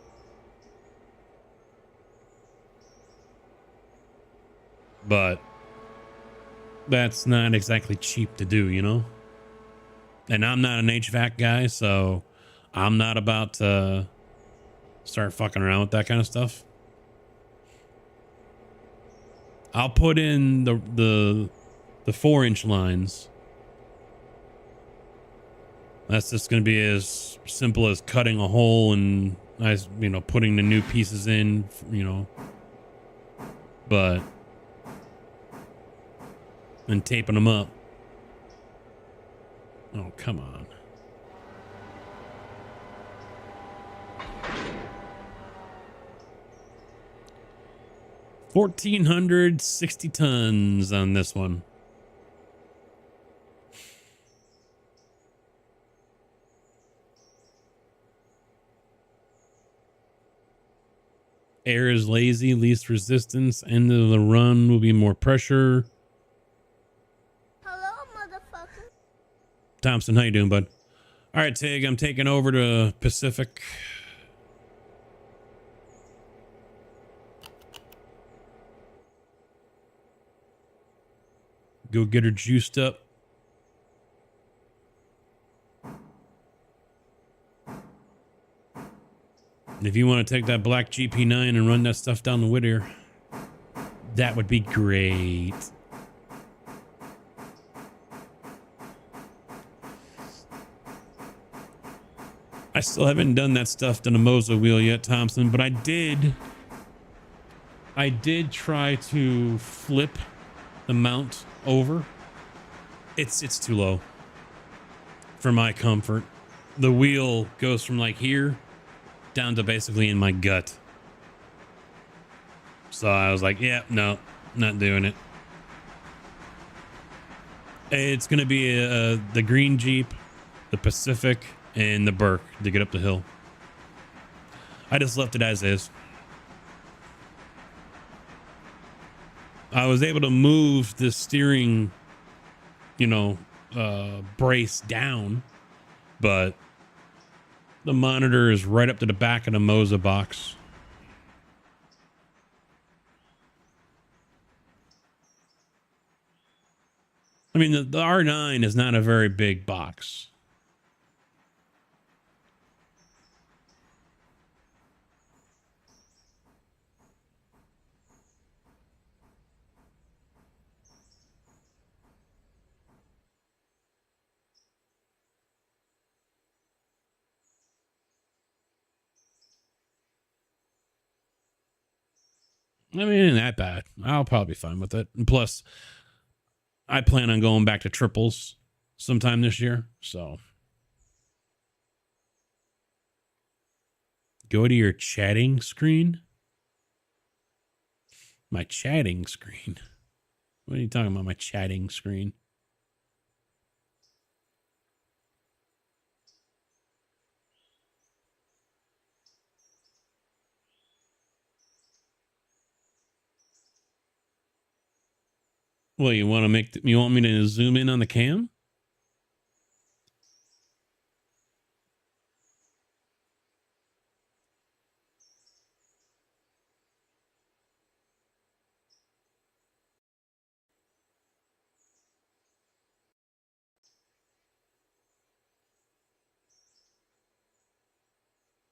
[SPEAKER 1] that's not exactly cheap to do, you know? And I'm not an HVAC guy, so I'm not about to start fucking around with that kind of stuff. I'll put in the 4-inch lines. That's just going to be as simple as cutting a hole and, you know, putting the new pieces in, you know, but and taping them up. Oh, come on. $1,460 tons on this one. Air is lazy, least resistance. End of the run will be more pressure.
[SPEAKER 6] Hello, motherfucker.
[SPEAKER 1] Thompson, how you doing, bud? All right, Tig, I'm taking over to Pacific. Go get her juiced up. If you want to take that black GP9 and run that stuff down the Whittier, that would be great. I still haven't done that stuff to the Moza wheel yet, Thompson, but I did try to flip the mount over. It's too low for my comfort. The wheel goes from like here down to basically in my gut. So I was like, yeah, no, not doing it. It's going to be the green Jeep, the Pacific, and the Burke to get up the hill. I just left it as is. I was able to move the steering, you know, brace down, but the monitor is right up to the back of the Moza box. I mean, the R9 is not a very big box.
[SPEAKER 3] I mean, it ain't that bad. I'll probably be fine with it. And plus, I plan on going back to triples sometime this year. So go to your chatting screen. My chatting screen. What are you talking about? My chatting screen. Well, you want to you want me to zoom in on the cam?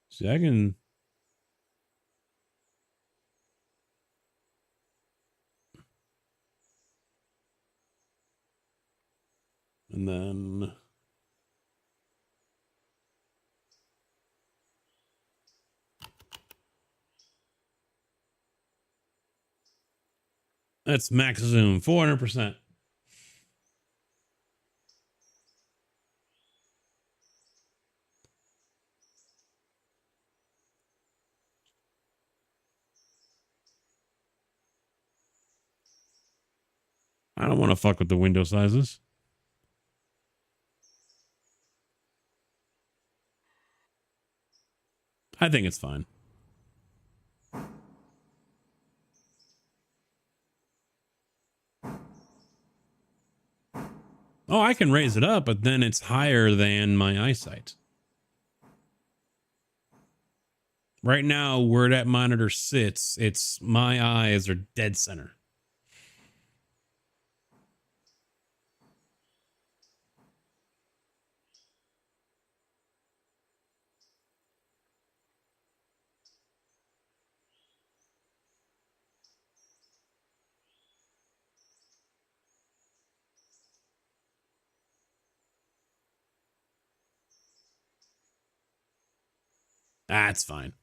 [SPEAKER 3] See, I can. And then. That's max zoom, 400%. I don't want to fuck with the window sizes. I think it's fine. Oh, I can raise it up, but then it's higher than my eyesight. Right now, where that monitor sits, it's my eyes are dead center. That's fine.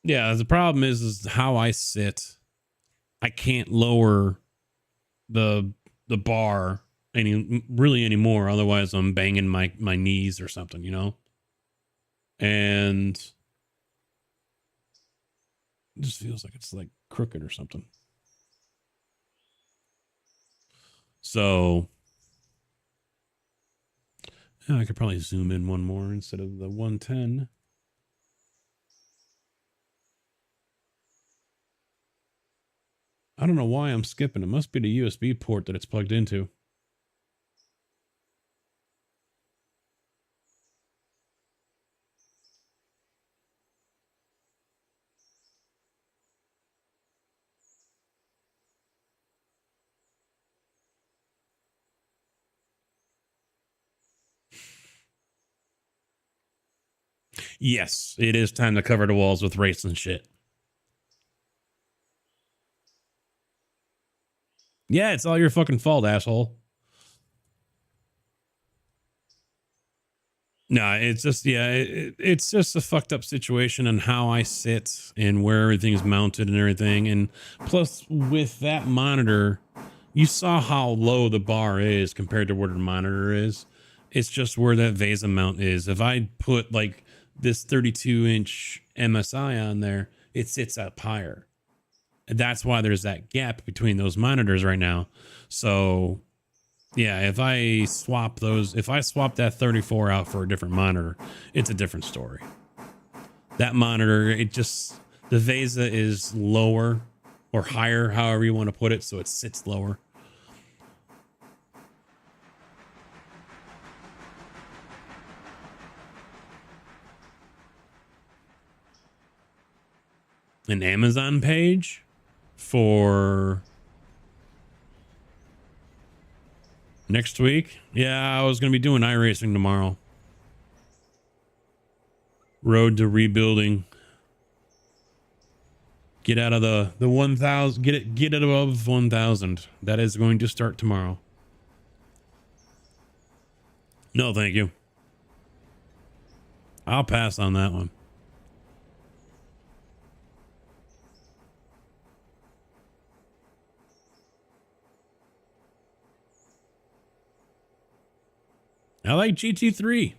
[SPEAKER 3] Yeah, the problem is how I sit. I can't lower the bar anymore. Otherwise, I'm banging my knees or something, you know. And it just feels like it's like crooked or something. So yeah, I could probably zoom in one more instead of the 110. I don't know why I'm skipping. It must be the USB port that it's plugged into. Yes, it is time to cover the walls with race and shit. Yeah, it's all your fucking fault, asshole. No, it's just, yeah, it's just a fucked up situation on how I sit and where everything's mounted and everything. And plus, with that monitor, you saw how low the bar is compared to where the monitor is. It's just where that VESA mount is. If I put like this 32-inch MSI on there, it sits up higher. And that's why there's that gap between those monitors right now. So yeah, if I swap that 34 out for a different monitor, it's a different story. That monitor, the VESA is lower or higher, however you want to put it, so it sits lower. An Amazon page for
[SPEAKER 1] Next week? Yeah, I was going to be doing iRacing tomorrow. Road to rebuilding. Get out of the 1,000. Get it above 1,000. That is going to start tomorrow. No, thank you. I'll pass on that one. I like GT3.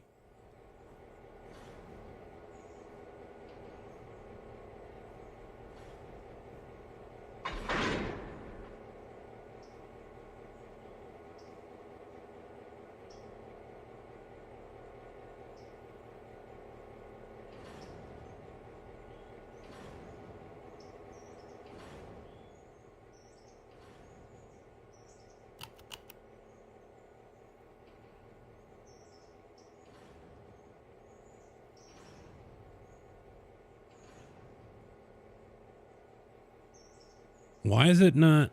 [SPEAKER 1] Why is it not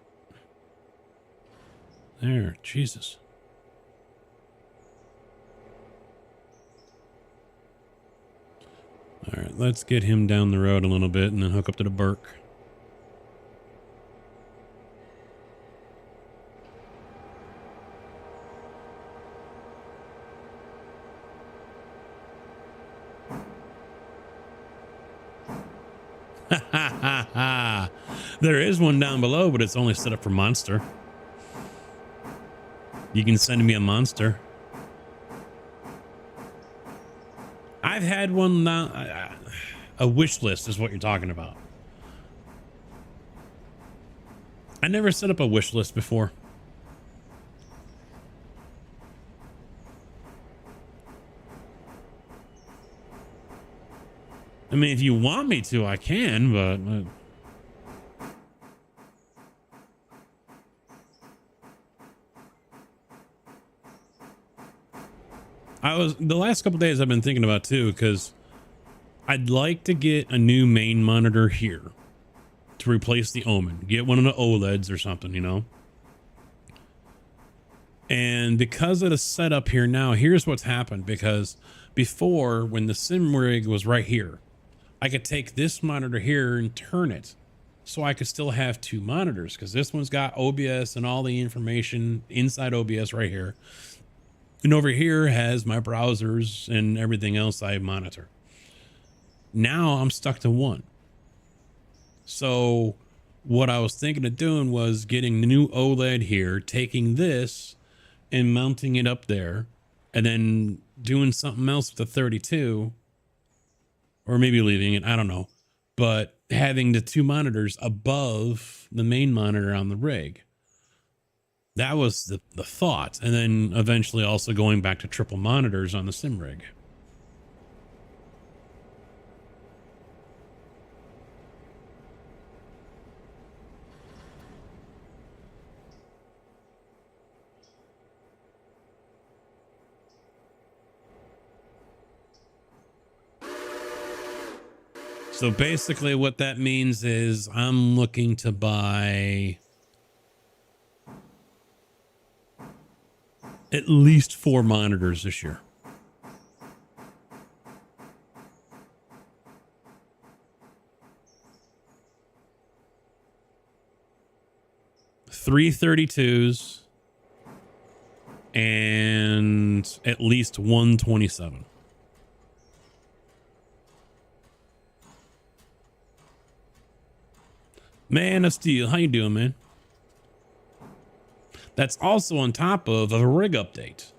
[SPEAKER 1] there? Jesus. All right, let's get him down the road a little bit and then hook up to the Burke. There is one down below, but it's only set up for Monster. You can send me a Monster. I've had one now. A wish list is what you're talking about. I never set up a wish list before. I mean, if you want me to, I can, but... the last couple days I've been thinking about too, because I'd like to get a new main monitor here to replace the Omen. Get one of the OLEDs or something, you know? And because of the setup here now, here's what's happened. Because before, when the sim rig was right here, I could take this monitor here and turn it so I could still have two monitors, because this one's got OBS and all the information inside OBS right here. And over here has my browsers and everything else I monitor. Now I'm stuck to one. So what I was thinking of doing was getting the new OLED here, taking this and mounting it up there, and then doing something else with the 32, or maybe leaving it, I don't know. But having the two monitors above the main monitor on the rig. That was the thought. And then eventually also going back to triple monitors on the sim rig. So basically what that means is I'm looking to buy at least 4 monitors this year. Three 32s and at least 127. Man of Steel, how you doing, man? That's also on top of a rig update.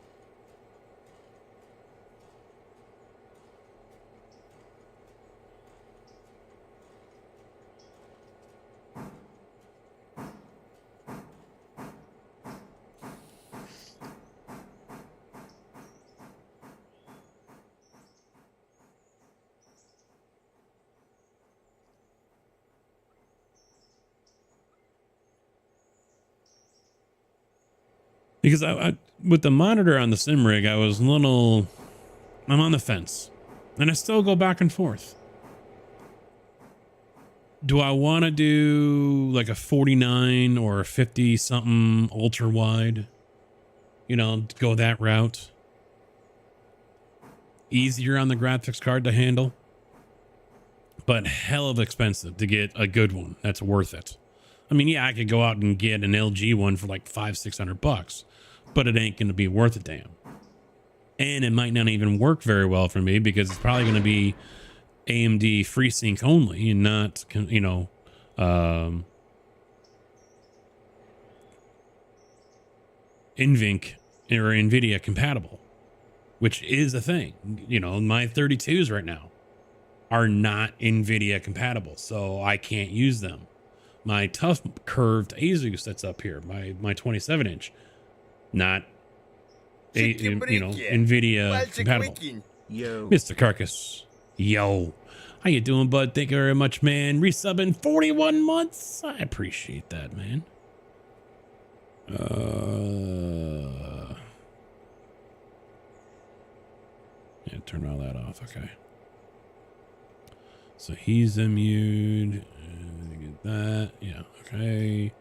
[SPEAKER 1] Because I with the monitor on the sim rig, I'm on the fence, and I still go back and forth. Do I want to do like a 49 or a 50 something ultra wide?
[SPEAKER 3] you know, go that route. Easier on the graphics card to handle, but hell of expensive to get a good one that's worth it. I mean, yeah, I could go out and get an LG one for like $500-600, but it ain't going to be worth a damn. And it might not even work very well for me because it's probably going to be AMD FreeSync only and not, you know, NVINC or NVIDIA compatible, which is a thing. You know, my 32s right now are not NVIDIA compatible, so I can't use them. My tough curved Asus that's up here, my 27-inch, not NVIDIA compatible.
[SPEAKER 4] Yo.
[SPEAKER 3] Mr. Carcass, yo, how you doing, bud? Thank you very much, man. Resubbing 41 months. I appreciate that, man. Yeah, turn all that off. Okay. So he's immune. Get that. Yeah. Okay.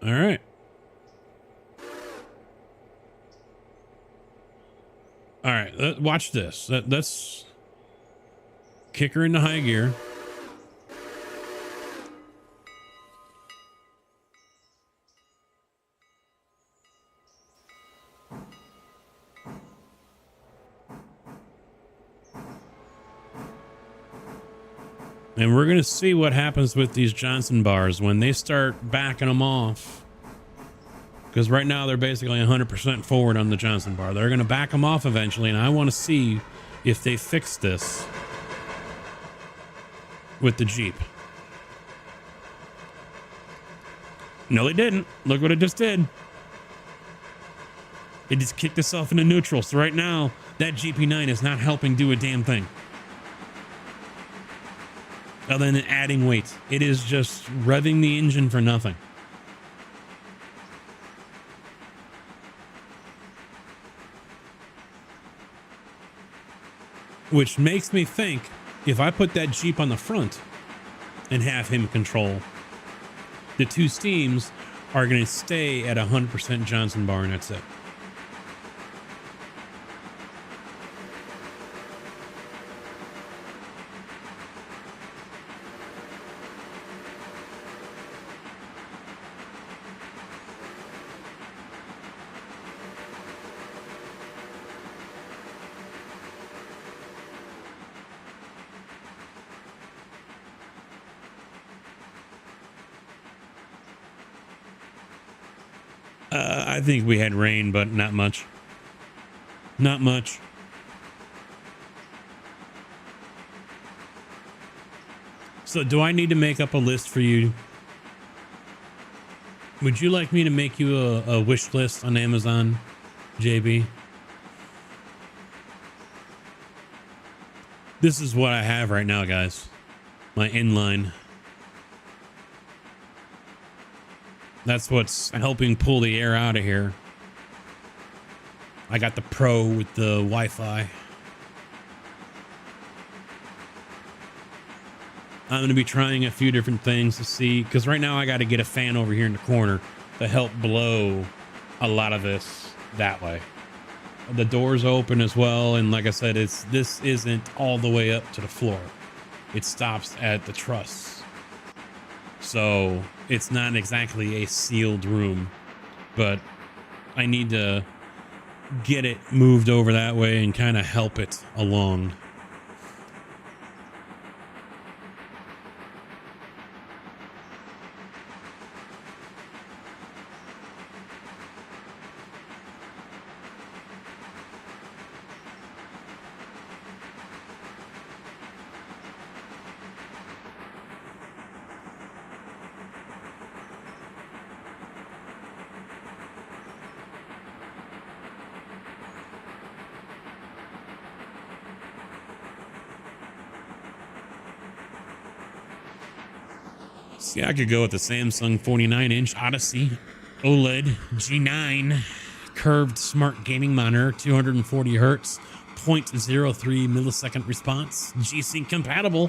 [SPEAKER 3] All right. All right. Watch this. Let's kick her into high gear. And we're going to see what happens with these Johnson bars when they start backing them off. Because right now they're basically 100% forward on the Johnson bar. They're going to back them off eventually, and I want to see if they fix this with the Jeep. No, they didn't. Look what it just did. It just kicked itself into neutral. So right now, that GP9 is not helping do a damn thing. Other than adding weight. It is just revving the engine for nothing. Which makes me think if I put that Jeep on the front and have him control, the two steams are going to stay at 100% Johnson bar, and that's it. I think we had rain, but not much. Not much. So do I need to make up a list for you? Would you like me to make you a wish list on Amazon, JB? This is what I have right now, guys. My inline. That's what's helping pull the air out of here. I got the Pro with the Wi-Fi. I'm going to be trying a few different things to see, because right now I got to get a fan over here in the corner to help blow a lot of this that way. The door's open as well, and like I said, this isn't all the way up to the floor. It stops at the truss. So it's not exactly a sealed room, but I need to get it moved over that way and kind of help it along. See, I could go with the Samsung 49-inch Odyssey OLED G9 curved smart gaming monitor, 240 hertz, 0.03 millisecond response, G-Sync compatible,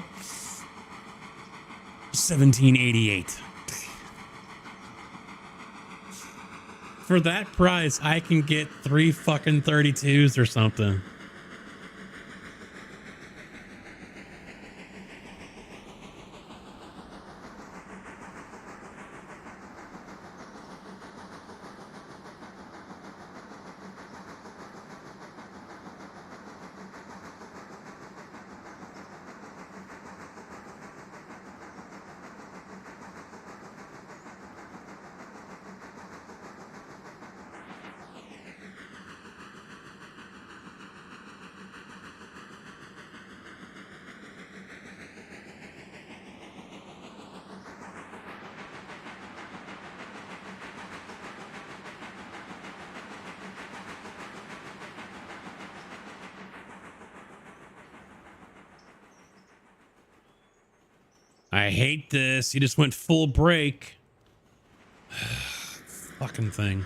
[SPEAKER 3] 1788.
[SPEAKER 1] For that price, I can get 3 fucking 32s or something. I hate this. He just went full break. Fucking thing.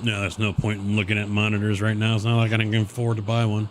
[SPEAKER 1] No, there's no point in looking at monitors right now. It's not like I can afford to buy one.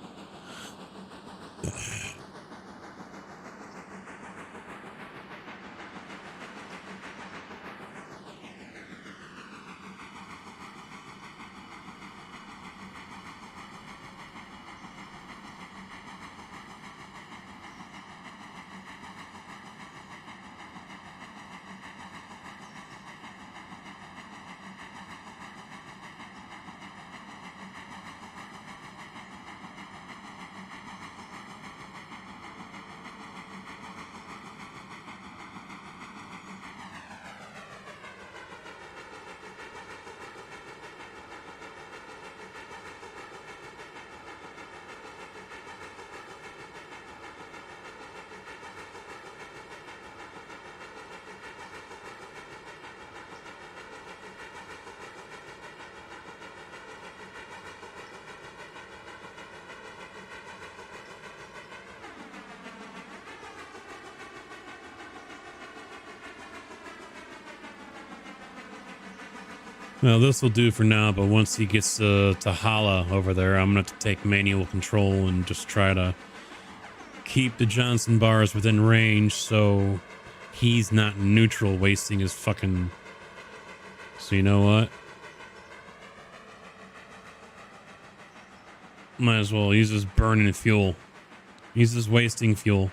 [SPEAKER 1] Well, this will do for now, but once he gets to Hala over there, I'm going to have to take manual control and just try to keep the Johnson bars within range so he's not neutral wasting his fucking... So you know what? Might as well use this burning fuel. Use this wasting fuel.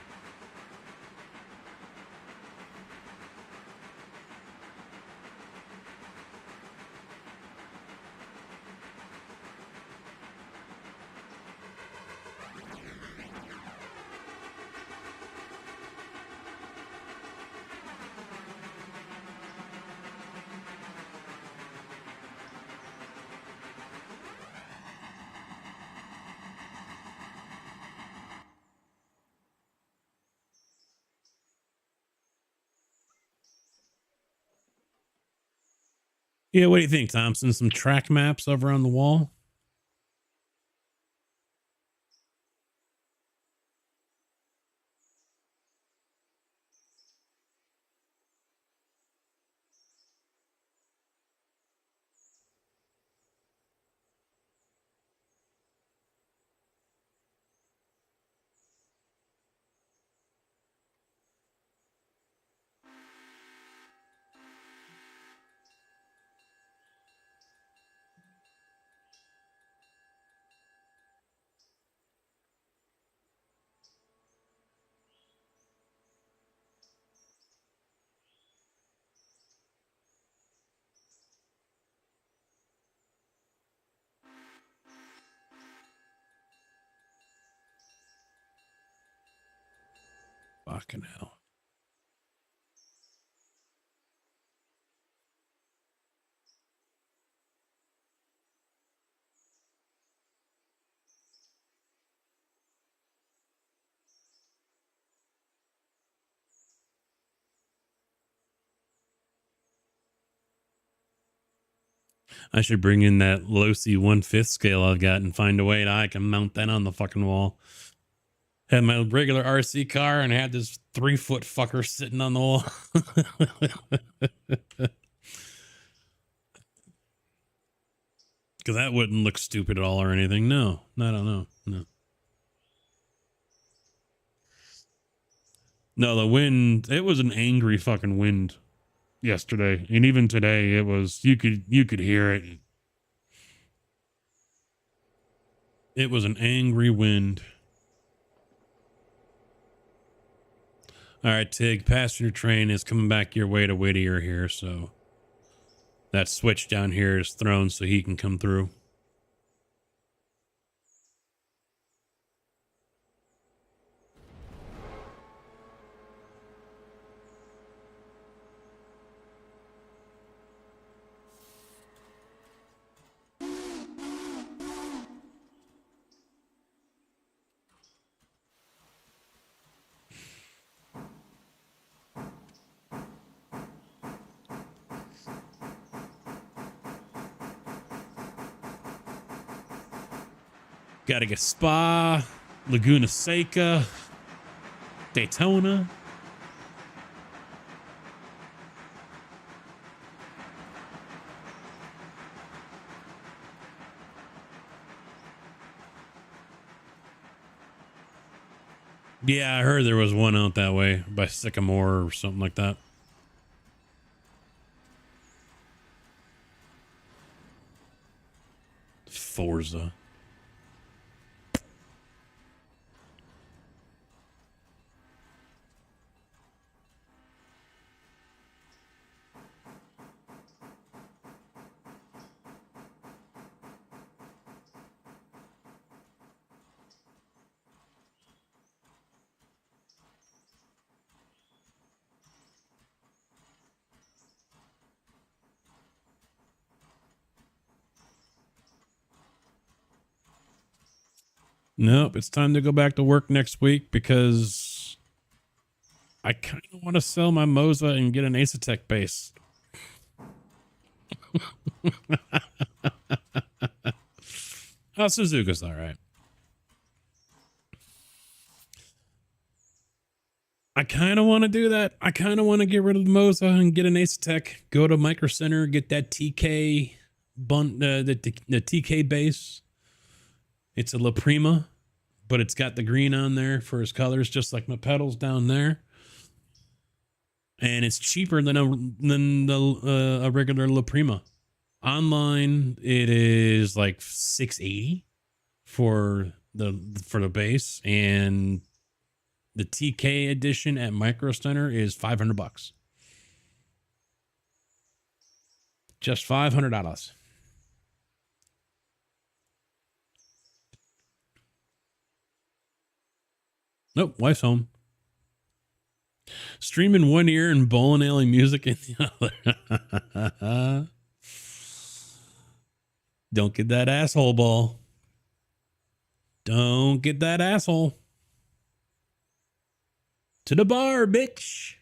[SPEAKER 1] Yeah, what do you think, Thompson? Some track maps over on the wall? Fucking hell. I should bring in that Losi 1/5 scale I've got and find a way that I can mount that on the fucking wall. Had my regular RC car and I had this 3-foot fucker sitting on the wall. Because that wouldn't look stupid at all or anything. No, I don't know. No. No, the wind, it was an angry fucking wind yesterday. And even today it was, you could hear it. It was an angry wind. All right, Tig, passenger train is coming back your way to Whittier here, so that switch down here is thrown so he can come through. Got to get Spa, Laguna Seca, Daytona. Yeah, I heard there was one out that way by Sycamore or something like that. Forza. Nope, it's time to go back to work next week because I kind of want to sell my Moza and get an Asetek base. Oh, Suzuka's all right. I kind of want to do that. I kind of want to get rid of the Moza and get an Asetek. Go to Micro Center, get that TK the TK base. It's a La Prima, but it's got the green on there for his colors, just like my pedals down there. And it's cheaper than a regular La Prima. Online, it is like $680 for the base, and the TK edition at Micro Center is $500. Just $500. Nope, wife's home. Stream in one ear and bowling alley music in the other. Don't get that asshole ball. Don't get that asshole. To the bar, bitch.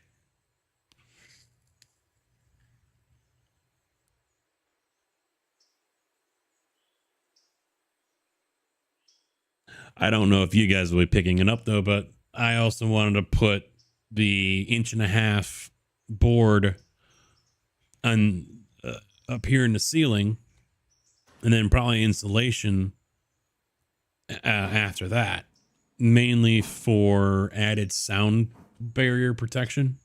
[SPEAKER 1] I don't know if you guys will be picking it up though, but I also wanted to put the 1.5-inch board on up here in the ceiling, and then probably insulation after that, mainly for added sound barrier protection.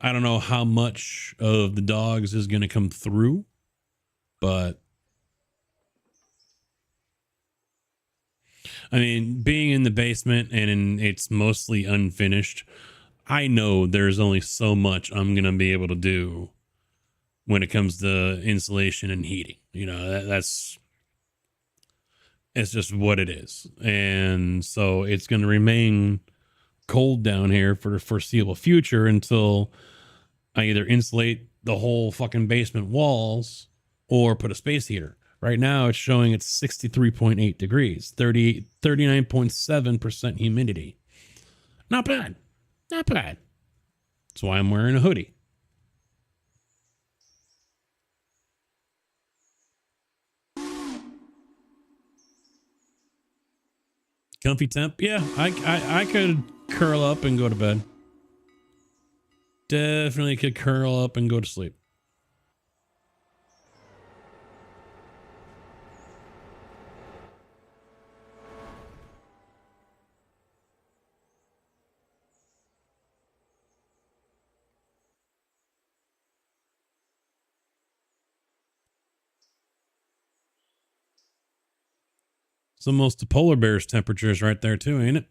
[SPEAKER 1] I don't know how much of the dogs is going to come through, but I mean, being in the basement and it's mostly unfinished, I know there's only so much I'm going to be able to do when it comes to insulation and heating. You know, it's just what it is. And so it's going to remain cold down here for the foreseeable future until I either insulate the whole fucking basement walls or put a space heater. Right now, it's showing it's 63.8 degrees, 39.7% humidity. Not bad. Not bad. That's why I'm wearing a hoodie.
[SPEAKER 3] Comfy temp. Yeah, I could curl up and go to bed. Definitely could curl up and go to sleep. It's almost the polar bear's temperatures right there too, ain't it?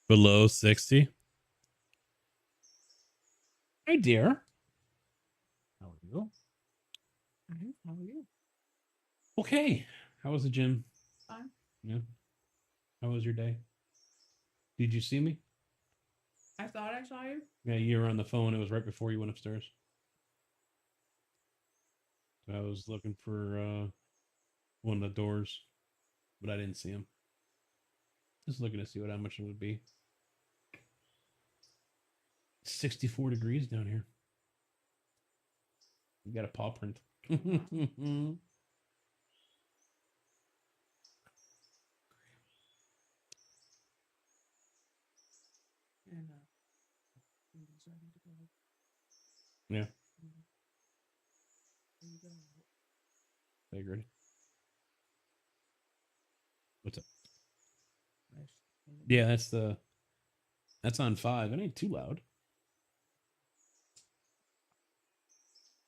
[SPEAKER 3] Below 60. Hey, dear. How are you? How are you? Okay. How was the gym?
[SPEAKER 8] Fine.
[SPEAKER 3] Yeah. How was your day? Did you see me?
[SPEAKER 8] I thought I saw you.
[SPEAKER 3] Yeah, you were on the phone. It was right before you went upstairs. I was looking for one of the doors, but I didn't see him. Just looking to see how much it would be. 64 degrees down here. You got a paw print.
[SPEAKER 8] And
[SPEAKER 3] Yeah,
[SPEAKER 8] you go.
[SPEAKER 3] I agree. What's up?
[SPEAKER 8] Nice.
[SPEAKER 3] Yeah, that's on 5. It ain't too loud.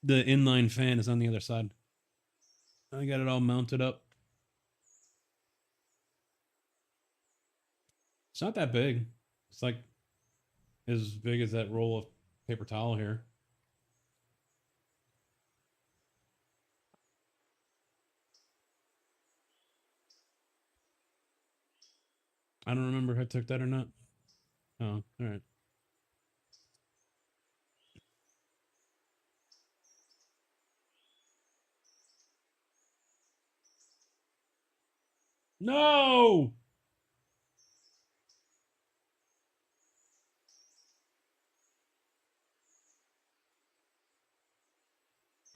[SPEAKER 3] The inline fan is on the other side. I got it all mounted up. It's not that big. It's like as big as that roll of paper towel here. I don't remember if I took that or not. Oh, all right. No!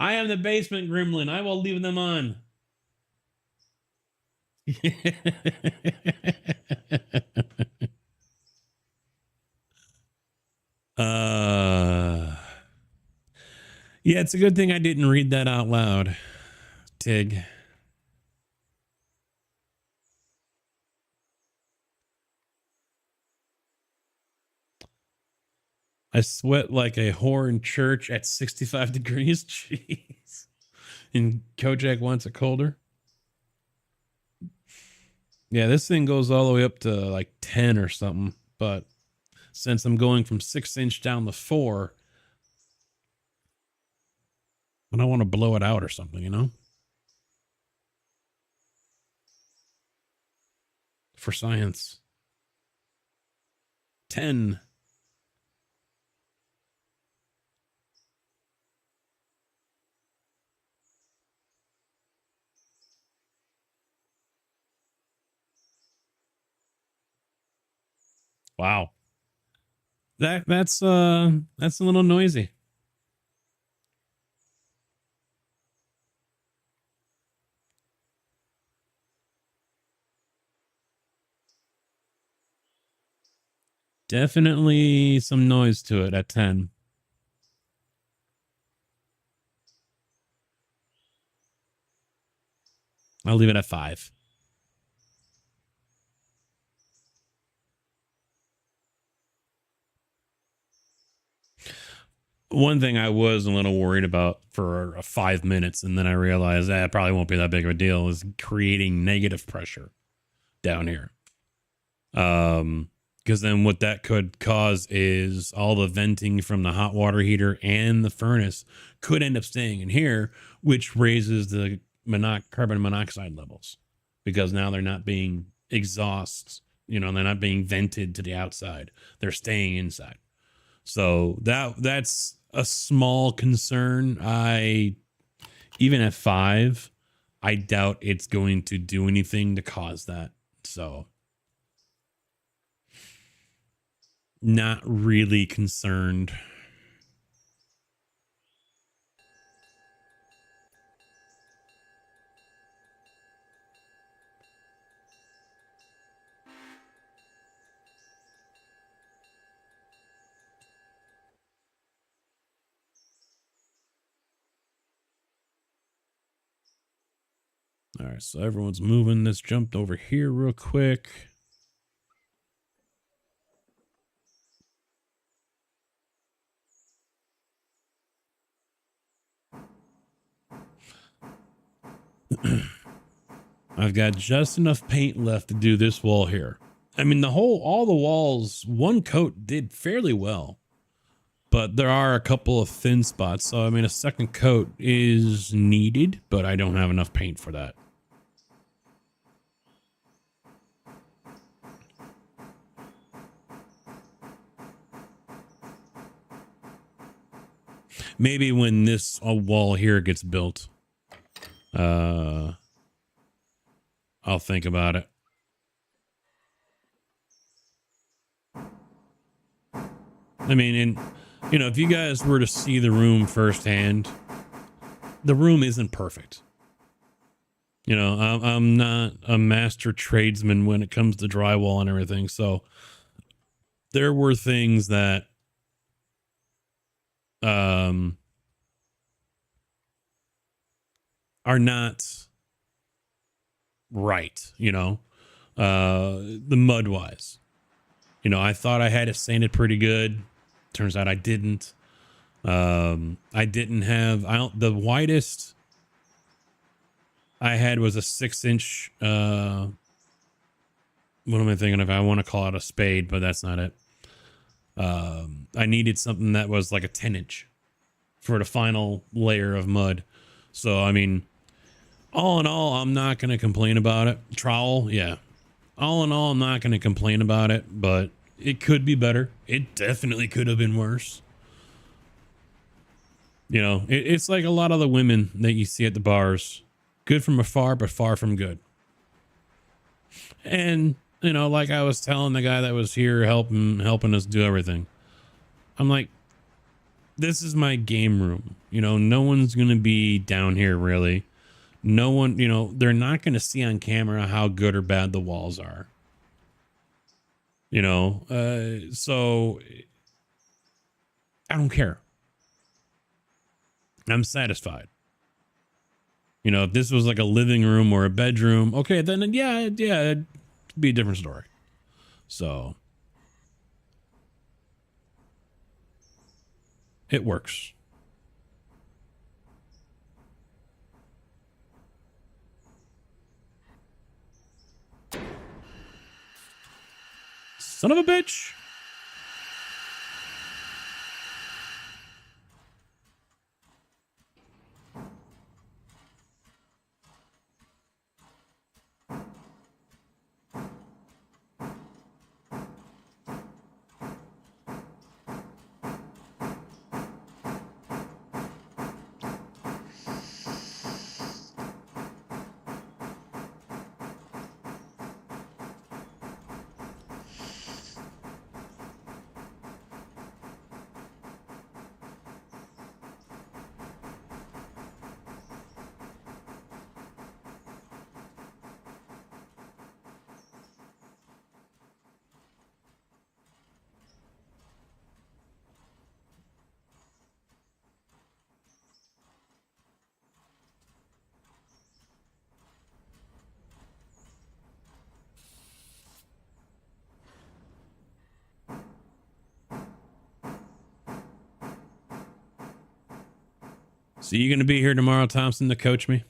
[SPEAKER 3] I am the basement gremlin. I will leave them on. Yeah, it's a good thing I didn't read that out loud, Tig. I sweat like a whore in church at 65 degrees. Jeez. And Kojak wants it colder. Yeah, this thing goes all the way up to like 10 or something. But since I'm going from 6-inch down to 4, I don't want to blow it out or something, you know? For science. 10. Wow. That's a little noisy. Definitely some noise to it at 10. I'll leave it at 5. One thing I was a little worried about for 5 minutes, and then I realized that it probably won't be that big of a deal, is creating negative pressure down here. Because then what that could cause is all the venting from the hot water heater and the furnace could end up staying in here, which raises the carbon monoxide levels, because now they're not being exhausts, they're not being vented to the outside. They're staying inside. So that's a small concern. Even at 5,
[SPEAKER 1] I doubt it's going to do anything to cause that. So, not really concerned. All right, so everyone's moving. This jumped over here real quick. I've got just enough paint left to do this wall here. I mean, all the walls, one coat did fairly well, but there are a couple of thin spots. So, I mean, a second coat is needed, but I don't have enough paint for that. Maybe when this wall here gets built, I'll think about it. I mean, and you know, if you guys were to see the room firsthand, the room isn't perfect. You know, I'm not a master tradesman when it comes to drywall and everything. So there were things that are not right, you know, the mud wise. You know, I thought I had it sanded pretty good. Turns out I didn't. I didn't have the widest I had was a 6-inch. What am I thinking of? I want to call it a spade, but that's not it. I needed something that was like a 10-inch for the final layer of mud. So, I mean, all in all, I'm not going to complain about it. Trowel, yeah. All in all, I'm not going to complain about it, but it could be better. It definitely could have been worse. You know, it's like a lot of the women that you see at the bars. Good from afar, but far from good. And, you know, like I was telling the guy that was here helping us do everything. I'm like, this is my game room. You know, no one's going to be down here really. No one, you know, they're not going to see on camera how good or bad the walls are. You know, so I don't care. I'm satisfied. You know, if this was like a living room or a bedroom, okay, then yeah, it'd be a different story. So it works. Son of a bitch. So you going to be here tomorrow, Thompson, to coach me?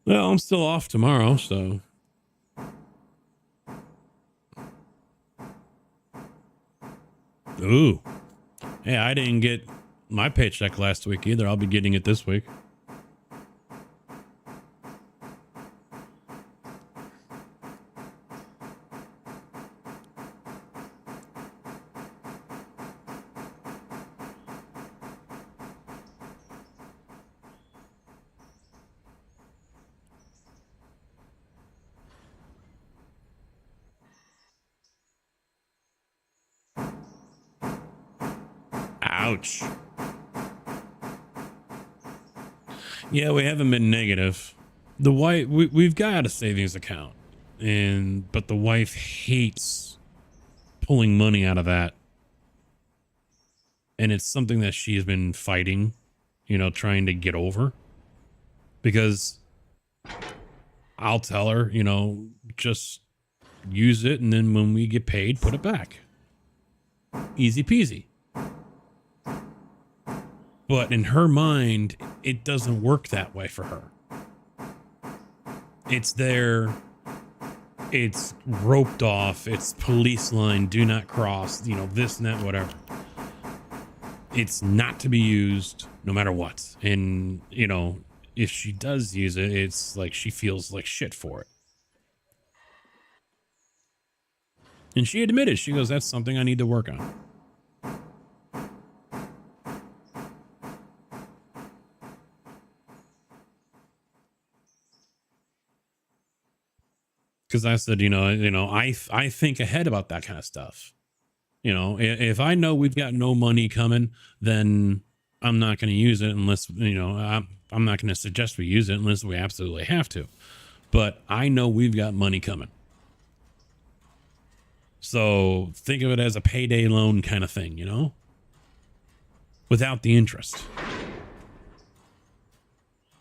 [SPEAKER 3] Well, I'm still off tomorrow, so.
[SPEAKER 1] Ooh. Hey, I didn't get my paycheck last week either. I'll be getting it this week. Ouch. Yeah, we haven't been negative. The wife, we've got a savings account, but the wife hates pulling money out of that. And it's something that she's been fighting, trying to get over. Because I'll tell her, just use it, and then when we get paid, put it back. Easy peasy. But in her mind, it doesn't work that way for her. It's there. It's roped off. It's police line, do not cross, this and that, whatever. It's not to be used no matter what. And, if she does use it, it's like she feels like shit for it. And she admitted, she goes, that's something I need to work on. Because I said, I think ahead about that kind of stuff. If I know we've got no money coming, then I'm not going to use it unless, I'm not going to suggest we use it unless we absolutely have to. But I know we've got money coming. So think of it as a payday loan kind of thing, without the interest.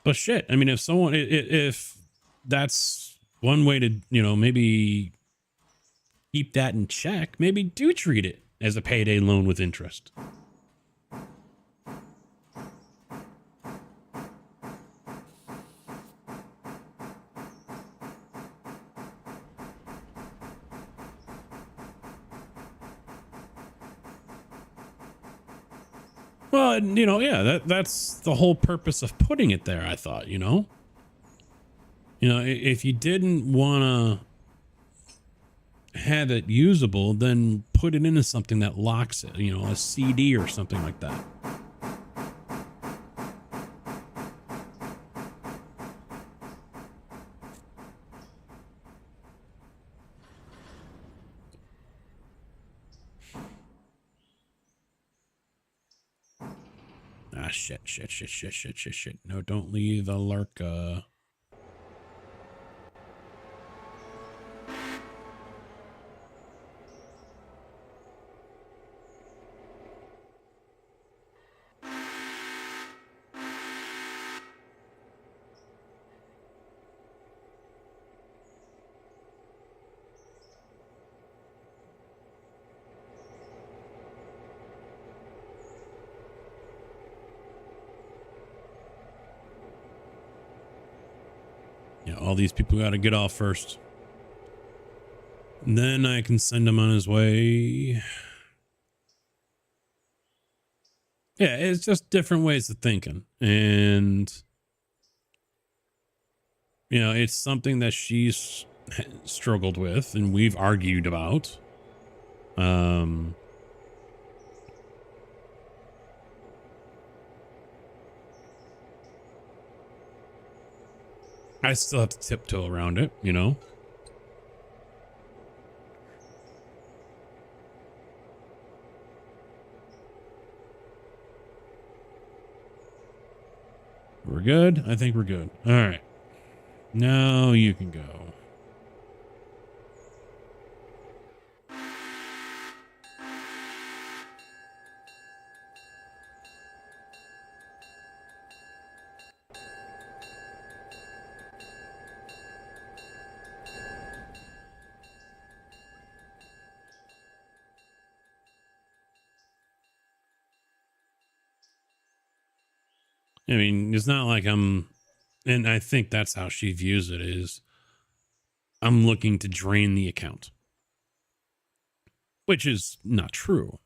[SPEAKER 1] But shit, I mean, if that's one way to, maybe keep that in check, maybe do treat it as a payday loan with interest. Well, yeah, that's the whole purpose of putting it there, I thought, if you didn't want to have it usable, then put it into something that locks it, a CD or something like that. Ah, shit. No, don't leave Alarka. Yeah, all these people got to get off first. And then I can send him on his way. Yeah, it's just different ways of thinking. And, it's something that she's struggled with and we've argued about. I still have to tiptoe around it, We're good? I think we're good. All right. Now you can go. I mean, it's not like I'm And I think that's how she views it is I'm looking to drain the account, which is not true.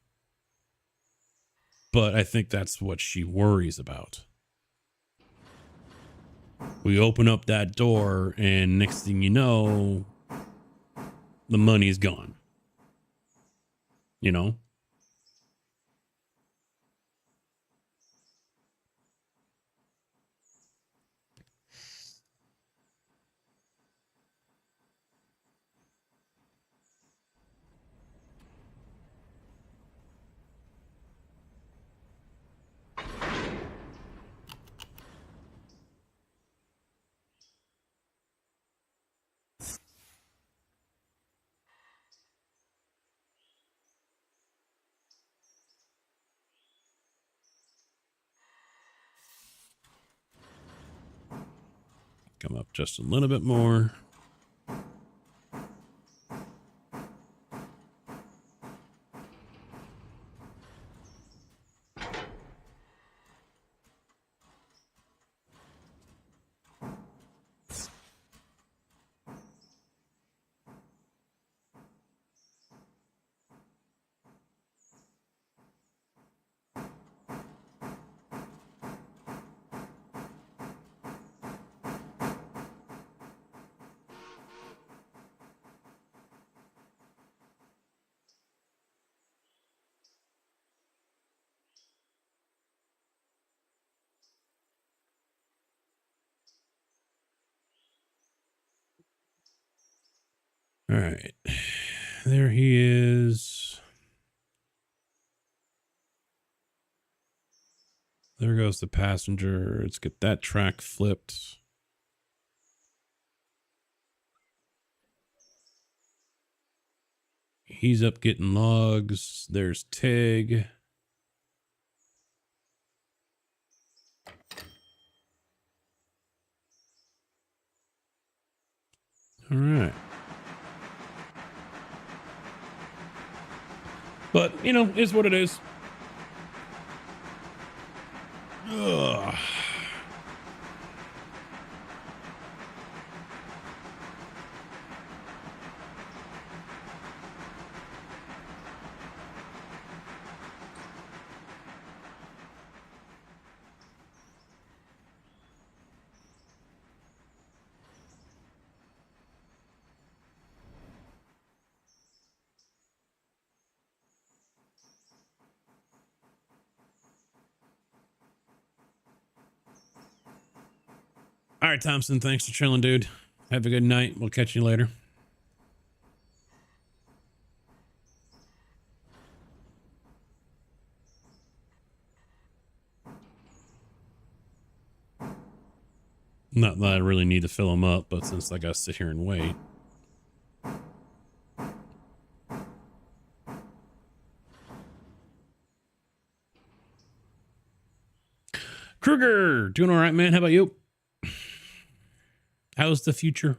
[SPEAKER 1] But I think that's what she worries about. We open up that door and next thing you know, the money's gone. You know? Come up just a little bit more. All right. There he is. There goes the passenger. Let's get that track flipped. He's up getting logs. There's Tig. All right. But, you know, is what it is. Ugh. All right, Thompson, thanks for chilling, dude. Have a good night. We'll catch you later. Not that I really need to fill them up, but since I gotta sit here and wait. Kruger, doing all right, man. How about you? How's the future?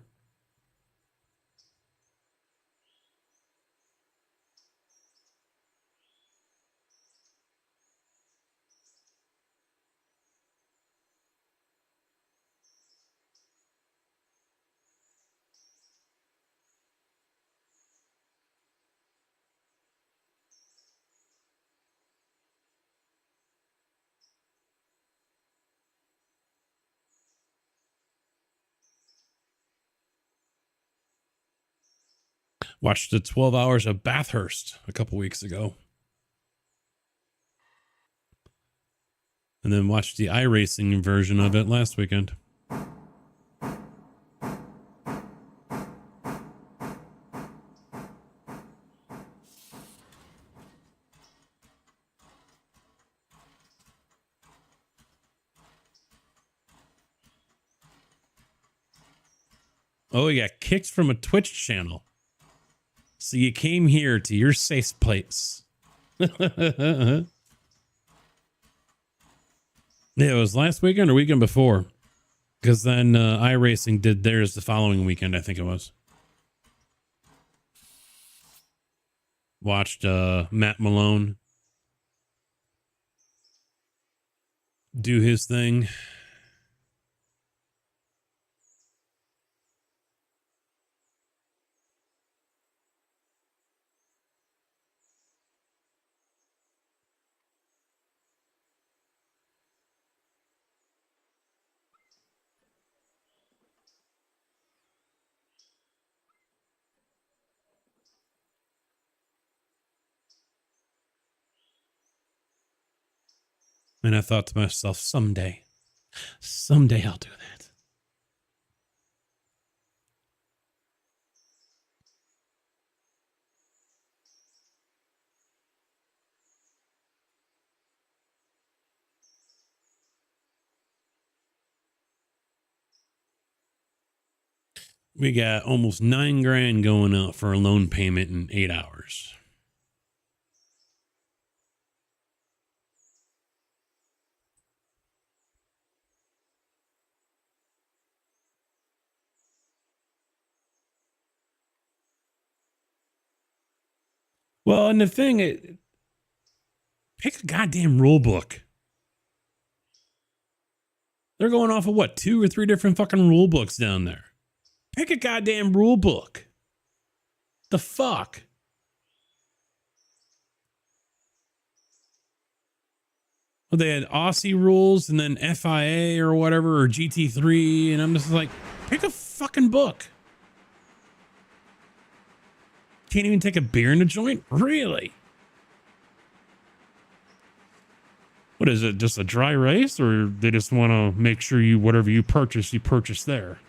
[SPEAKER 1] Watched the 12 Hours of Bathurst a couple weeks ago. And then watched the iRacing version of it last weekend. Oh, you got kicked from a Twitch channel. So you came here to your safe place. Yeah, it was last weekend or weekend before. Because then iRacing did theirs the following weekend, I think it was. Watched Matt Malone do his thing.
[SPEAKER 3] And I thought to myself, someday I'll do that. We got almost $9,000 going out for a loan payment in 8 hours. Well, and the thing, pick a goddamn rule book. They're going off of what, 2 or 3 different fucking rule books down there. Pick a goddamn rule book. The fuck? Well, they had Aussie rules and then FIA or whatever, or GT3, and I'm just like, pick a fucking book. Can't even take a beer in a joint? Really? What is it, just a dry race, or they just want to make sure you, whatever you purchase there?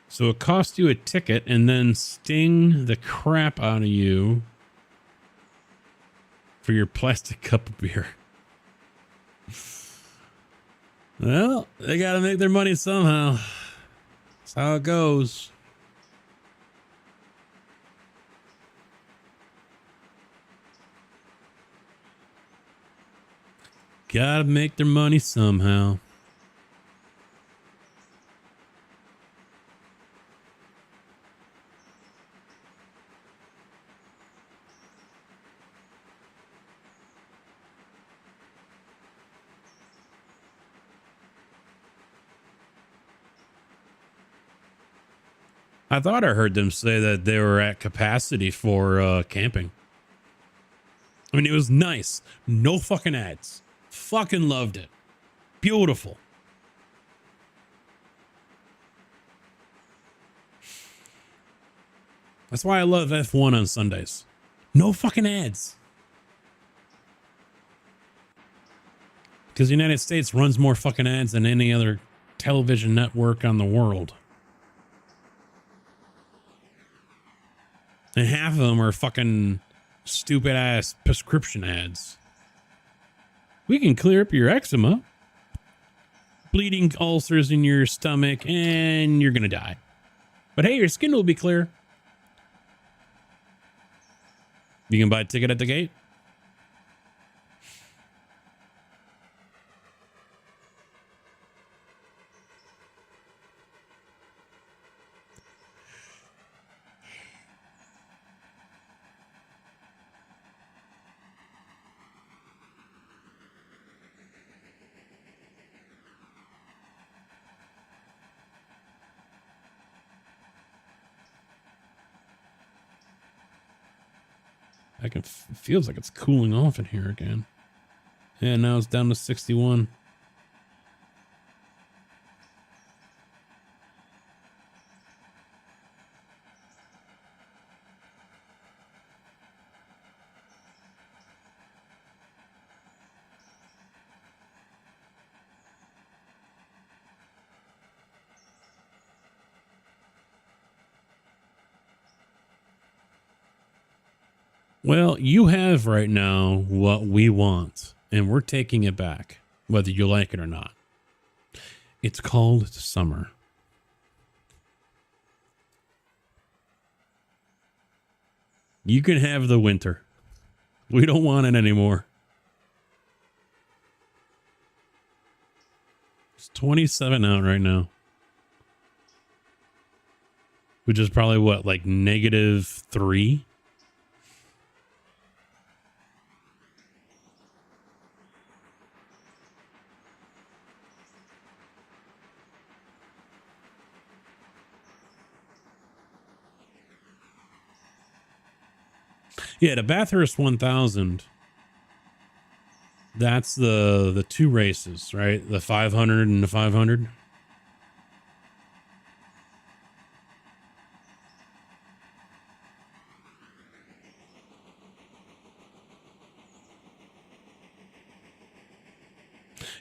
[SPEAKER 3] So it costs you a ticket and then sting the crap out of you for your plastic cup of beer. Well, they got to make their money somehow. That's how it goes. Got to make their money somehow. I thought I heard them say that they were at capacity for camping. I mean, it was nice. No fucking ads. Fucking loved it. Beautiful. That's why I love F1 on Sundays. No fucking ads. Because the United States runs more fucking ads than any other television network on the world. And half of them are fucking stupid ass prescription ads. We can clear up your eczema, bleeding ulcers in your stomach, and you're going to die. But hey, your skin will be clear. You can buy a ticket at the gate. It feels like it's cooling off in here again. Yeah, now it's down to 61. Well, you have right now what we want, and we're taking it back, whether you like it or not.
[SPEAKER 1] It's called summer. You can have the winter. We don't want it anymore. It's 27 out right now. Which is probably what, like -3? Yeah, the Bathurst 1000. That's the two races, right? The 500 and the 500.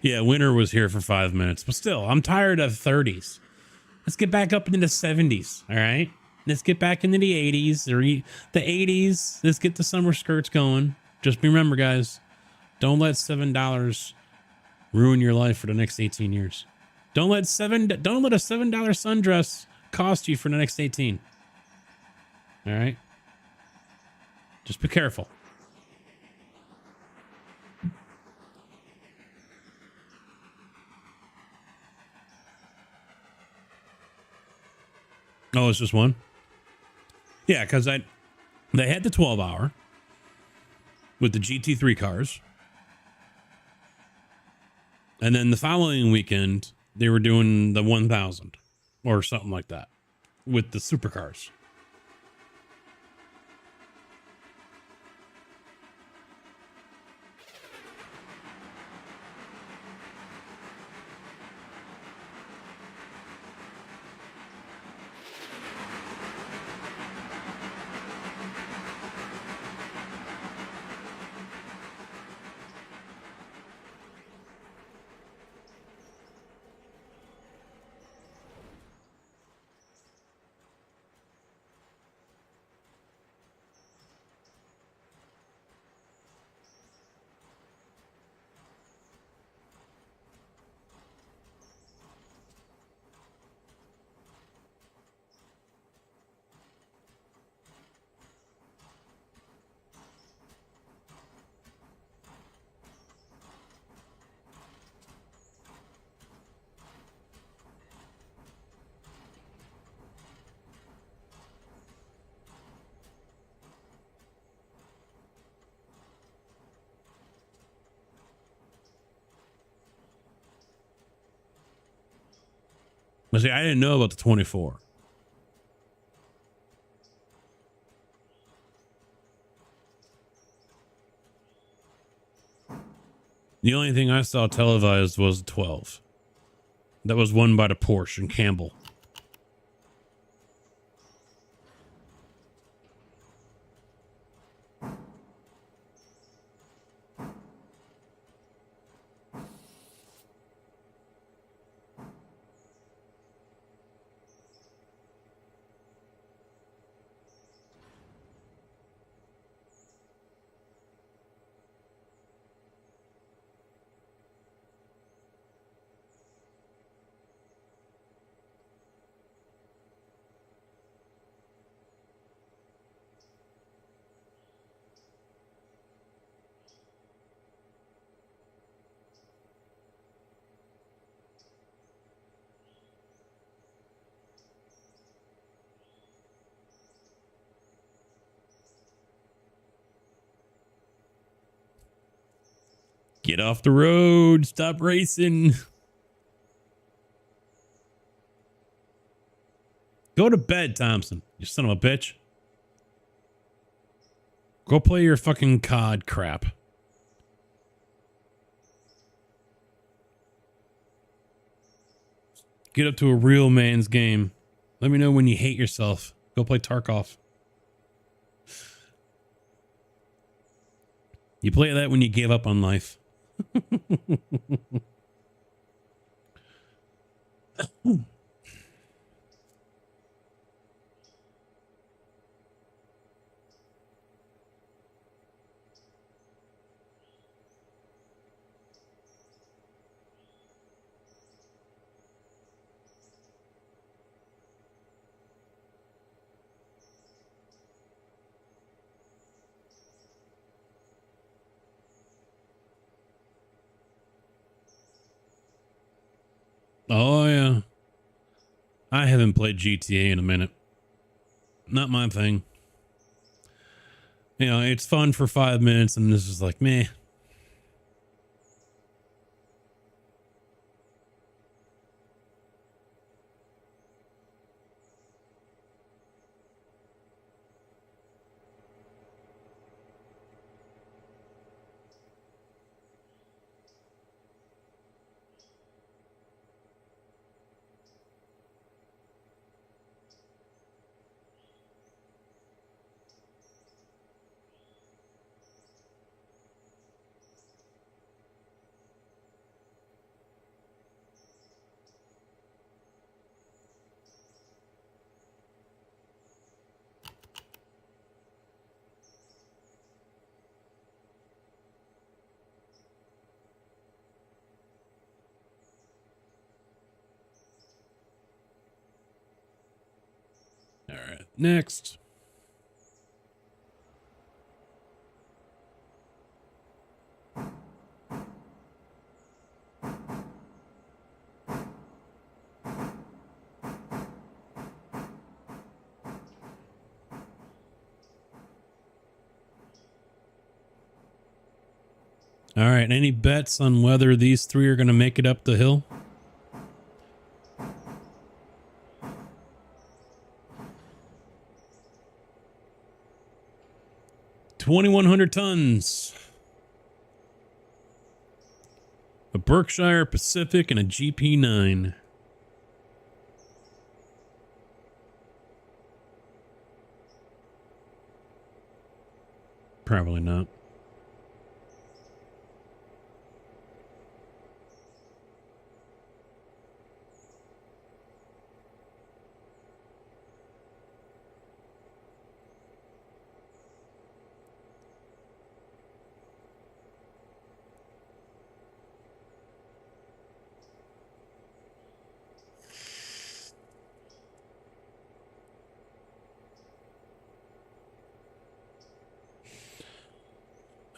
[SPEAKER 1] Yeah, winter was here for 5 minutes, but still, I'm tired of 30s. Let's get back up into the 70s, all right? Let's get back into the 80s or the 80s. Let's get the summer skirts going. Just remember, guys, don't let $7 ruin your life for the next 18 years. Don't let a $7 sundress cost you for the next 18. All right? Just be careful. Oh, it's just one? Yeah, because they had the 12-hour with the GT3 cars. And then the following weekend, they were doing the 1000 or something like that with the supercars. But see, I didn't know about the 24. The only thing I saw televised was the 12. That was won by the Porsche and Campbell. Get off the road. Stop racing. Go to bed, Thompson. You son of a bitch. Go play your fucking COD crap. Get up to a real man's game. Let me know when you hate yourself. Go play Tarkov. You play that when you give up on life. Oh, yeah. I haven't played GTA in a minute. Not my thing. You know, it's fun for 5 minutes and this is like, meh. All right, next. All right, any bets on whether these three are going to make it up the hill? $2,100 tons. A Berkshire Pacific and a GP9. Probably not.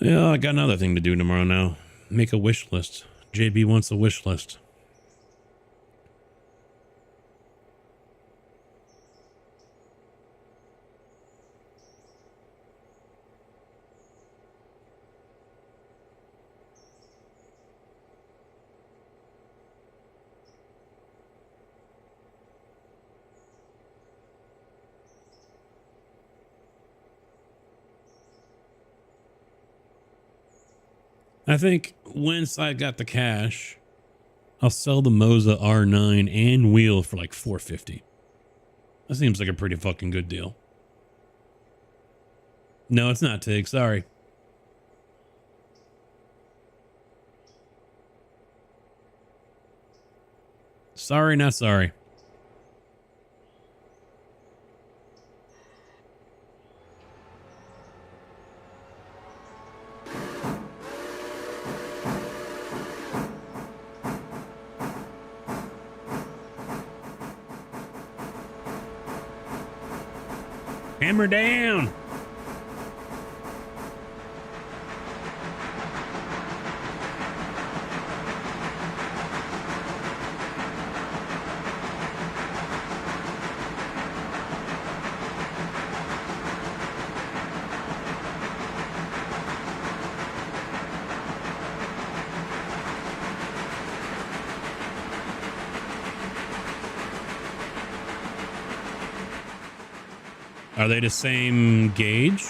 [SPEAKER 1] Yeah, I got another thing to do tomorrow now. Make a wish list. JB wants a wish list. I think once I got the cash, I'll sell the Moza R9 and wheel for like $450. That seems like a pretty fucking good deal. No, it's not Tig. Sorry. Sorry, not sorry. Hammer down. Are they the same gauge?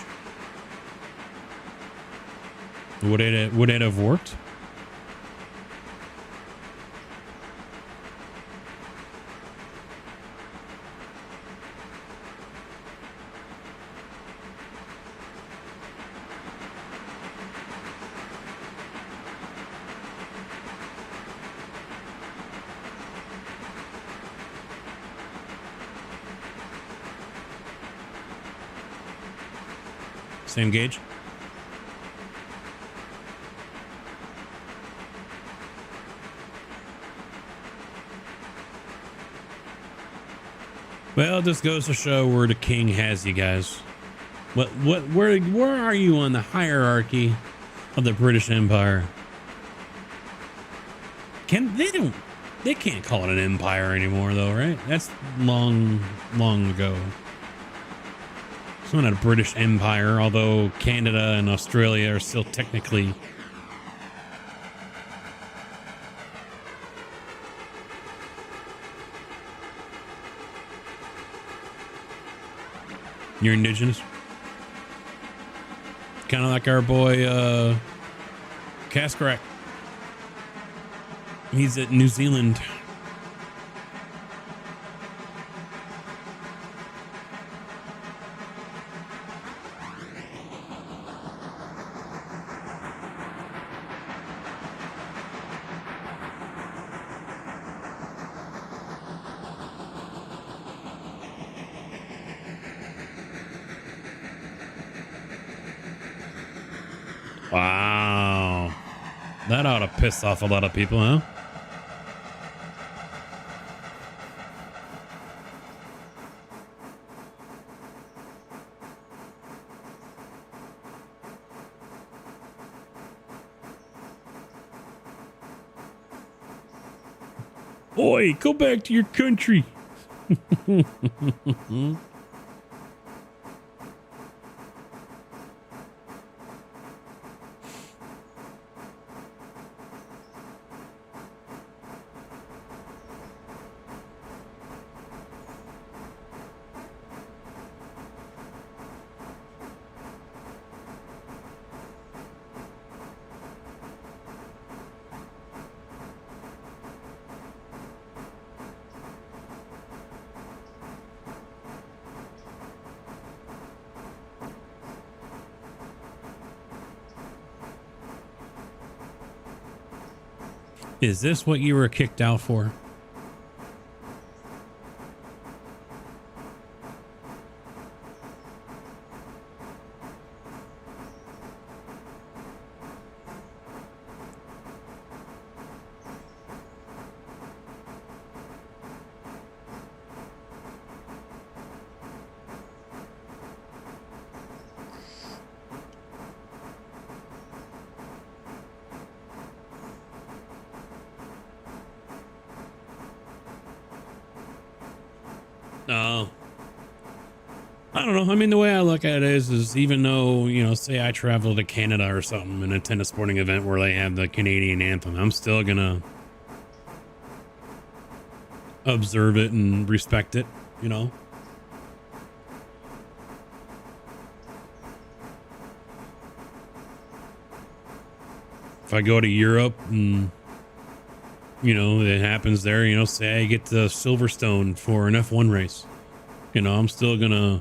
[SPEAKER 1] Would it have worked? Same gauge? Well, this goes to show where the king has you guys. Where are you on the hierarchy of the British Empire? They can't call it an empire anymore, though, right? That's long, long ago. It's not a British Empire, although Canada and Australia are still technically. You're indigenous? Kind of like our boy, Kaskarak. He's at New Zealand. Wow. That ought to piss off a lot of people, huh? Oi, go back to your country. Is this what you were kicked out for? No. I don't know. I mean, the way I look at it is even though, you know, say I travel to Canada or something and attend a sporting event where they have the Canadian anthem, I'm still gonna observe it and respect it, you know? If I go to Europe and, you know, it happens there, you know, say I get to Silverstone for an F1 race, you know, I'm still gonna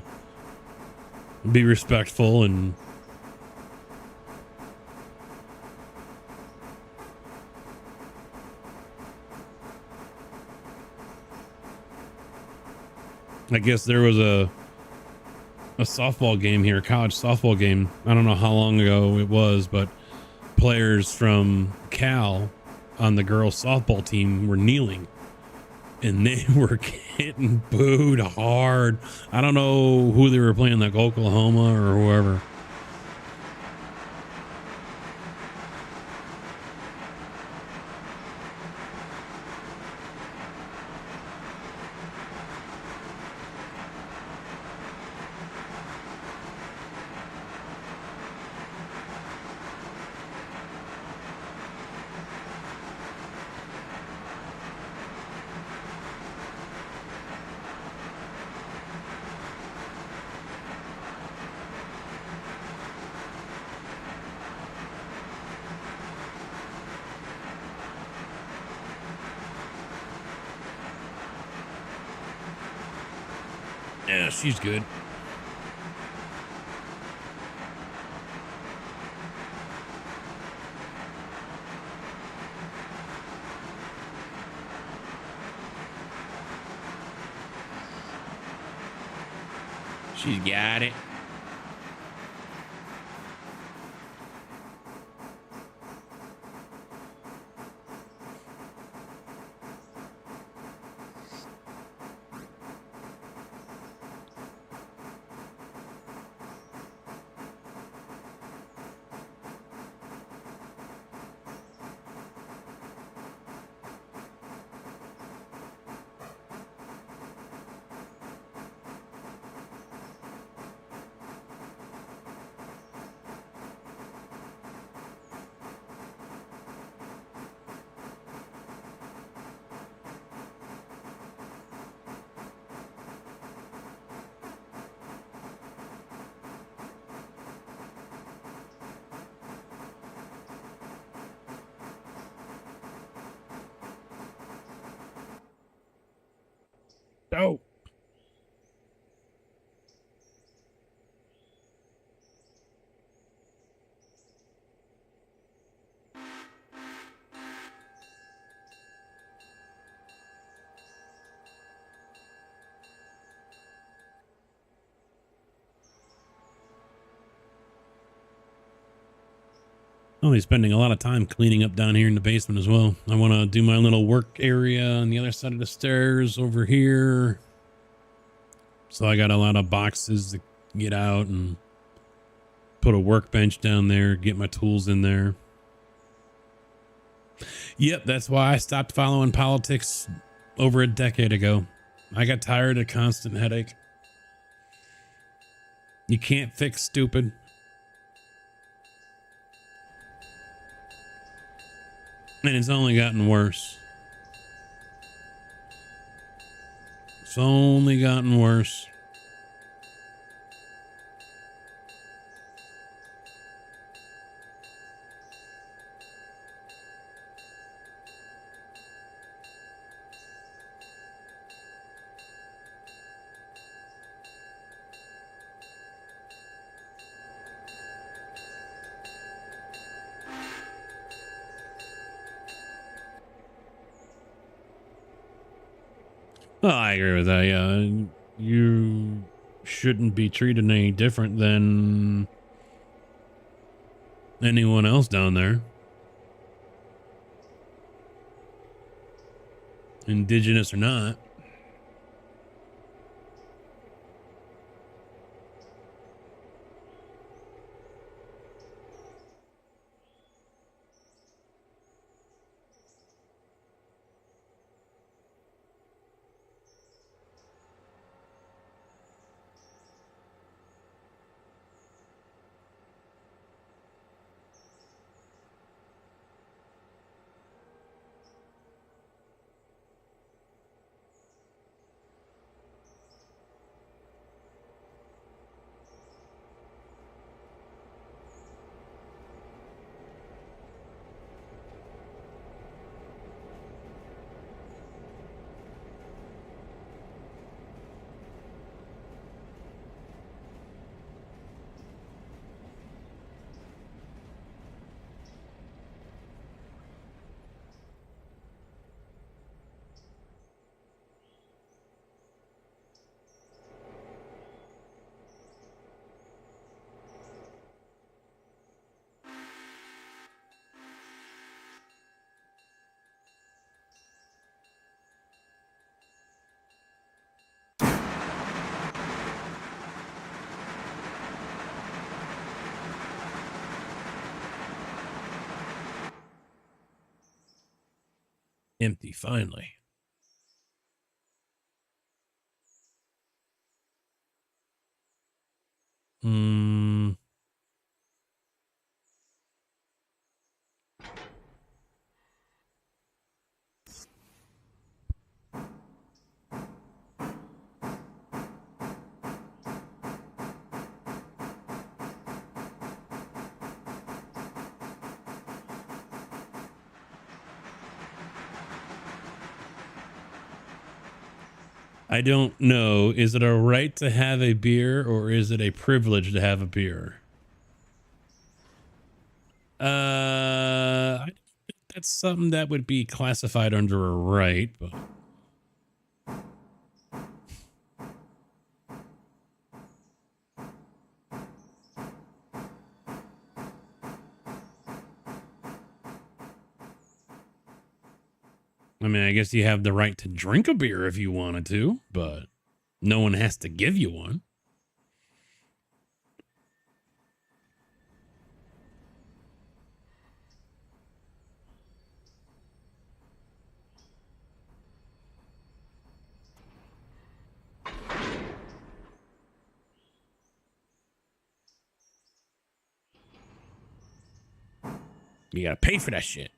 [SPEAKER 1] be respectful and I guess there was a softball game here, college softball game. I don't know how long ago it was, but players from Cal on the girls softball team were kneeling and they were getting booed hard. I don't know who they were playing, like Oklahoma or whoever. Yeah, she's good. She's got it.
[SPEAKER 3] Oh. I'll be spending a lot of time cleaning up down here in the basement as well. I want to do my little work area on the other side of the stairs over here. So I got a lot of boxes to get out and put a workbench down there, get my tools in there. Yep, that's why I stopped following politics over a decade ago. I got tired of constant headache. You can't fix stupid. And it's only gotten worse. It's only gotten worse. Oh, I agree with that. Yeah, you shouldn't be treated any different than anyone else down there. Indigenous or not. Empty finally. I don't know. Is it a right to have a beer or is it a privilege to have a beer? I think that's something that would be classified under a right, but I mean, I guess you have the right to drink a beer if you wanted to, but no one has to give you one. You gotta pay for that shit.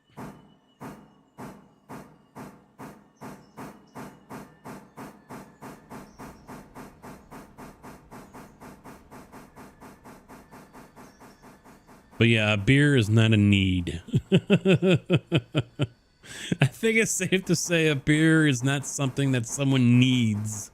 [SPEAKER 3] But yeah, beer is not a need.
[SPEAKER 1] I think it's safe to say a beer is not something that someone needs.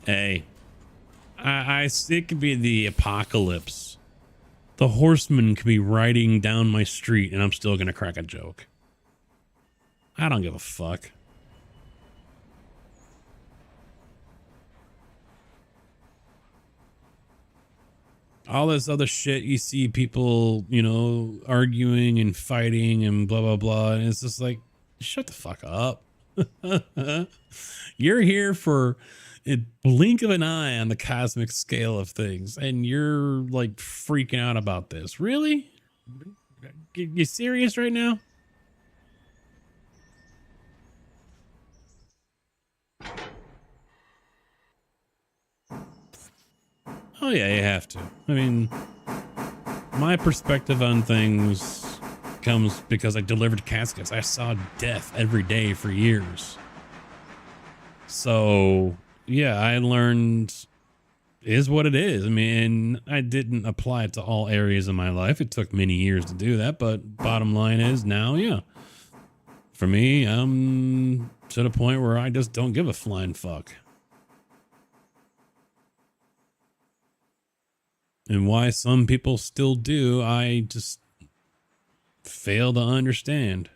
[SPEAKER 1] Hey, it could be the apocalypse. The horseman could be riding down my street and I'm still going to crack a joke. I don't give a fuck. All this other shit you see people, you know, arguing and fighting and blah, blah, blah. And it's just like, shut the fuck up. You're here for a blink of an eye on the cosmic scale of things. And you're like freaking out about this. Really? You serious right now? Oh yeah, you have to. I mean, my perspective on things comes because I delivered caskets. I saw death every day for years. So yeah, I learned is what it is. I mean, I didn't apply it to all areas of my life. It took many years to do that, but bottom line is now, yeah. For me, I'm to the point where I just don't give a flying fuck. And why some people still do, I just fail to understand.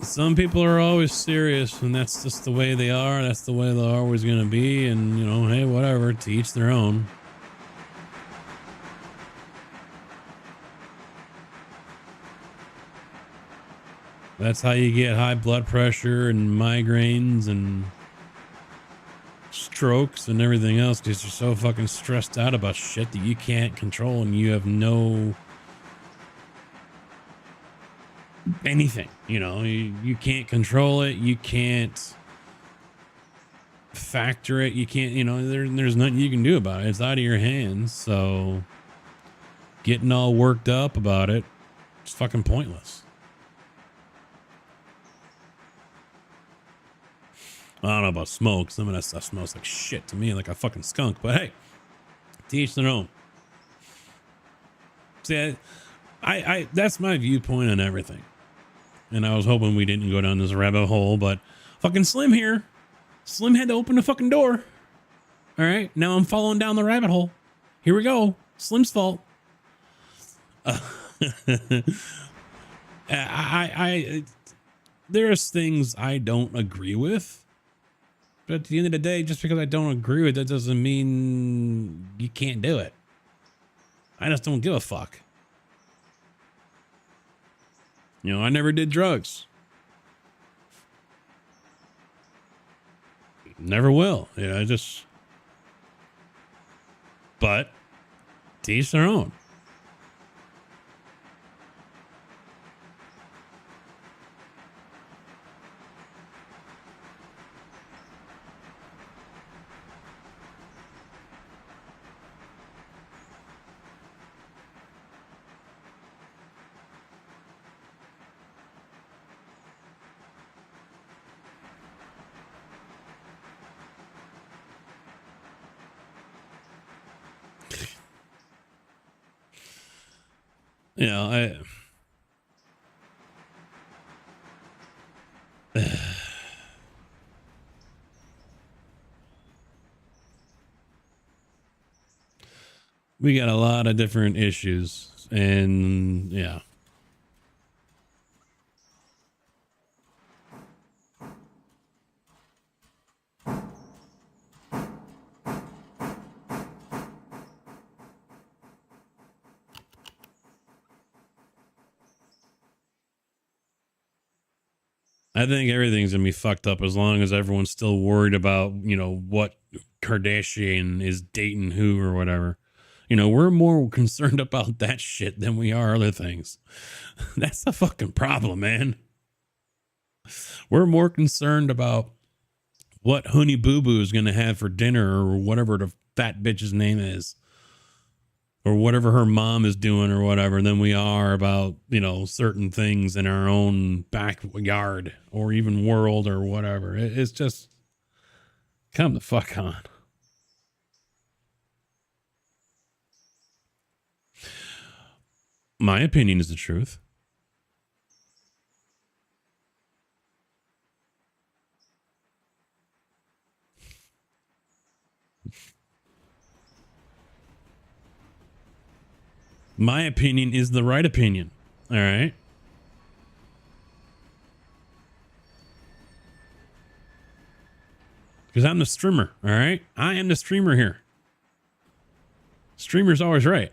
[SPEAKER 1] Some people are always serious, and that's just the way they are. That's the way they're always going to be. And, you know, hey, whatever, to each their own. That's how you get high blood pressure and migraines and strokes and everything else, because you're so fucking stressed out about shit that you can't control and you have no anything, you know, you can't control it, you can't factor it, you can't, you know, there's nothing you can do about it. It's out of your hands. So getting all worked up about it, it's fucking pointless. I don't know about smoke. Some of that stuff smells like shit to me, like a fucking skunk, but hey, to each their own. See, I that's my viewpoint on everything. And I was hoping we didn't go down this rabbit hole, but fucking Slim here. Slim had to open the fucking door. All right, now I'm following down the rabbit hole. Here we go. Slim's fault. There's things I don't agree with. But at the end of the day, just because I don't agree with it doesn't mean you can't do it. I just don't give a fuck. You know, I never did drugs. Never will. You know, but to each their own. You know, We got a lot of different issues, and yeah. I think everything's gonna be fucked up as long as everyone's still worried about, you know, what Kardashian is dating who or whatever. You know, we're more concerned about that shit than we are other things. That's the fucking problem, man. We're more concerned about what Honey Boo Boo is gonna have for dinner or whatever the fat bitch's name is, or whatever her mom is doing or whatever, than we are about, you know, certain things in our own backyard or even world or whatever. It's just, come the fuck on. My opinion is the truth. My opinion is the right opinion. All right. Because I'm the streamer. All right. I am the streamer here. Streamer's always right.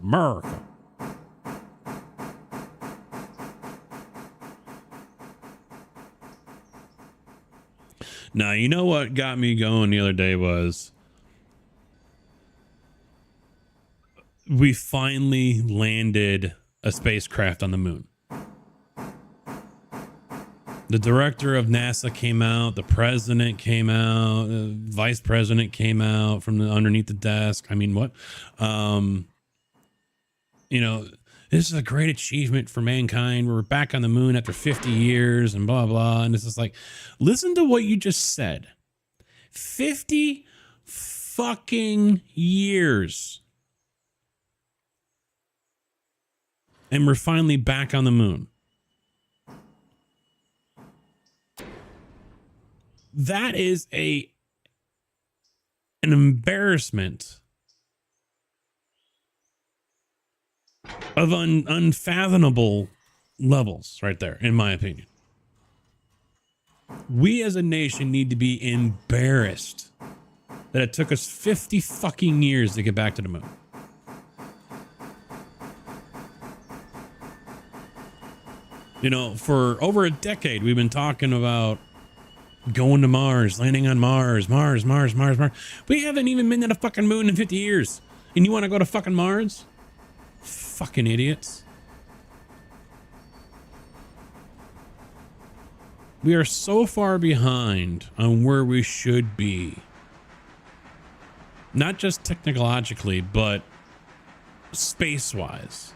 [SPEAKER 1] America. Now, you know what got me going the other day was we finally landed a spacecraft on the moon. The director of NASA came out, the president came out, the vice president came out from underneath the desk. I mean, what? You know, this is a great achievement for mankind. We're back on the moon after 50 years and blah, blah. And it's just like, listen to what you just said. 50 fucking years. And we're finally back on the moon. That is an embarrassment of unfathomable levels right there, in my opinion. We as a nation need to be embarrassed that it took us 50 fucking years to get back to the moon. You know, for over a decade, we've been talking about going to Mars, landing on Mars. We haven't even been to the fucking moon in 50 years. And you want to go to fucking Mars? Fucking idiots. We are so far behind on where we should be. Not just technologically, but space-wise.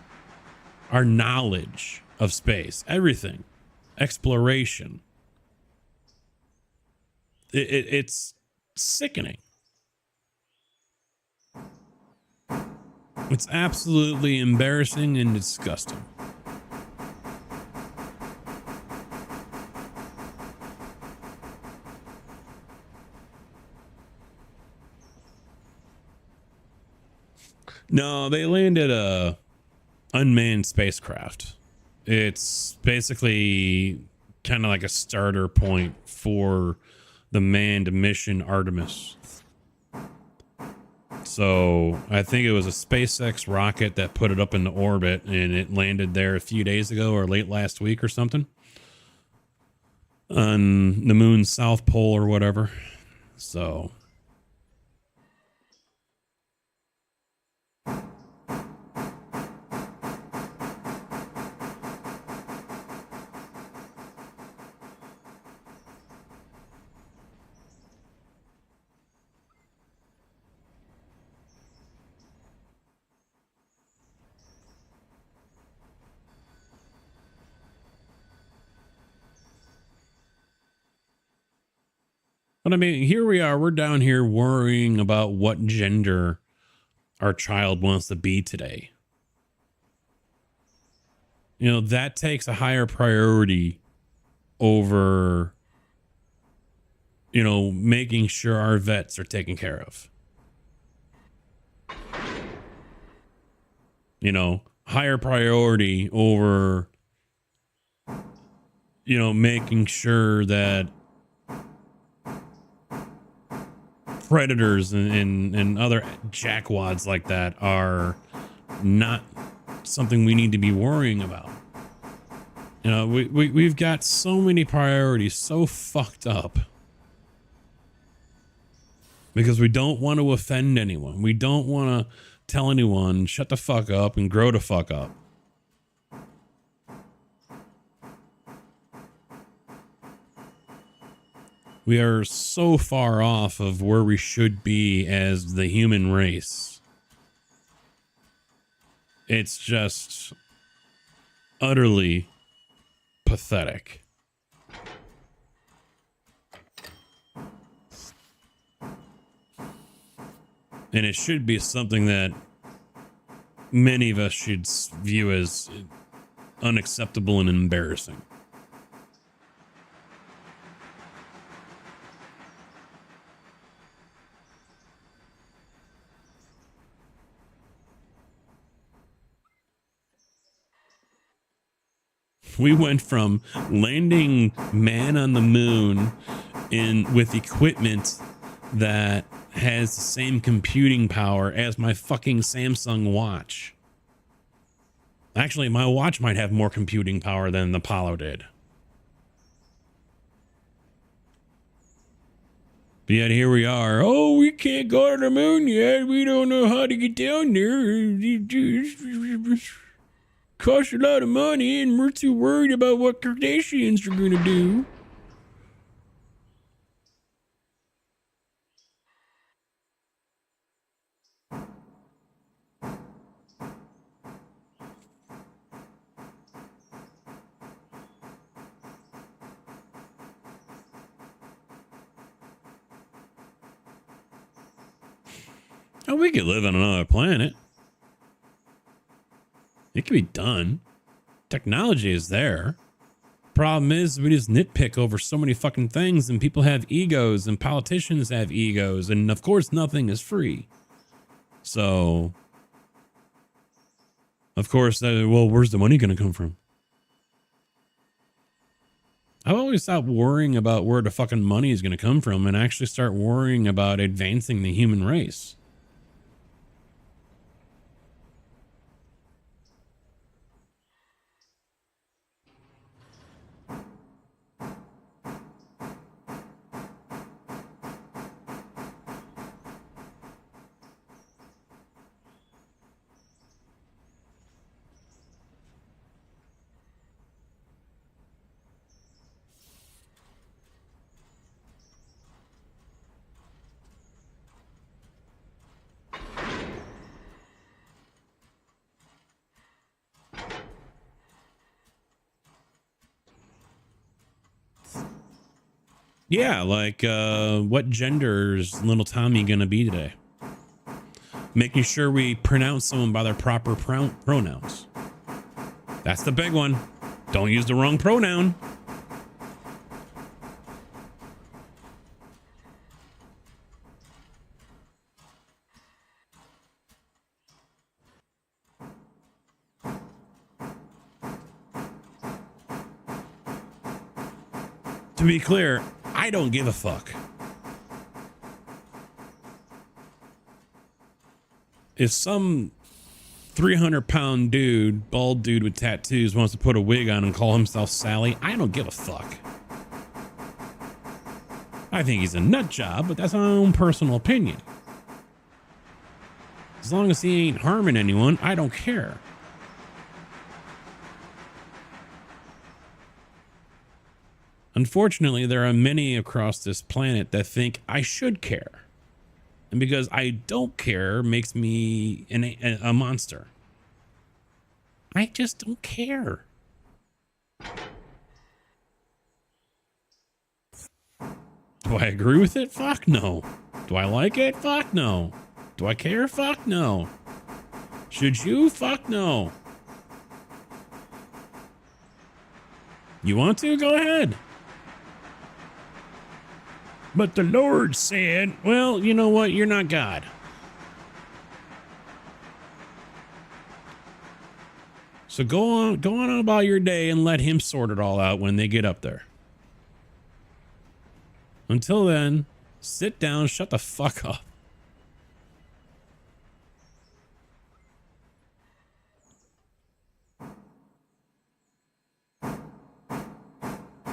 [SPEAKER 1] Our knowledge of space, everything, exploration. It's sickening. It's absolutely embarrassing and disgusting. No, they landed a unmanned spacecraft. It's basically kind of like a starter point for the manned mission Artemis. So I think it was a SpaceX rocket that put it up into orbit, and it landed there a few days ago or late last week or something on the moon's south pole or whatever. So but I mean, here we are. We're down here worrying about what gender our child wants to be today. You know, that takes a higher priority over making sure our vets are taken care of. Higher priority over, making sure that predators and other jackwads like that are not something we need to be worrying about. We've got so many priorities so fucked up because we don't want to offend anyone. We don't want to tell anyone shut the fuck up and grow the fuck up. We are so far off of where we should be as the human race. It's just utterly pathetic. And it should be something that many of us should view as unacceptable and embarrassing. We went from landing man on the moon with equipment that has the same computing power as my fucking Samsung watch. Actually, my watch might have more computing power than the Apollo did. But yet here we are. Oh, we can't go to the moon yet. We don't know how to get down there. Costs a lot of money, and we're too worried about what Kardashians are gonna do. Oh, we could live on another planet. It can be done. Technology is there. Problem is, we just nitpick over so many fucking things, and people have egos, and politicians have egos, and of course, nothing is free. So, of course, well, where's the money going to come from? I've always stopped worrying about where the fucking money is going to come from and actually start worrying about advancing the human race. Yeah, like what gender is little Tommy gonna be today? Making sure we pronounce someone by their proper pronouns. That's the big one. Don't use the wrong pronoun. To be clear, I don't give a fuck. If some 300-pound dude, bald dude with tattoos wants to put a wig on and call himself Sally, I don't give a fuck. I think he's a nut job, but that's my own personal opinion. As long as he ain't harming anyone, I don't care. Unfortunately, there are many across this planet that think I should care. And because I don't care makes me a monster. I just don't care. Do I agree with it? Fuck no. Do I like it? Fuck no. Do I care? Fuck no. Should you? Fuck no. You want to? Go ahead. But the Lord said, well, you know what? You're not God. So go on about your day and let him sort it all out when they get up there. Until then, sit down, shut the fuck up.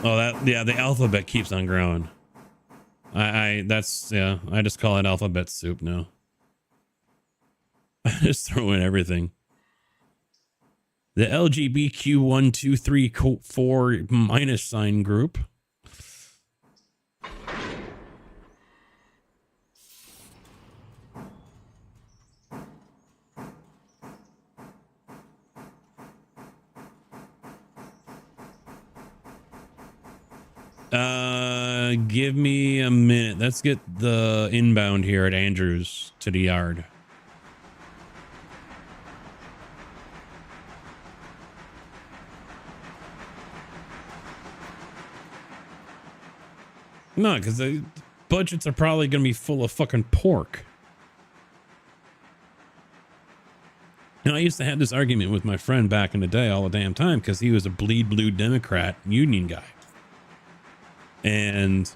[SPEAKER 1] Oh, the alphabet keeps on growing. I just call it alphabet soup now. I just throw in everything. The LGBTQ123 minus sign group. Give me a minute. Let's get the inbound here at Andrews to the yard. No, because the budgets are probably going to be full of fucking pork. You know, I used to have this argument with my friend back in the day all the damn time because he was a bleed blue Democrat union guy. And,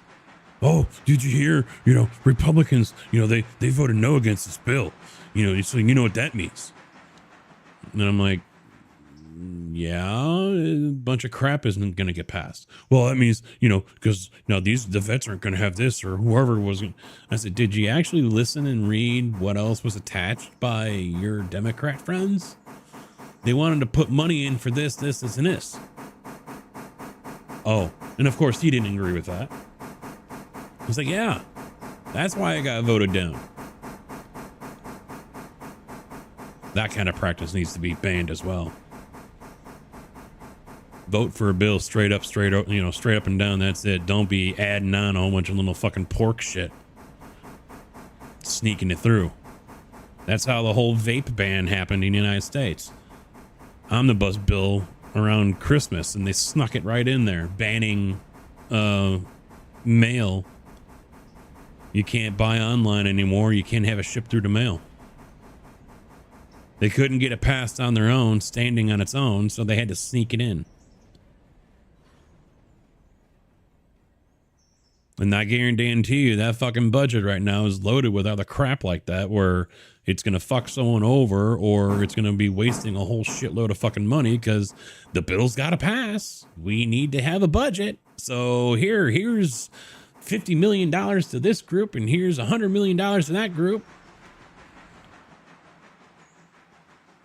[SPEAKER 1] oh, did you hear, you know, Republicans, you know, they voted no against this bill. You know, so you know what that means. And I'm like, yeah, a bunch of crap isn't going to get passed. Well, that means, you know, because now the vets aren't going to have this or whoever was. I said, did you actually listen and read what else was attached by your Democrat friends? They wanted to put money in for this, and this. Oh, and of course he didn't agree with that. I was like, yeah, that's why I got voted down. That kind of practice needs to be banned as well. Vote for a bill straight up, you know, straight up and down. That's it. Don't be adding on a whole bunch of little fucking pork shit. Sneaking it through. That's how the whole vape ban happened in the United States. Omnibus bill around Christmas, and they snuck it right in there, banning mail. You can't buy online anymore. You can't have it shipped through the mail. They couldn't get it passed on their own, standing on its own, so they had to sneak it in. And I guarantee you that fucking budget right now is loaded with other crap like that, where it's going to fuck someone over or it's going to be wasting a whole shitload of fucking money because the bill's got to pass. We need to have a budget. So here's $50 million to this group and here's $100 million to that group.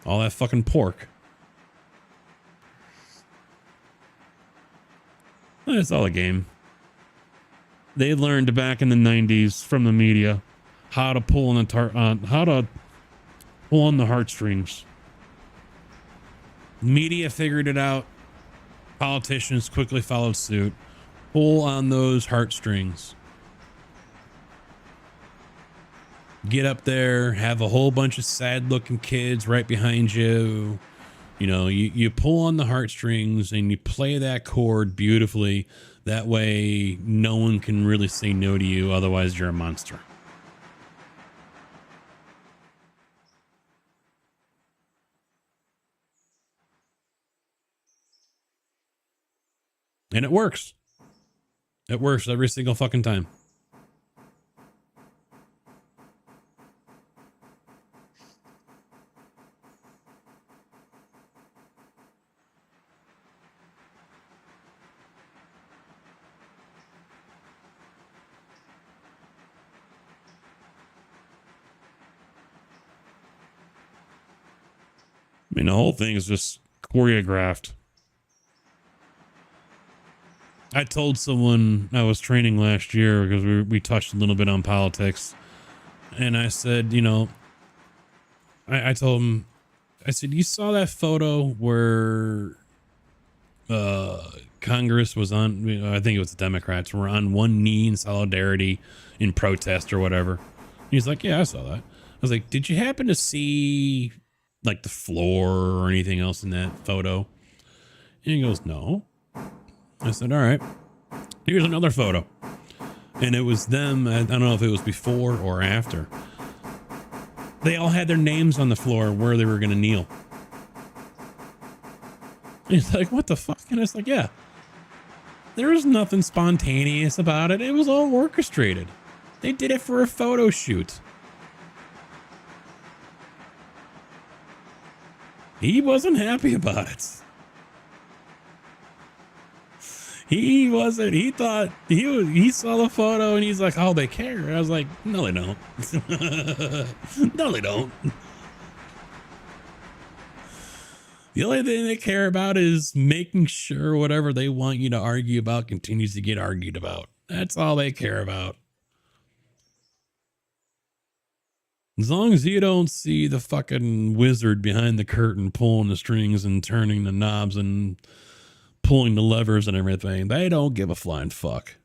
[SPEAKER 1] All that fucking pork. That's all a game. They learned back in the 90s from the media how to pull on the heartstrings. Media figured it out. Politicians quickly followed suit. Pull on those heartstrings. Get up there, have a whole bunch of sad-looking kids right behind you. You know, you pull on the heartstrings and you play that chord beautifully. That way, no one can really say no to you. Otherwise, you're a monster. And it works. It works every single fucking time. I mean, the whole thing is just choreographed. I told someone I was training last year because we touched a little bit on politics. And I said, you know, I told him, I said, you saw that photo where Congress was on, I think it was the Democrats, were on one knee in solidarity in protest or whatever. He's like, yeah, I saw that. I was like, did you happen to see like the floor or anything else in that photo? And he goes, no. I said, all right, here's another photo.
[SPEAKER 3] And it was them. I don't know if it was before or after. They all had their names on the floor where they were going to kneel. He's like, what the fuck? And it's like, yeah, there was nothing spontaneous about it. It was all orchestrated. They did it for a photo shoot. He wasn't happy about it. He wasn't. He thought he saw the photo and he's like, oh, they care. And I was like, no, they don't. No, they don't. The only thing they care about is making sure whatever they want you to argue about continues to get argued about. That's all they care about. As long as you don't see the fucking wizard behind the curtain pulling the strings and turning the knobs and pulling the levers and everything, they don't give a flying fuck.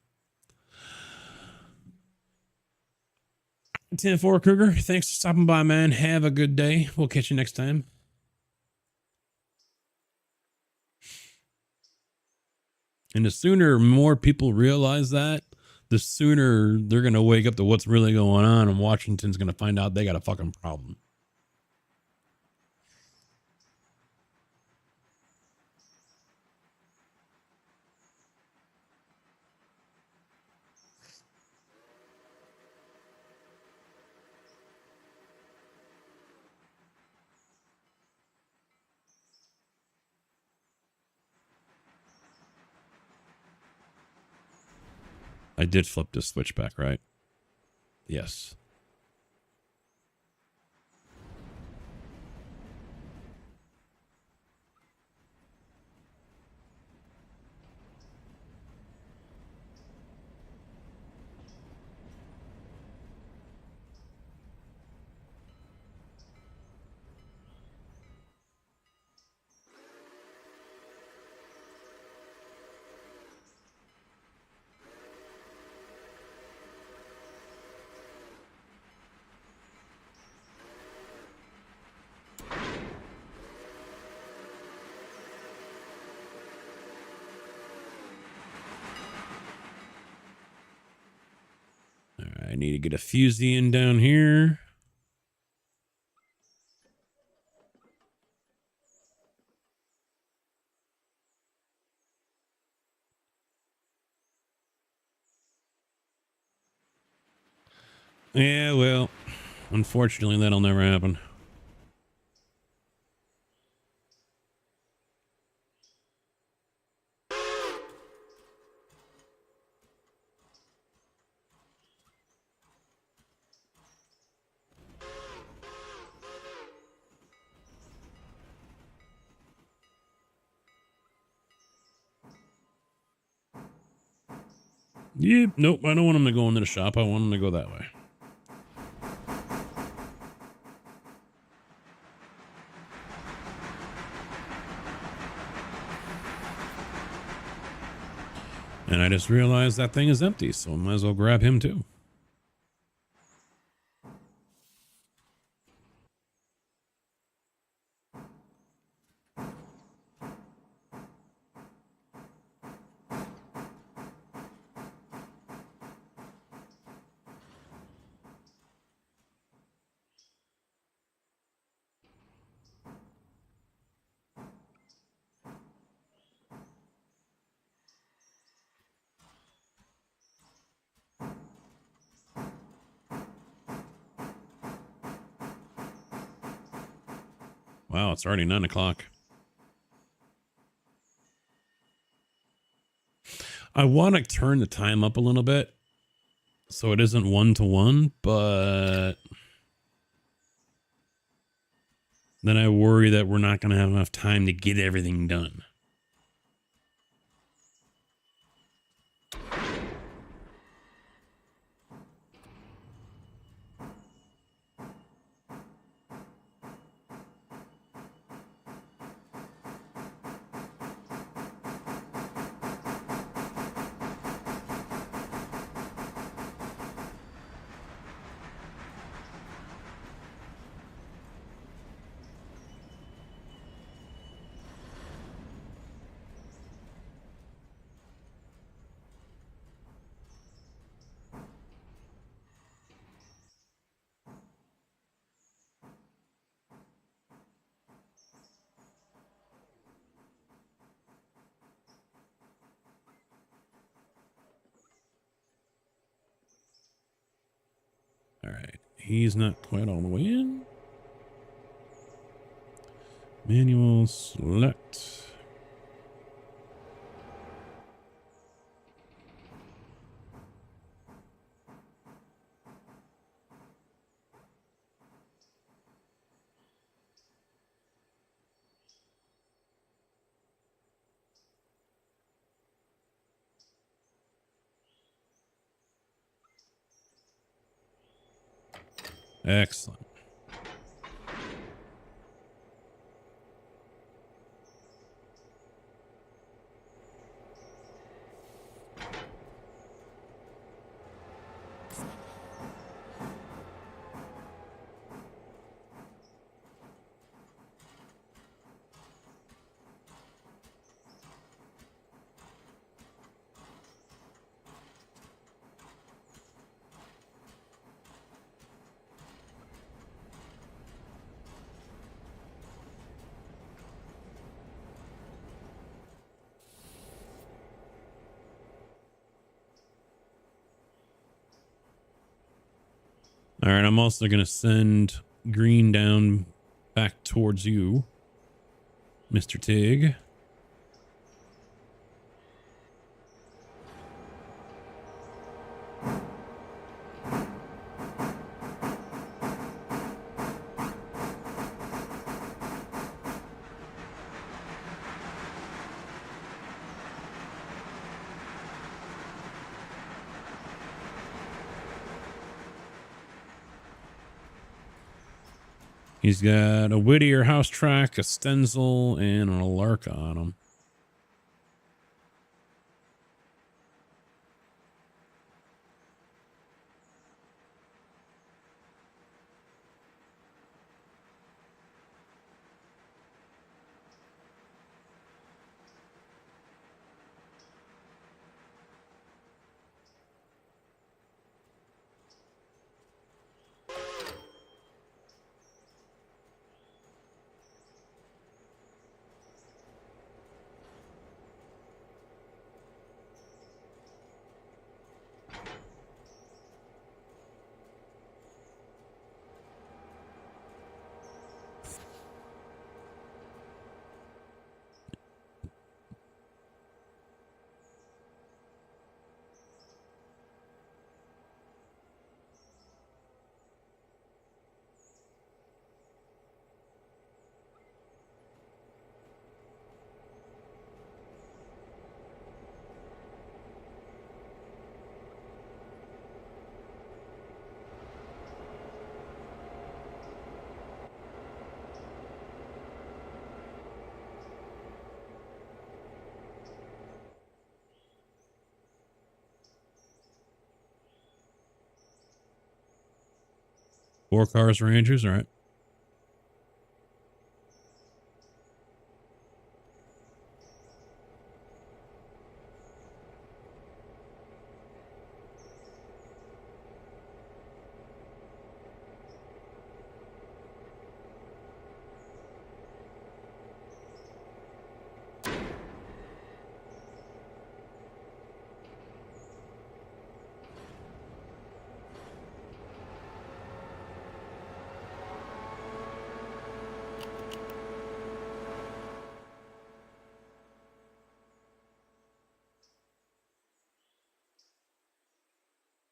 [SPEAKER 3] 10-4 Kruger, thanks for stopping by, man. Have a good day. We'll catch you next time. And the sooner more people realize that, the sooner they're going to wake up to what's really going on, and Washington's going to find out they got a fucking problem. I did flip this switch back, right? Yes. I need to get a Fusian down here. Yeah, well, unfortunately, that'll never happen. Yep, nope, I don't want him to go into the shop. I want him to go that way. And I just realized that thing is empty, so I might as well grab him too. Wow, it's already 9 o'clock. I want to turn the time up a little bit so it isn't 1-to-1, but then I worry that we're not going to have enough time to get everything done. All right. He's not quite all the way in. Manual select. Excellent. All right, I'm also going to send green down back towards you, Mr. Tig. He's got a Whittier house track, a Stenzel, and an Alarka on him. Four cars, Rangers. All right.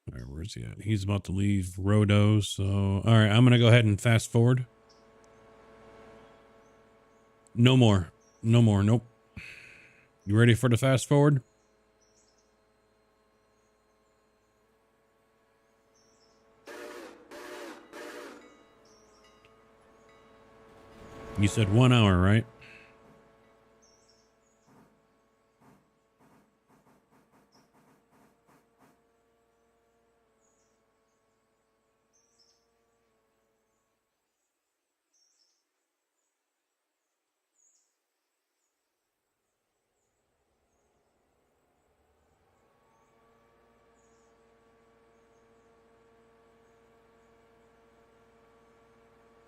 [SPEAKER 3] All right, where's he at? He's about to leave Rodo. So, all right, I'm going to go ahead and fast forward. No more. No more. Nope. You ready for the fast forward? You said 1 hour, right?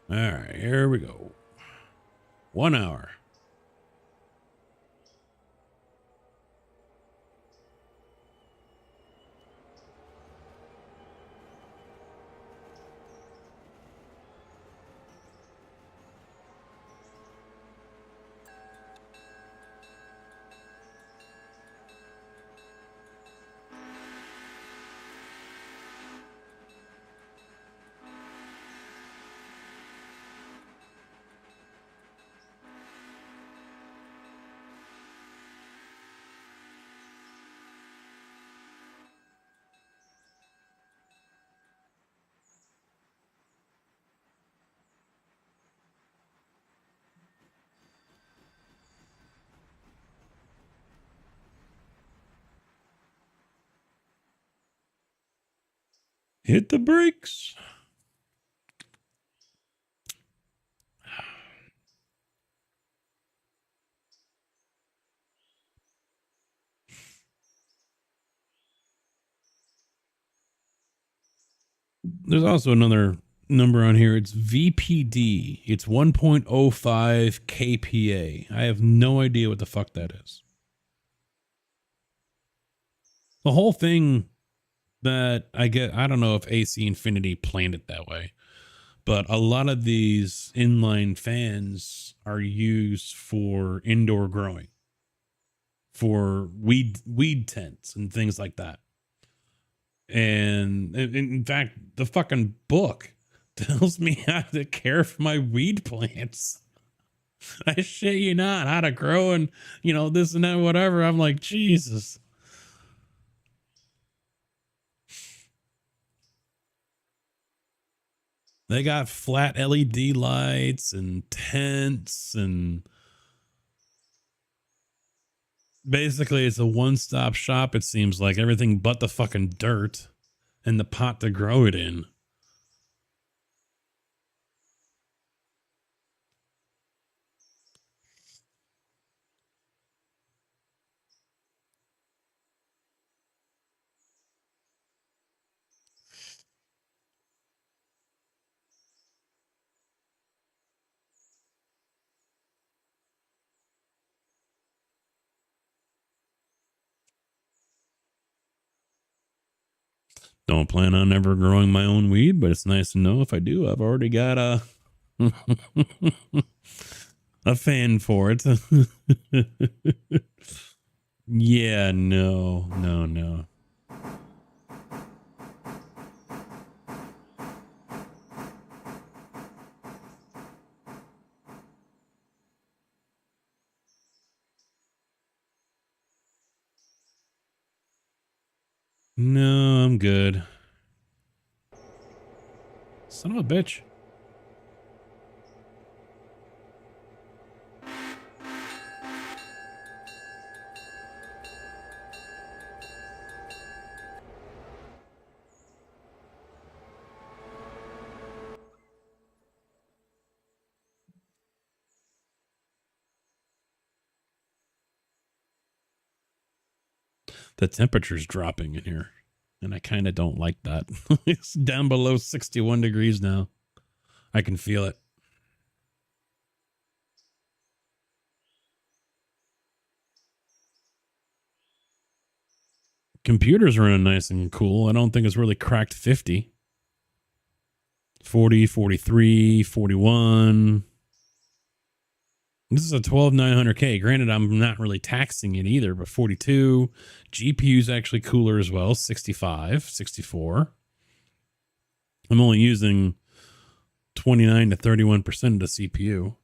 [SPEAKER 3] All right, here we go. 1 hour. Hit the brakes. There's also another number on here. It's VPD. It's 1.05 kPa. I have no idea what the fuck that is. The whole thing that I get, I don't know if AC Infinity planned it that way, but a lot of these inline fans are used for indoor growing, for weed tents and things like that. And in fact, the fucking book tells me how to care for my weed plants. I shit you not, how to grow and, you know, this and that, whatever. I'm like, Jesus. They got flat LED lights and tents, and basically it's a one-stop shop. It seems like everything but the fucking dirt and the pot to grow it in. Don't plan on ever growing my own weed, but it's nice to know if I do, I've already got a a fan for it. Yeah, no. No, I'm good. Son of a bitch. The temperature's dropping in here, and I kind of don't like that. It's down below 61 degrees now. I can feel it. Computers are running nice and cool. I don't think it's really cracked 50. 40, 43, 41. This is a 12900K. Granted, I'm not really taxing it either, but 42. GPU's actually cooler as well, 65, 64. I'm only using 29 to 31% of the CPU.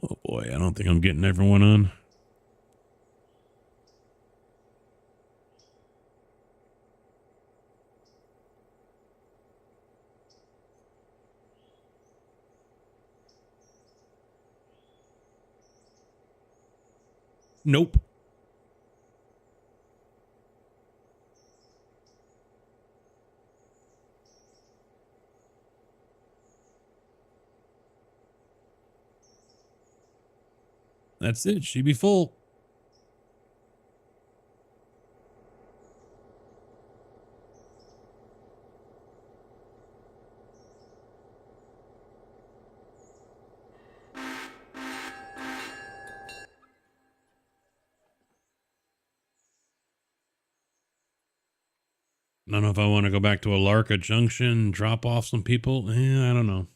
[SPEAKER 3] Oh boy, I don't think I'm getting everyone on. Nope.
[SPEAKER 1] That's it. She'd be full. I don't know if I want to go back to Alarka Junction, drop off some people. I don't know.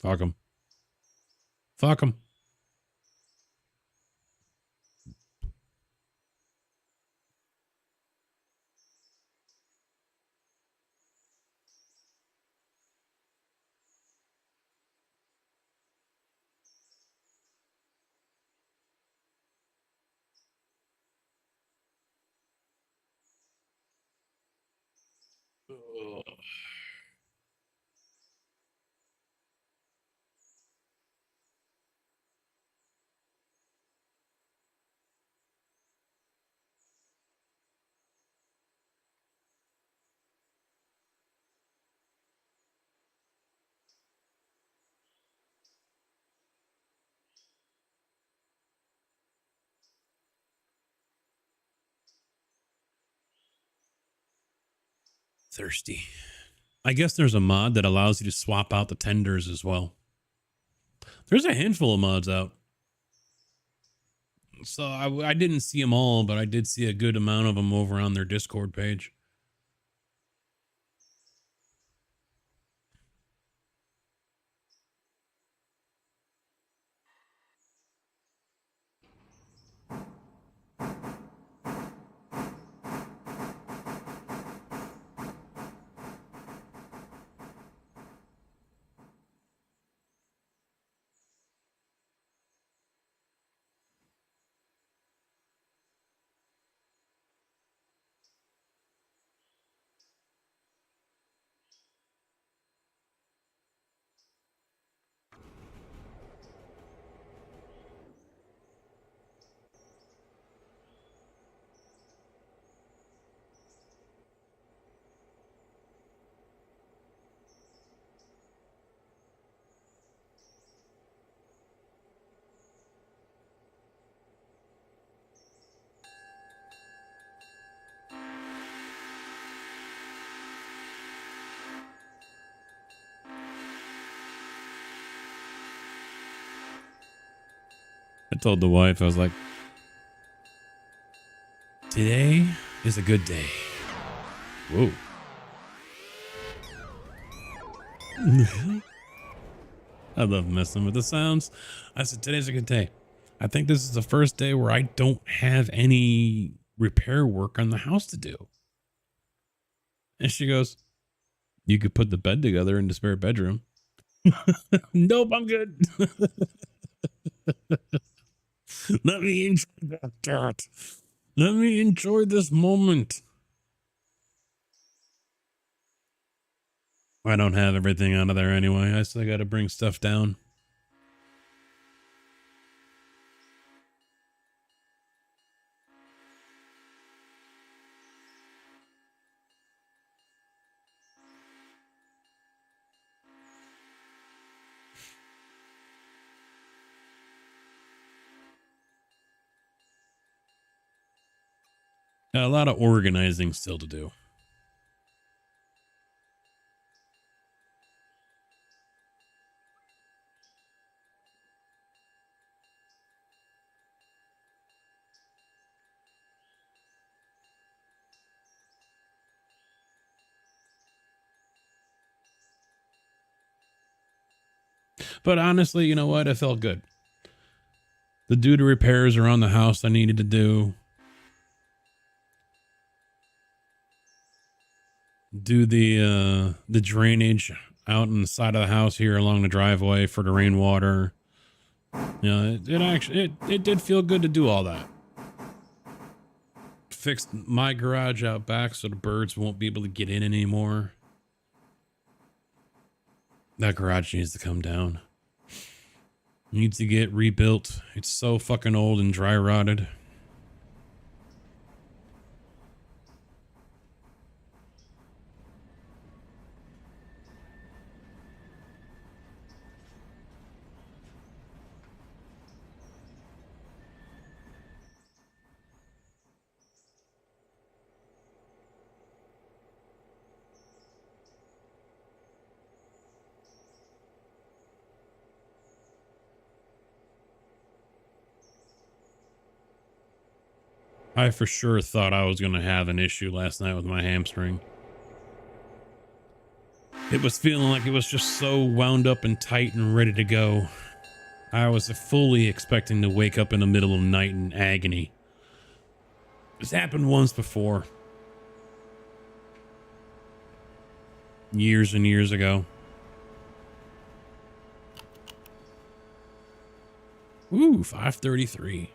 [SPEAKER 1] Fuck them. Fuck them. Thirsty. I guess there's a mod that allows you to swap out the tenders as well. There's a handful of mods out. So I didn't see them all, but I did see a good amount of them over on their Discord page. I told the wife, I was like, today is a good day. Whoa. I love messing with the sounds. I said, today's a good day. I think this is the first day where I don't have any repair work on the house to do. And she goes, you could put the bed together in the spare bedroom. Nope, I'm good. Let me enjoy that. Let me enjoy this moment. I don't have everything out of there anyway. I still got to bring stuff down. Got a lot of organizing still to do. But honestly, you know what? It felt good. The do the repairs around the house I needed to do. Do the drainage out on the side of the house here along the driveway for the rainwater. You know, it actually did feel good to do all that. Fixed my garage out back so the birds won't be able to get in anymore. That garage needs to come down. Needs to get rebuilt. It's so fucking old and dry rotted. I for sure thought I was going to have an issue last night with my hamstring. It was feeling like it was just so wound up and tight and ready to go. I was fully expecting to wake up in the middle of the night in agony. It's happened once before. Years and years ago. Ooh, 533.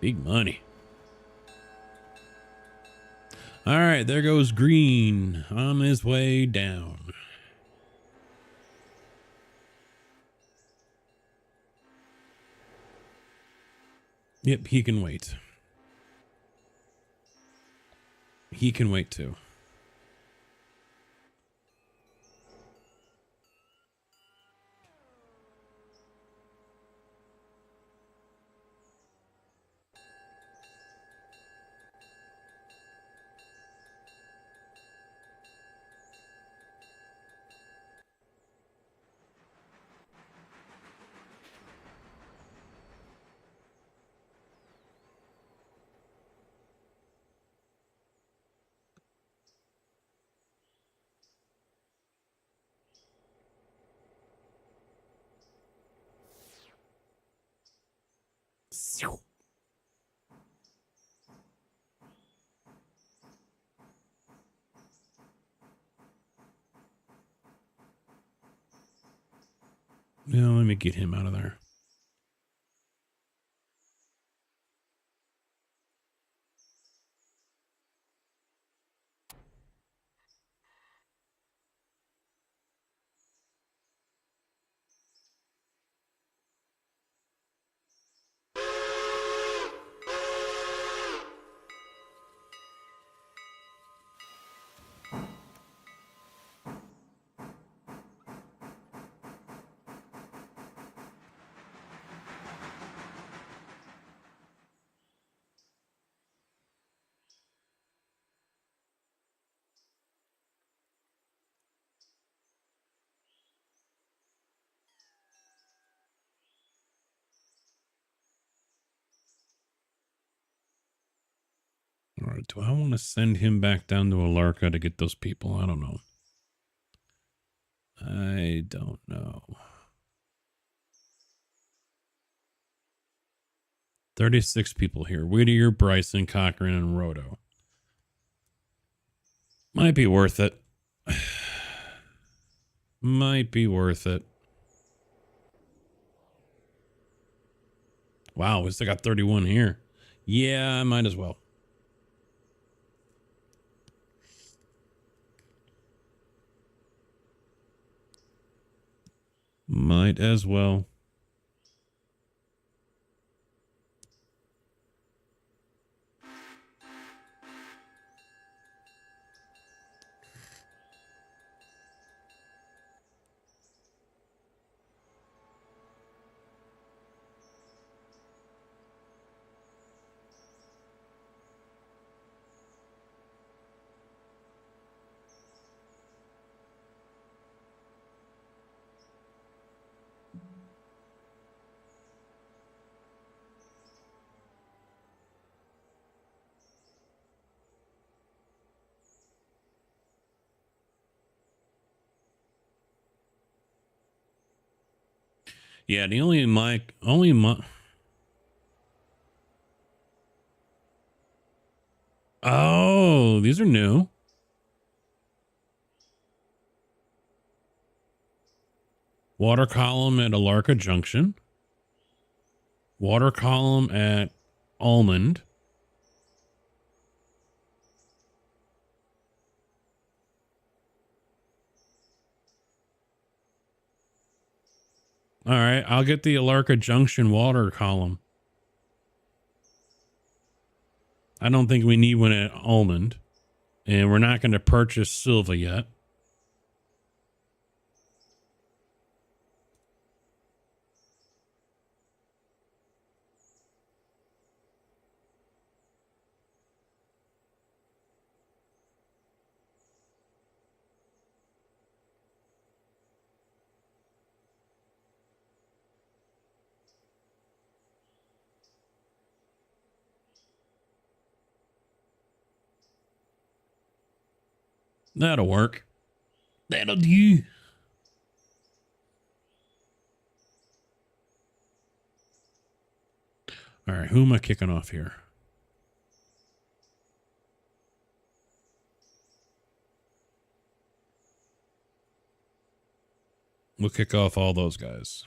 [SPEAKER 1] Big money. All right, there goes Green on his way down. Yep, he can wait. He can wait too. Now let me get him out of there. All right, do I want to send him back down to Alarka to get those people? I don't know. I don't know. 36 people here. Whittier, Bryson, Cochran, and Roto. Might be worth it. Might be worth it. Wow, we still got 31 here. Yeah, I might as well. Might as well. Yeah, the only mic, oh, these are new. Water column at Alarka Junction. Water column at Almond. All right, I'll get the Alarka Junction water column. I don't think we need one at Almond. And we're not going to purchase Silva yet. That'll work. That'll do. All right, who am I kicking off here? We'll kick off all those guys.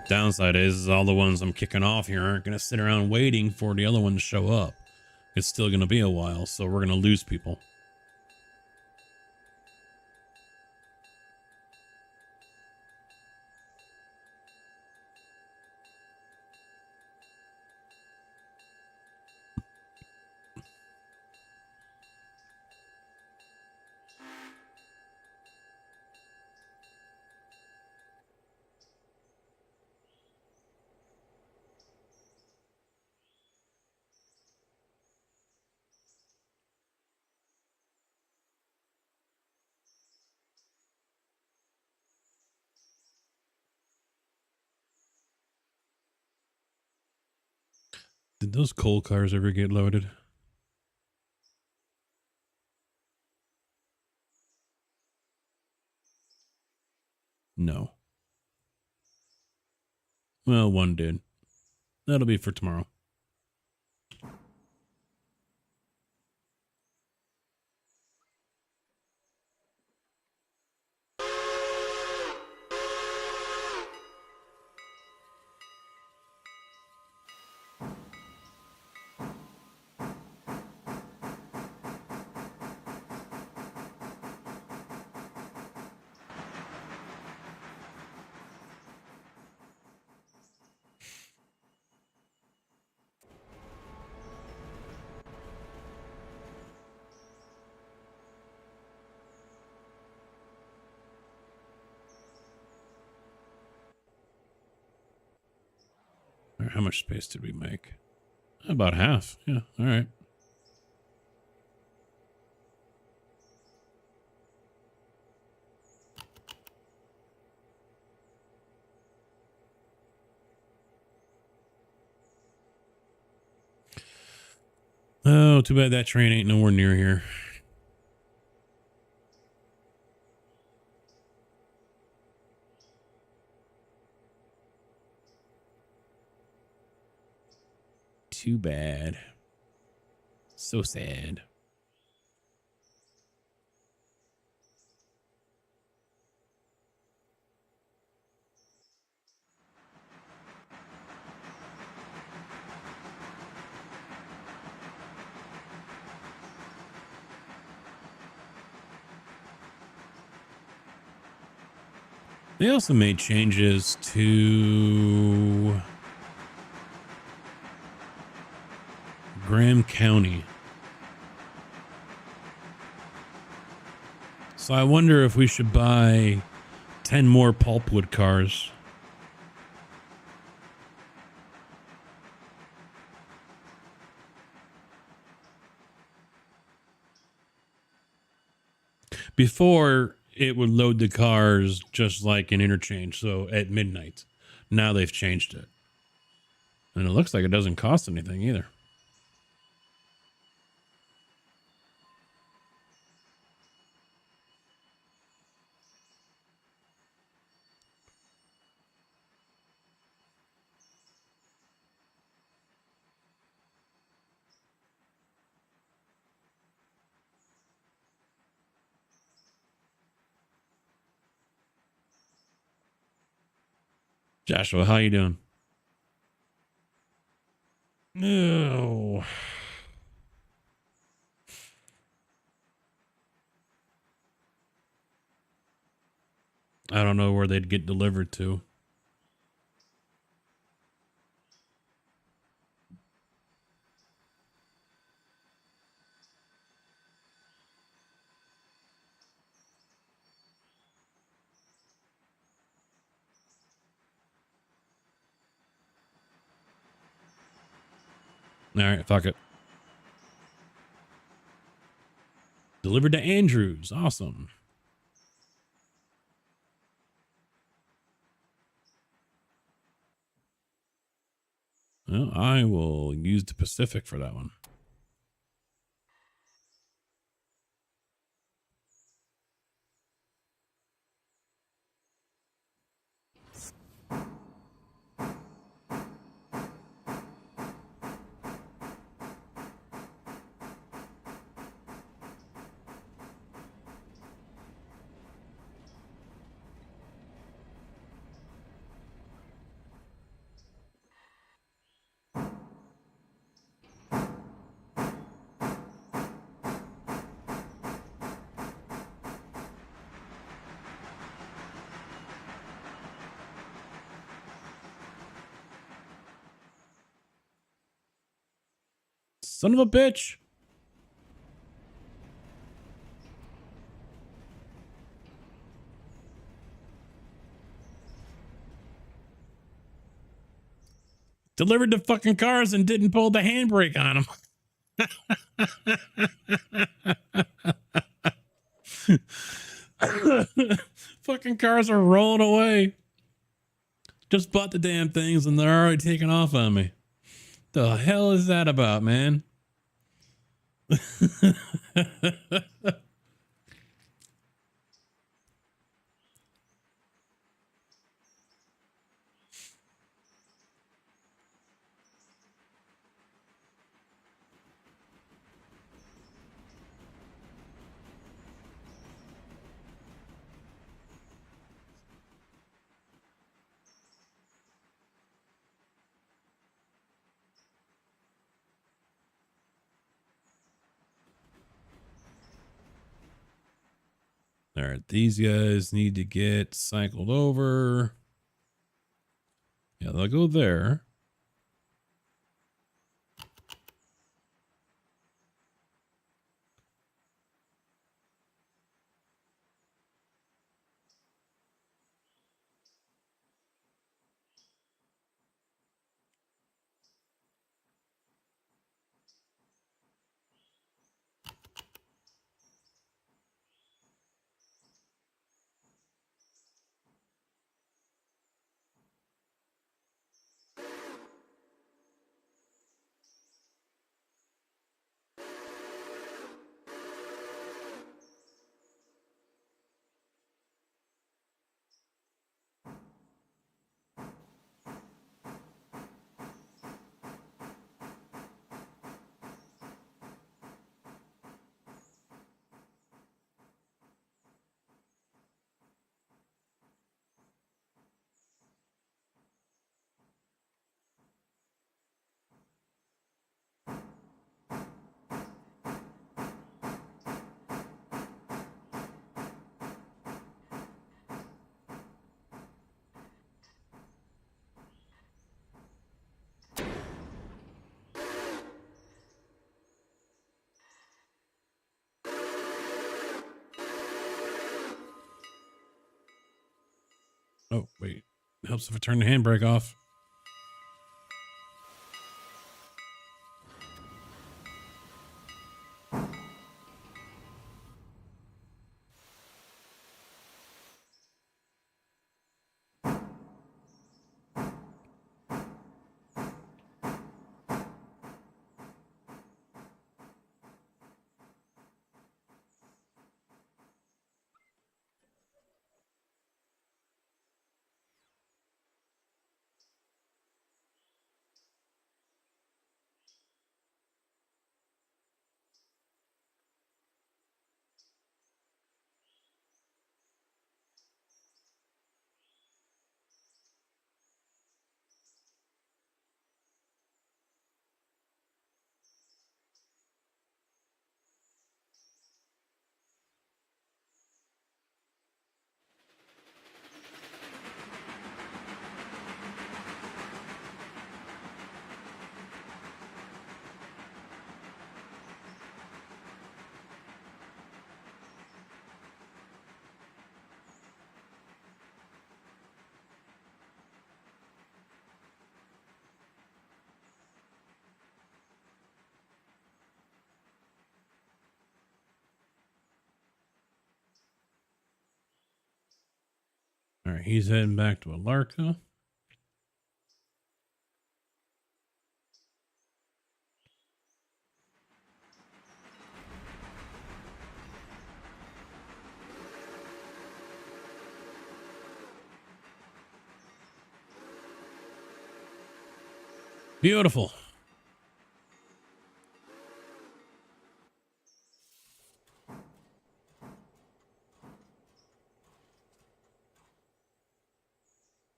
[SPEAKER 1] Downside is all the ones I'm kicking off here aren't going to sit around waiting for the other one to show up. It's still going to be a while, so we're going to lose people. Did those coal cars ever get loaded? No. Well, one did. That'll be for tomorrow. All right, how much space did we make? About half. Yeah, all right. Oh, too bad that train ain't nowhere near here. Too bad. So sad. They also made changes to Graham County. So I wonder if we should buy 10 more pulpwood cars. Before, it would load the cars just like an interchange, so at midnight. Now they've changed it. And it looks like it doesn't cost anything either.
[SPEAKER 3] Joshua, how you doing?
[SPEAKER 1] No. I don't know where they'd get delivered to. All right, fuck it. Delivered to Andrews. Awesome. Well, I will use the Pacific for that one. Son of a bitch. Delivered the fucking cars and didn't pull the handbrake on them. Fucking cars are rolling away. Just bought the damn things and they're already taking off on me. The hell is that about, man? All right, these guys need to get cycled over. Yeah, they'll go there. Oh, wait. It helps if I turn the handbrake off. All right, he's heading back to Alarka. Beautiful.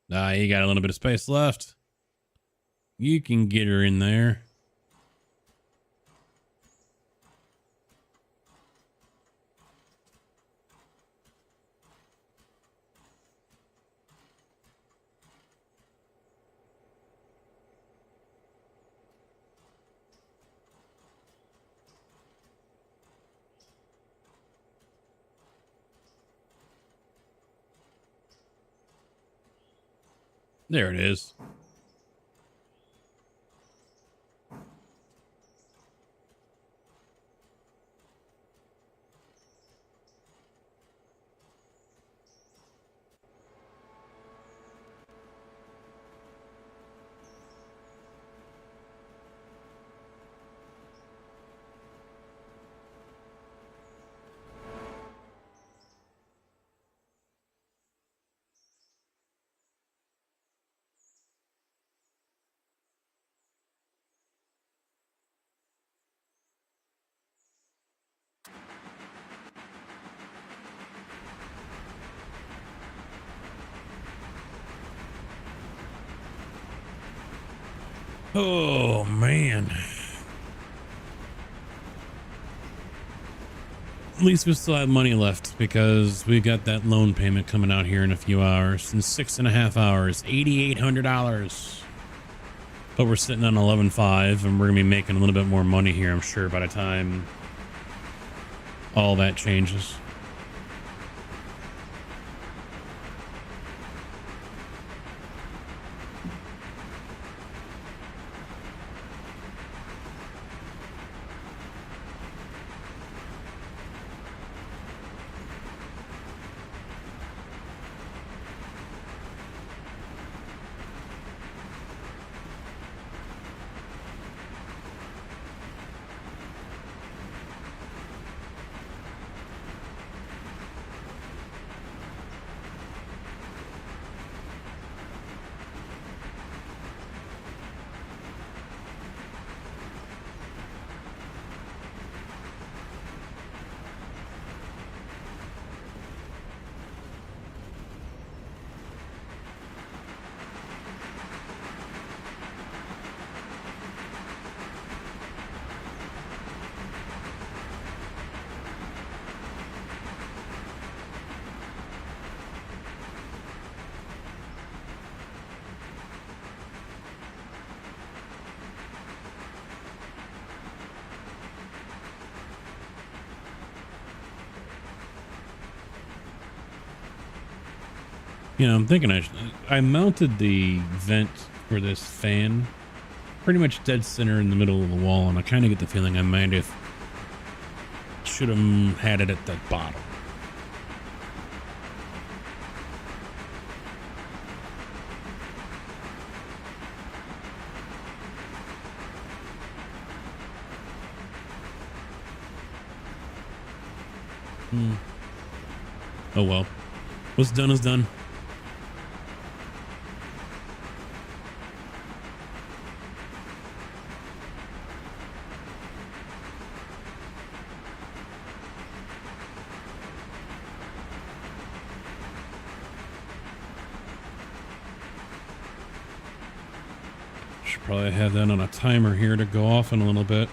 [SPEAKER 1] You got a little bit of space left. You can get her in there. There it is. Oh, man. At least we still have money left because we got that loan payment coming out here in a few hours. In 6.5 hours, $8,800. But we're sitting on 11.5 and we're going to be making a little bit more money here, I'm sure, by the time all that changes. You know, I'm thinking I mounted the vent for this fan pretty much dead center in the middle of the wall, and I kind of get the feeling I might have should have had it at the bottom. Oh well. What's done is done. Should probably have that on a timer here to go off in a little bit.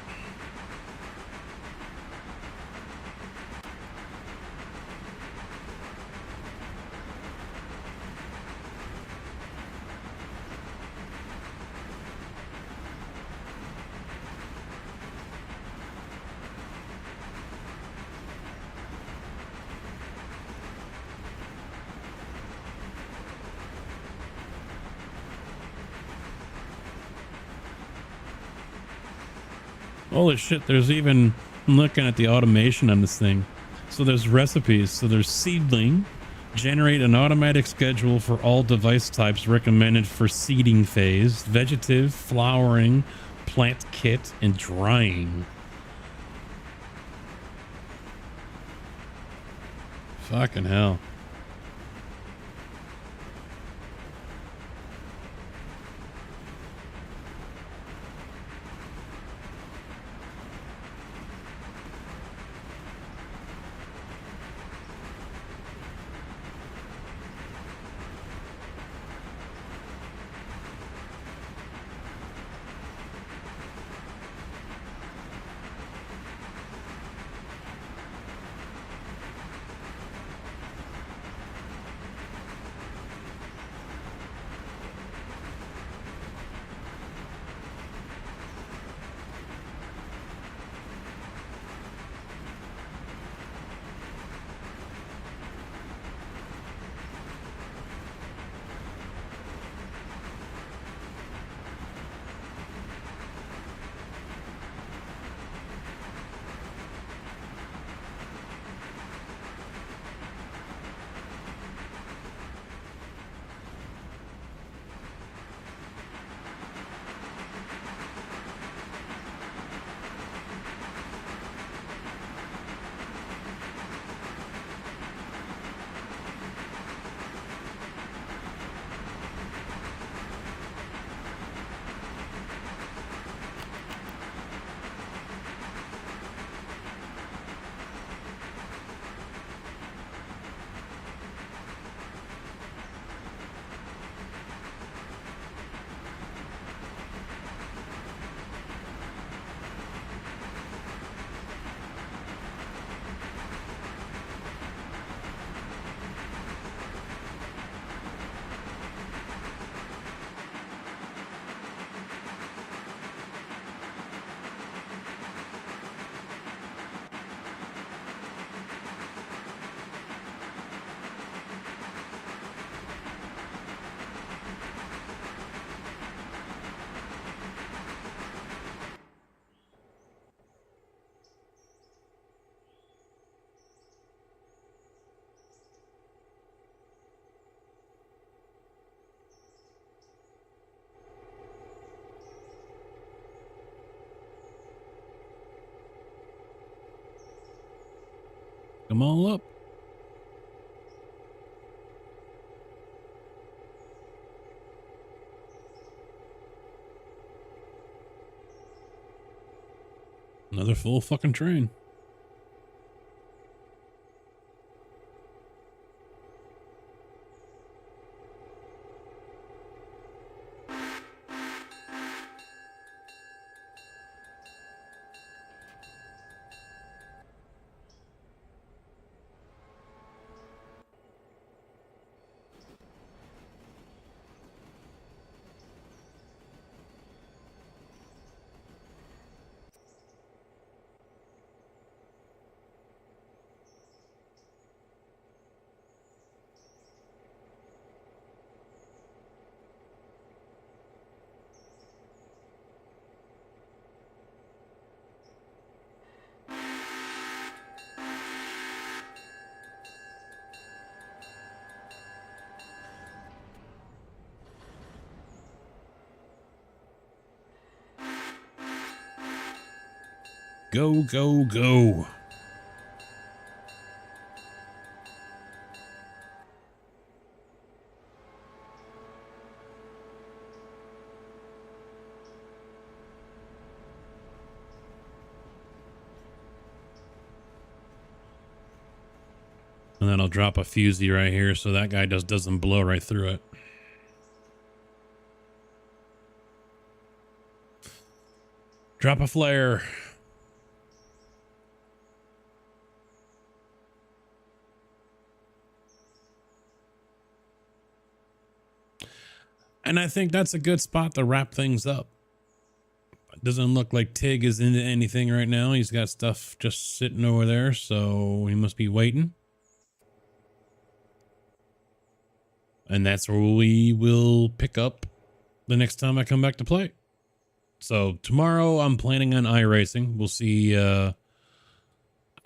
[SPEAKER 1] Holy shit, there's even, I'm looking at the automation on this thing. So there's recipes. So there's seedling, Generate an automatic schedule for all device types recommended for seeding phase, vegetative, flowering, plant kit, and drying. Fucking hell. Come on up. Another full fucking train. Go, go, go. And then I'll drop a fusee right here so that guy doesn't blow right through it. Drop a flare. And I think that's a good spot to wrap things up. It doesn't look like Tig is into anything right now. He's got stuff just sitting over there, so he must be waiting. And that's where we will pick up the next time I come back to play. So tomorrow I'm planning on iRacing. We'll see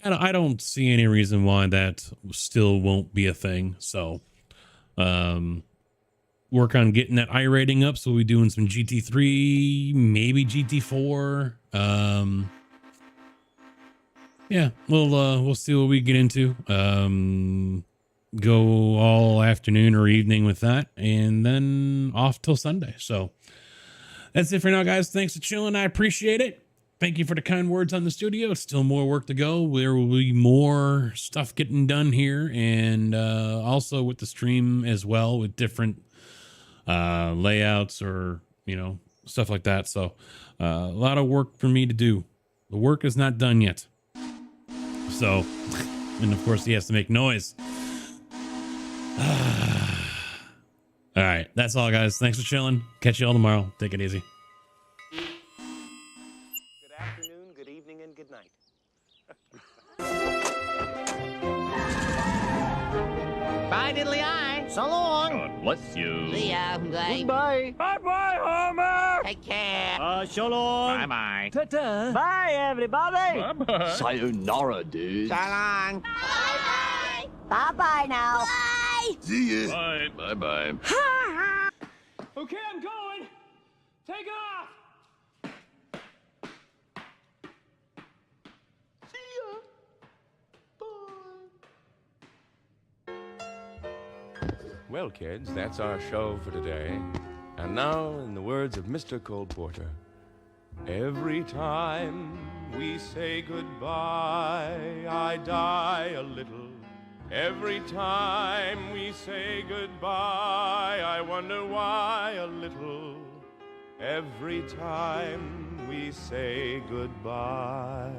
[SPEAKER 1] I don't see any reason why that still won't be a thing. So, work on getting that I rating up. So we'll be doing some GT3, maybe GT4. Yeah, we'll see what we get into. Go all afternoon or evening with that, and then off till Sunday. So that's it for now, guys. Thanks for chilling. I appreciate it. Thank you for the kind words on the studio. It's still more work to go. There will be more stuff getting done here, and also with the stream as well, with different layouts or stuff like that. So a lot of work for me to do. The work is not done yet. So, and of course he has to make noise. All right, that's all, guys. Thanks for chilling. Catch you all tomorrow. Take it easy.
[SPEAKER 9] Good afternoon, good evening, and good night.
[SPEAKER 10] Bye, diddly eye.
[SPEAKER 9] So long.
[SPEAKER 5] God bless you.
[SPEAKER 10] See ya. Bye.
[SPEAKER 9] Bye.
[SPEAKER 5] Bye-bye, Homer.
[SPEAKER 10] Take care.
[SPEAKER 9] So long.
[SPEAKER 5] Bye-bye.
[SPEAKER 9] Ta-ta. Bye, everybody.
[SPEAKER 5] Bye-bye.
[SPEAKER 11] Sayonara, dude.
[SPEAKER 10] So long.
[SPEAKER 6] Bye-bye. Bye-bye now. Bye.
[SPEAKER 11] See ya.
[SPEAKER 5] Bye.
[SPEAKER 11] Bye-bye.
[SPEAKER 9] Okay, I'm going. Take off. See ya. Bye.
[SPEAKER 12] Well, kids, that's our show for today. And now, in the words of Mr. Cole Porter, every time we say goodbye, I die a little. Every time we say goodbye, I wonder why a little. Every time we say goodbye.